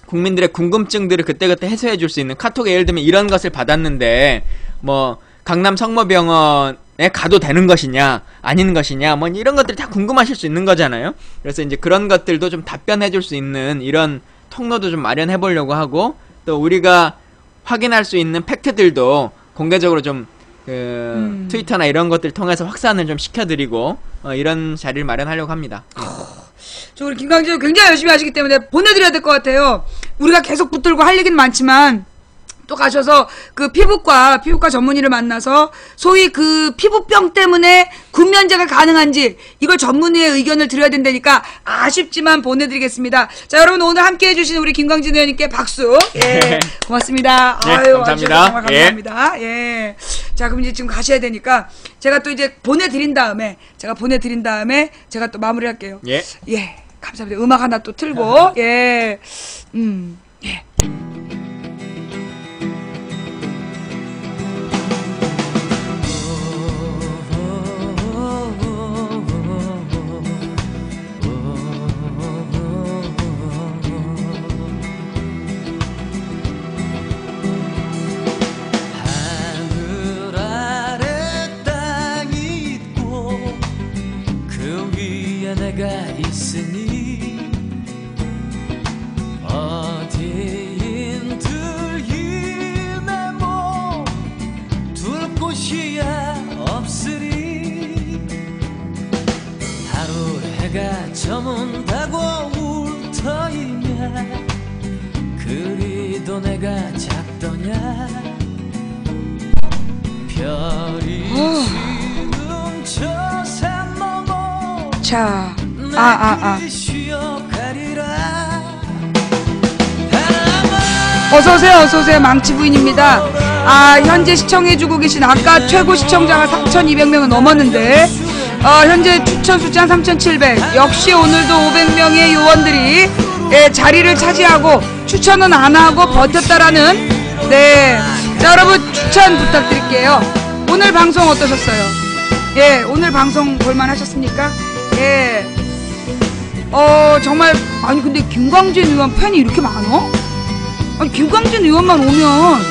국민들의 궁금증들을 그때그때 해소해 줄 수 있는 카톡에 예를 들면 이런 것을 받았는데 뭐 강남 성모병원에 가도 되는 것이냐 아닌 것이냐 뭐 이런 것들이 다 궁금하실 수 있는 거잖아요. 그래서 이제 그런 것들도 좀 답변해 줄 수 있는 이런 통로도 좀 마련해 보려고 하고 또 우리가 확인할 수 있는 팩트들도 공개적으로 좀 트위터나 이런 것들 통해서 확산을 좀 시켜드리고 이런 자리를 마련하려고 합니다. 저 우리 김광진 굉장히 열심히 하시기 때문에 보내드려야 될 것 같아요. 우리가 계속 붙들고 할 얘기는 많지만 또 가셔서 그 피부과 전문의를 만나서 소위 그 피부병 때문에 군면제가 가능한지 이걸 전문의의 의견을 들어야 된다니까 아쉽지만 보내드리겠습니다. 자 여러분 오늘 함께 해주신 우리 김광진 의원님께 박수. 고맙습니다. 아유 감사합니다. 정말 감사합니다. 자 그럼 이제 지금 가셔야 되니까 제가 또 이제 보내드린 다음에 제가 또 마무리할게요. 감사합니다. 음악 하나 또 틀고 내가 있으니 어디인 들이네 뭐 둘 곳이야 없으리 하루 해가 저문다고 울터이냐 그리도 내가 작더냐 별이 지는 저 산 넘어 자 어서오세요 망치부인입니다. 현재 시청해주고 계신 아까 최고 시청자가 3,200명은 넘었는데 현재 추천 숫자는 3,700 역시 오늘도 500명의 요원들이 자리를 차지하고 추천은 안하고 버텼다라는 자 여러분 추천 부탁드릴게요. 오늘 방송 어떠셨어요? 오늘 방송 볼만하셨습니까? 정말 아니 근데 김광진 의원 팬이 이렇게 많어? 아니 김광진 의원만 오면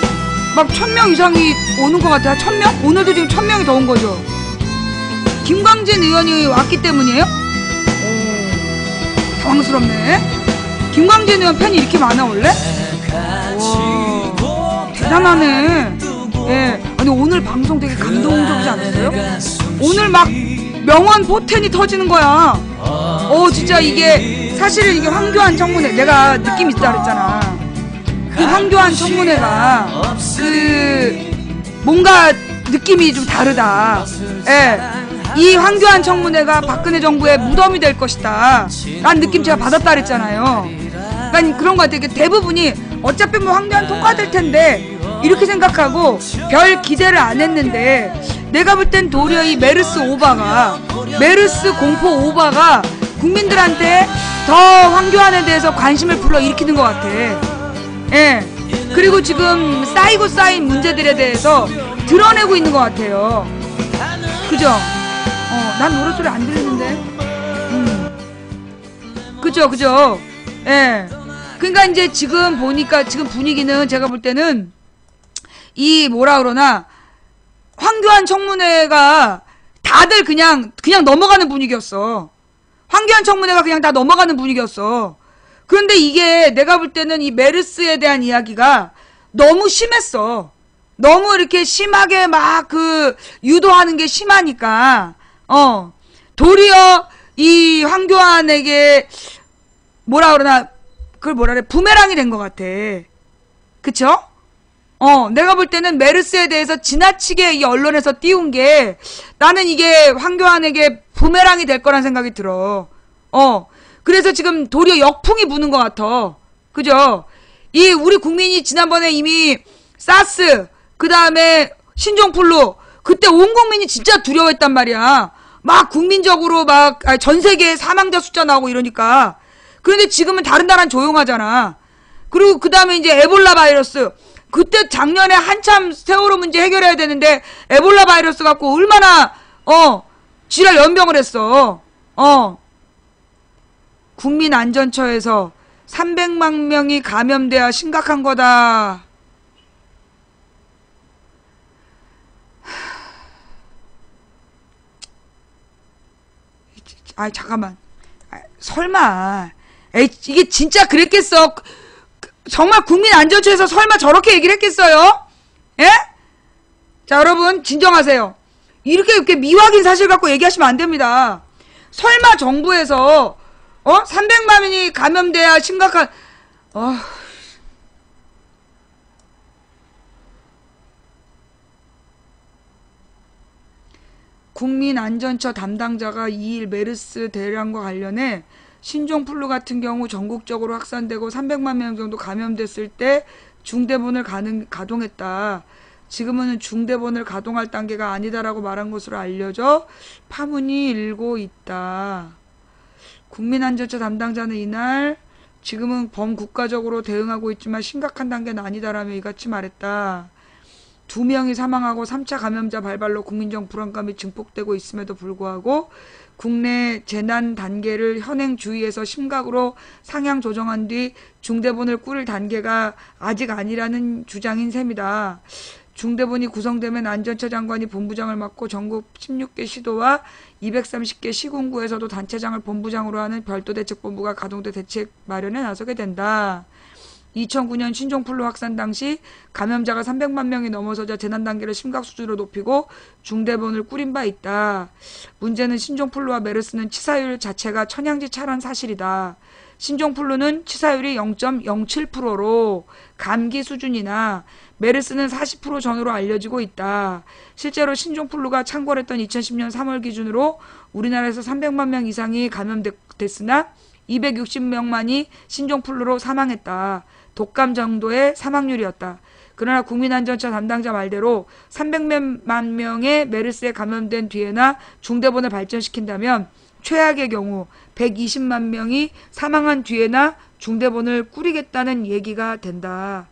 막 1,000명 이상이 오는 것 같아. 1,000명? 오늘도 지금 1,000명이 더 온 거죠. 김광진 의원이 왔기 때문이에요? 당황스럽네. 김광진 의원 팬이 이렇게 많아 원래? 와 대단하네. 아니 오늘 방송 되게 감동적이지 않았어요? 오늘 막 명언 포텐이 터지는 거야. 진짜 이게 사실은 이게 황교안 청문회 내가 느낌 있다 그랬잖아. 그 황교안 청문회가 그 뭔가 느낌이 좀 다르다. 이 황교안 청문회가 박근혜 정부의 무덤이 될 것이다 라는 느낌 제가 받았다 그랬잖아요. 그러니까 그런 것 같아요. 대부분이 어차피 뭐 황교안 통과될 텐데 이렇게 생각하고 별 기대를 안 했는데, 내가 볼 땐 도리어 이 메르스 공포 오바가 국민들한테 더 황교안에 대해서 관심을 불러일으키는 것 같아. 예. 그리고 지금 쌓인 문제들에 대해서 드러내고 있는 것 같아요. 그죠? 난 노래소리 안 들리는데. 그죠? 예. 그러니까 이제 지금 보니까 지금 분위기는 제가 볼 때는 이 뭐라 그러나 황교안 청문회가 다들 그냥 넘어가는 분위기였어. 황교안 청문회가 그냥 다 넘어가는 분위기였어. 그런데 이게 내가 볼 때는 이 메르스에 대한 이야기가 너무 심했어. 너무 이렇게 심하게 막 유도하는 게 심하니까 도리어 이 황교안에게 뭐라 그러나 그걸 뭐라 그래, 부메랑이 된 것 같아. 그쵸? 내가 볼 때는 메르스에 대해서 지나치게 이 언론에서 띄운 게, 나는 이게 황교안에게 부메랑이 될 거란 생각이 들어. 그래서 지금 도리어 역풍이 부는 것 같아. 그죠? 우리 국민이 지난번에 이미 사스, 그 다음에 신종플루, 그때 온 국민이 진짜 두려워했단 말이야. 막 국민적으로 전 세계 사망자 숫자 나오고 이러니까. 그런데 지금은 다른 나라는 조용하잖아. 그리고 그 다음에 이제 에볼라 바이러스. 그때 작년에 한참 세월호 문제 해결해야 되는데 에볼라 바이러스 갖고 얼마나 지랄 연병을 했어. 국민안전처에서 300만 명이 감염돼야 심각한 거다. 잠깐만. 설마. 이게 진짜 그랬겠어? 정말 국민안전처에서 설마 저렇게 얘기를 했겠어요? 예? 자, 여러분 진정하세요. 이렇게 미확인 사실 갖고 얘기하시면 안 됩니다. 설마 정부에서 300만 명이 감염돼야 심각한 국민안전처 담당자가 2일 메르스 대란과 관련해 신종플루 같은 경우 전국적으로 확산되고 300만 명 정도 감염됐을 때 중대본을 가동했다. 지금은 중대본을 가동할 단계가 아니다라고 말한 것으로 알려져 파문이 일고 있다. 국민안전처 담당자는 이날 지금은 범국가적으로 대응하고 있지만 심각한 단계는 아니다라며 이같이 말했다. 2명이 사망하고 3차 감염자 발발로 국민적 불안감이 증폭되고 있음에도 불구하고 국내 재난 단계를 현행 주의에서 심각으로 상향 조정한 뒤 중대본을 꾸릴 단계가 아직 아니라는 주장인 셈이다. 중대본이 구성되면 안전처 장관이 본부장을 맡고 전국 16개 시도와 230개 시군구에서도 단체장을 본부장으로 하는 별도 대책본부가 가동돼 대책 마련에 나서게 된다. 2009년 신종플루 확산 당시 감염자가 300만 명이 넘어서자 재난 단계를 심각 수준으로 높이고 중대본을 꾸린 바 있다. 문제는 신종플루와 메르스는 치사율 자체가 천양지 차란 사실이다. 신종플루는 치사율이 0.07%로 감기 수준이나 메르스는 40% 전후로 알려지고 있다. 실제로 신종플루가 창궐했던 2010년 3월 기준으로 우리나라에서 300만 명 이상이 감염됐으나 260명만이 신종플루로 사망했다. 독감 정도의 사망률이었다. 그러나 국민안전처 담당자 말대로 300만 명의 메르스에 감염된 뒤에나 중대본을 발전시킨다면 최악의 경우 120만 명이 사망한 뒤에나 중대본을 꾸리겠다는 얘기가 된다.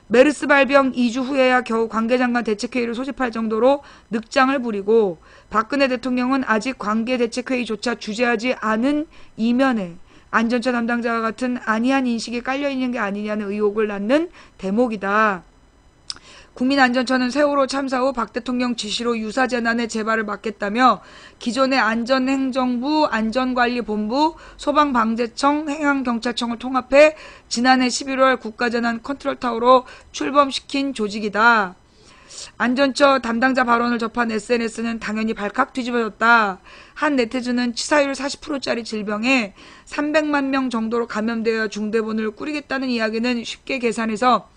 메르스 발병 2주 후에야 겨우 관계장관 대책회의를 소집할 정도로 늑장을 부리고 박근혜 대통령은 아직 관계대책회의조차 주재하지 않은 이면에 안전처 담당자와 같은 안이한 인식이 깔려있는 게 아니냐는 의혹을 낳는 대목이다. 국민안전처는 세월호 참사 후 박 대통령 지시로 유사재난의 재발을 막겠다며 기존의 안전행정부, 안전관리본부, 소방방재청, 행안경찰청을 통합해 지난해 11월 국가재난 컨트롤타워로 출범시킨 조직이다. 안전처 담당자 발언을 접한 SNS는 당연히 발칵 뒤집어졌다. 한 네티즌은 치사율 40%짜리 질병에 300만 명 정도로 감염되어 중대본을 꾸리겠다는 이야기는 쉽게 계산해서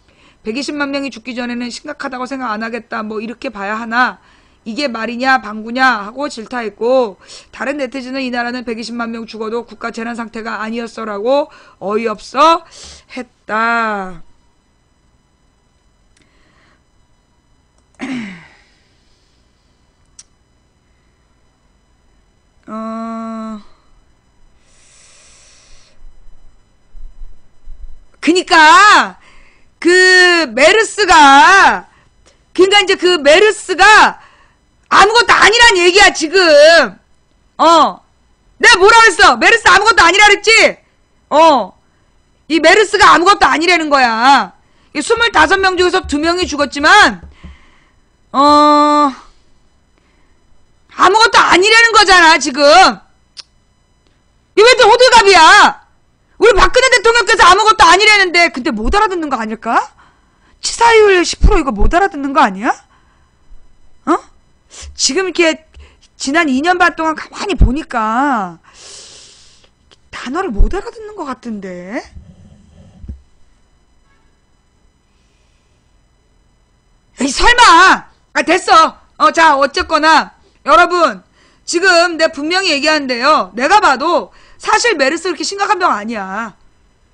120만 명이 죽기 전에는 심각하다고 생각 안 하겠다. 뭐 이렇게 봐야 하나. 이게 말이냐 방구냐 하고 질타했고, 다른 네티즌은 이 나라는 120만 명 죽어도 국가 재난 상태가 아니었어라고 어이없어 했다. 그니까 그 메르스가, 그러니까 이제 그 메르스가 아무것도 아니란 얘기야 지금. 내가 뭐라 그랬어? 메르스 아무것도 아니라 그랬지? 이 메르스가 아무것도 아니라는 거야. 25명 중에서 2명이 죽었지만 아무것도 아니라는 거잖아 지금. 이게 왜 또 호들갑이야? 우리 박근혜 대통령께서 아무것도 아니라는데, 근데 못 알아듣는 거 아닐까? 치사율 10% 이거 못 알아듣는 거 아니야? 지금 이렇게 지난 2년 반 동안 가만히 보니까 단어를 못 알아듣는 것 같은데. 에이 설마. 됐어. 자 어쨌거나 여러분, 지금 내가 분명히 얘기하는데요, 내가 봐도 사실 메르스 그렇게 심각한 병 아니야.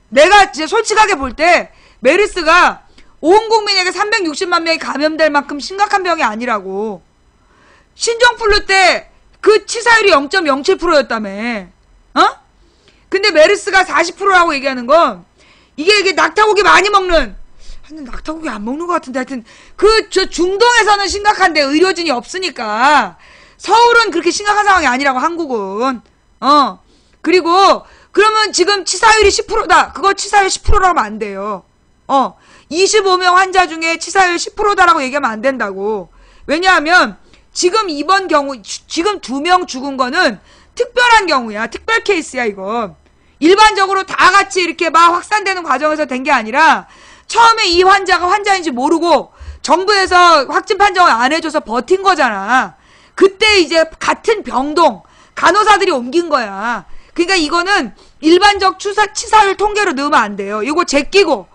내가 이제 솔직하게 볼 때 메르스가 온 국민에게 360만 명이 감염될 만큼 심각한 병이 아니라고. 신종플루 때 그 치사율이 0.07%였다며. 근데 메르스가 40%라고 얘기하는 건, 이게 낙타고기 많이 먹는, 낙타고기 안 먹는 것 같은데, 하여튼 저 중동에서는 심각한데 의료진이 없으니까. 서울은 그렇게 심각한 상황이 아니라고, 한국은. 그리고 그러면 지금 치사율이 10%다. 그거 치사율 10%라고 하면 안 돼요. 25명 환자 중에 치사율 10%다라고 얘기하면 안 된다고. 왜냐하면 지금 이번 경우, 지금 2명 죽은 거는 특별한 경우야. 특별 케이스야 이거. 일반적으로 다 같이 이렇게 막 확산되는 과정에서 된 게 아니라, 처음에 이 환자가 환자인지 모르고 정부에서 확진 판정을 안 해줘서 버틴 거잖아. 그때 이제 같은 병동 간호사들이 옮긴 거야. 그러니까 이거는 일반적 치사율 통계로 넣으면 안 돼요. 요거 제끼고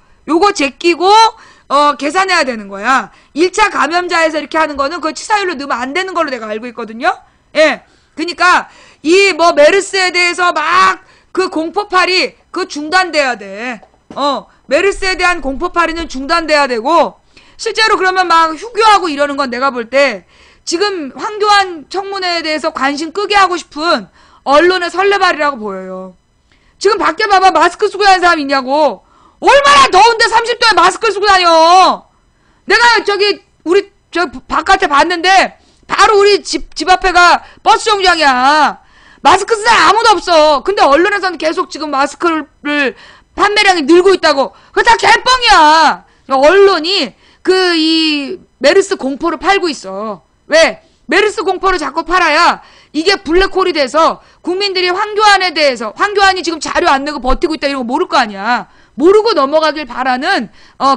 계산해야 되는 거야. 1차 감염자에서 이렇게 하는 거는 그 치사율로 넣으면 안 되는 걸로 내가 알고 있거든요. 예. 그러니까 이 뭐 메르스에 대해서 막 그 공포팔이 그 중단돼야 돼. 메르스에 대한 공포팔이는 중단돼야 되고, 실제로 그러면 막 휴교하고 이러는 건 내가 볼 때 지금 황교안 청문회에 대해서 관심 끄게 하고 싶은 언론의 설레발이라고 보여요. 지금 밖에 봐봐, 마스크 쓰고 다니는 사람 있냐고. 얼마나 더운데 30도에 마스크를 쓰고 다녀. 내가 우리 바깥에 봤는데 바로 우리 집 앞에가 버스 정류장이야. 마스크 쓰는 사람 아무도 없어. 근데 언론에서는 계속 지금 마스크를 판매량이 늘고 있다고. 그거 다 개뻥이야. 언론이 이 메르스 공포를 팔고 있어. 왜? 메르스 공포를 자꾸 팔아야 이게 블랙홀이 돼서 국민들이 황교안이 지금 자료 안 내고 버티고 있다 이런 거 모를 거 아니야. 모르고 넘어가길 바라는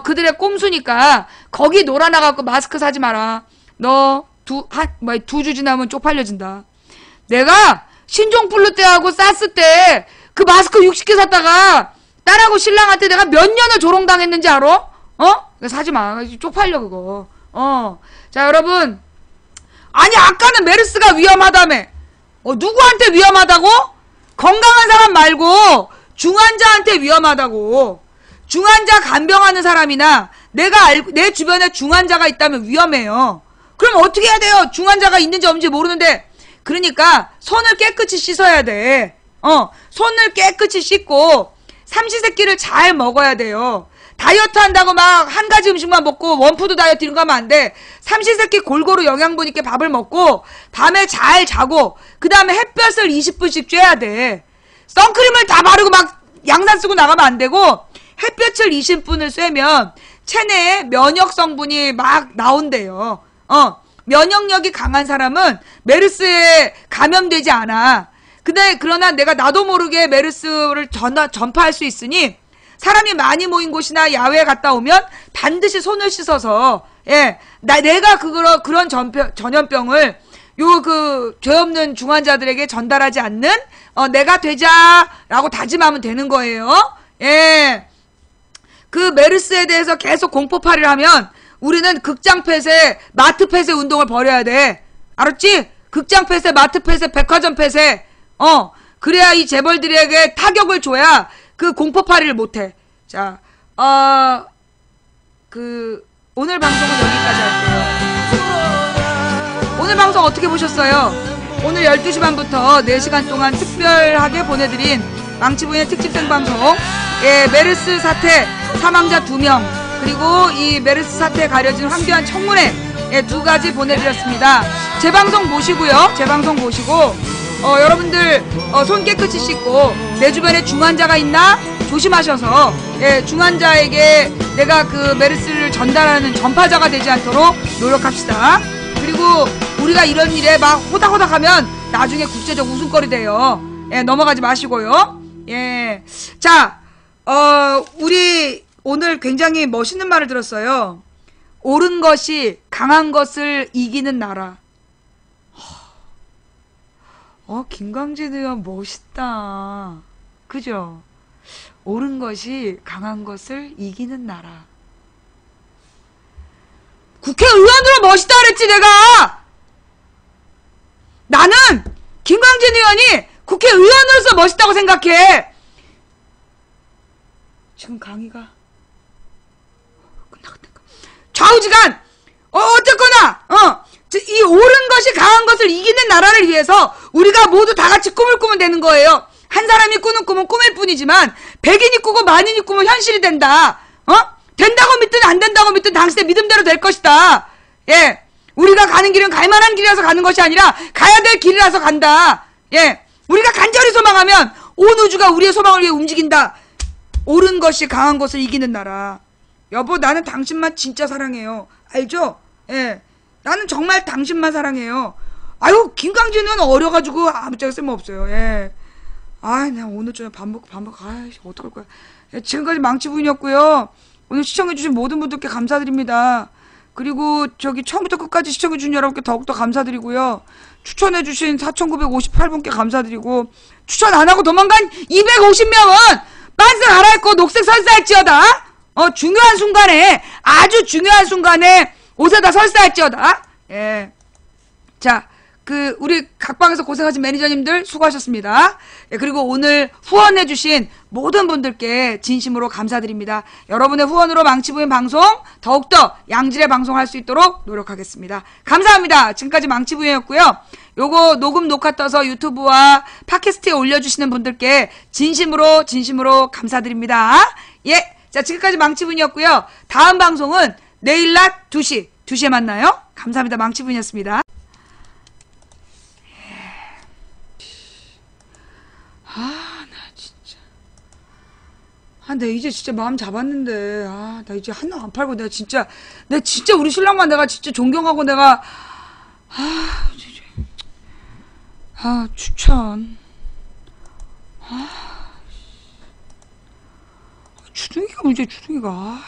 그들의 꼼수니까 거기 놀아나갖고 마스크 사지 마라. 너 2주 지나면 쪽팔려진다. 내가 신종플루 때하고 사스 때 그 마스크 60개 샀다가 딸하고 신랑한테 내가 몇 년을 조롱당했는지 알아? 사지 마. 쪽팔려 그거. 자 여러분, 아니 아까는 메르스가 위험하다며. 누구한테 위험하다고? 건강한 사람 말고 중환자한테 위험하다고. 중환자 간병하는 사람이나 내 주변에 중환자가 있다면 위험해요. 그럼 어떻게 해야 돼요? 중환자가 있는지 없는지 모르는데. 그러니까 손을 깨끗이 씻어야 돼. 손을 깨끗이 씻고 삼시세끼를 잘 먹어야 돼요. 다이어트 한다고 막 한 가지 음식만 먹고 원푸드 다이어트 이런 거 하면 안 돼. 삼시세끼 골고루 영양분 있게 밥을 먹고 밤에 잘 자고 그 다음에 햇볕을 20분씩 쬐야 돼. 선크림을 다 바르고 막 양산 쓰고 나가면 안 되고, 햇볕을 20분을 쐬면 체내에 면역 성분이 막 나온대요. 면역력이 강한 사람은 메르스에 감염되지 않아. 그러나 내가 나도 모르게 메르스를 전파할 수 있으니 사람이 많이 모인 곳이나 야외에 갔다 오면 반드시 손을 씻어서, 내가 그런 전염병을 죄 없는 중환자들에게 전달하지 않는 내가 되자라고 다짐하면 되는 거예요. 그 메르스에 대해서 계속 공포팔이를 하면 우리는 극장 폐쇄, 마트 폐쇄 운동을 벌여야 돼. 알았지? 극장 폐쇄, 마트 폐쇄, 백화점 폐쇄. 그래야 이 재벌들에게 타격을 줘야 그 공포파리를 못해. 자, 오늘 방송은 여기까지 할게요. 오늘 방송 어떻게 보셨어요? 오늘 12시 반부터 4시간 동안 특별하게 보내드린 망치부인의 특집 생방송, 예, 메르스 사태 사망자 2명, 그리고 이 메르스 사태에 가려진 황교안 청문회, 예, 2가지 보내드렸습니다. 제 방송 보시고요. 제 방송 보시고, 여러분들, 손 깨끗이 씻고, 내 주변에 중환자가 있나? 조심하셔서, 예, 중환자에게 내가 그 메르스를 전달하는 전파자가 되지 않도록 노력합시다. 그리고 우리가 이런 일에 막 호닥호닥 하면 나중에 국제적 웃음거리 돼요. 예, 넘어가지 마시고요. 예. 자, 우리 오늘 굉장히 멋있는 말을 들었어요. 옳은 것이 강한 것을 이기는 나라. 김광진 의원 멋있다. 그죠? 옳은 것이 강한 것을 이기는 나라. 국회의원으로 멋있다 그랬지 내가. 나는 김광진 의원이 국회의원으로서 멋있다고 생각해. 지금 강의가 끝나갔다. 좌우지간 어쨌거나 이 옳은 것이 강한 것을 이기는 나라를 위해서 우리가 모두 다 같이 꿈을 꾸면 되는 거예요. 한 사람이 꾸는 꿈은 꿈일 뿐이지만 100인이 꾸고 만인이 꾸면 현실이 된다. 된다고 믿든 안 된다고 믿든 당신의 믿음대로 될 것이다. 예, 우리가 가는 길은 갈만한 길이라서 가는 것이 아니라 가야 될 길이라서 간다. 예, 우리가 간절히 소망하면 온 우주가 우리의 소망을 위해 움직인다. 옳은 것이 강한 것을 이기는 나라. 여보, 나는 당신만 진짜 사랑해요. 알죠? 예, 나는 정말 당신만 사랑해요. 아유, 김광진은 어려가지고 아무짝에 쓸모없어요. 예. 나 오늘 저녁 밥 먹고 아이씨, 어떡할 거야. 예, 지금까지 망치부인이었고요. 오늘 시청해주신 모든 분들께 감사드립니다. 그리고 처음부터 끝까지 시청해주신 여러분께 더욱더 감사드리고요. 추천해주신 4,958분께 감사드리고, 추천 안하고 도망간 250명은 빤스 갈아입고 녹색 설사할지어다. 중요한 순간에, 아주 중요한 순간에 옷에다 설사할지어다. 예. 자, 우리 각방에서 고생하신 매니저님들 수고하셨습니다. 예, 그리고 오늘 후원해주신 모든 분들께 진심으로 감사드립니다. 여러분의 후원으로 망치부인 방송 더욱더 양질의 방송할 수 있도록 노력하겠습니다. 감사합니다. 지금까지 망치부인이었고요. 요거 녹음 녹화 떠서 유튜브와 팟캐스트에 올려주시는 분들께 진심으로 감사드립니다. 예, 자, 지금까지 망치부인이었고요. 다음 방송은 내일 낮 2시에 만나요. 감사합니다. 망치부인이었습니다. 나 진짜. 나 이제 진짜 마음 잡았는데. 나 이제 한눈 안 팔고 내가 진짜 우리 신랑만 내가 진짜 존경하고 내가. 추천. 주둥이가 문제, 주둥이가.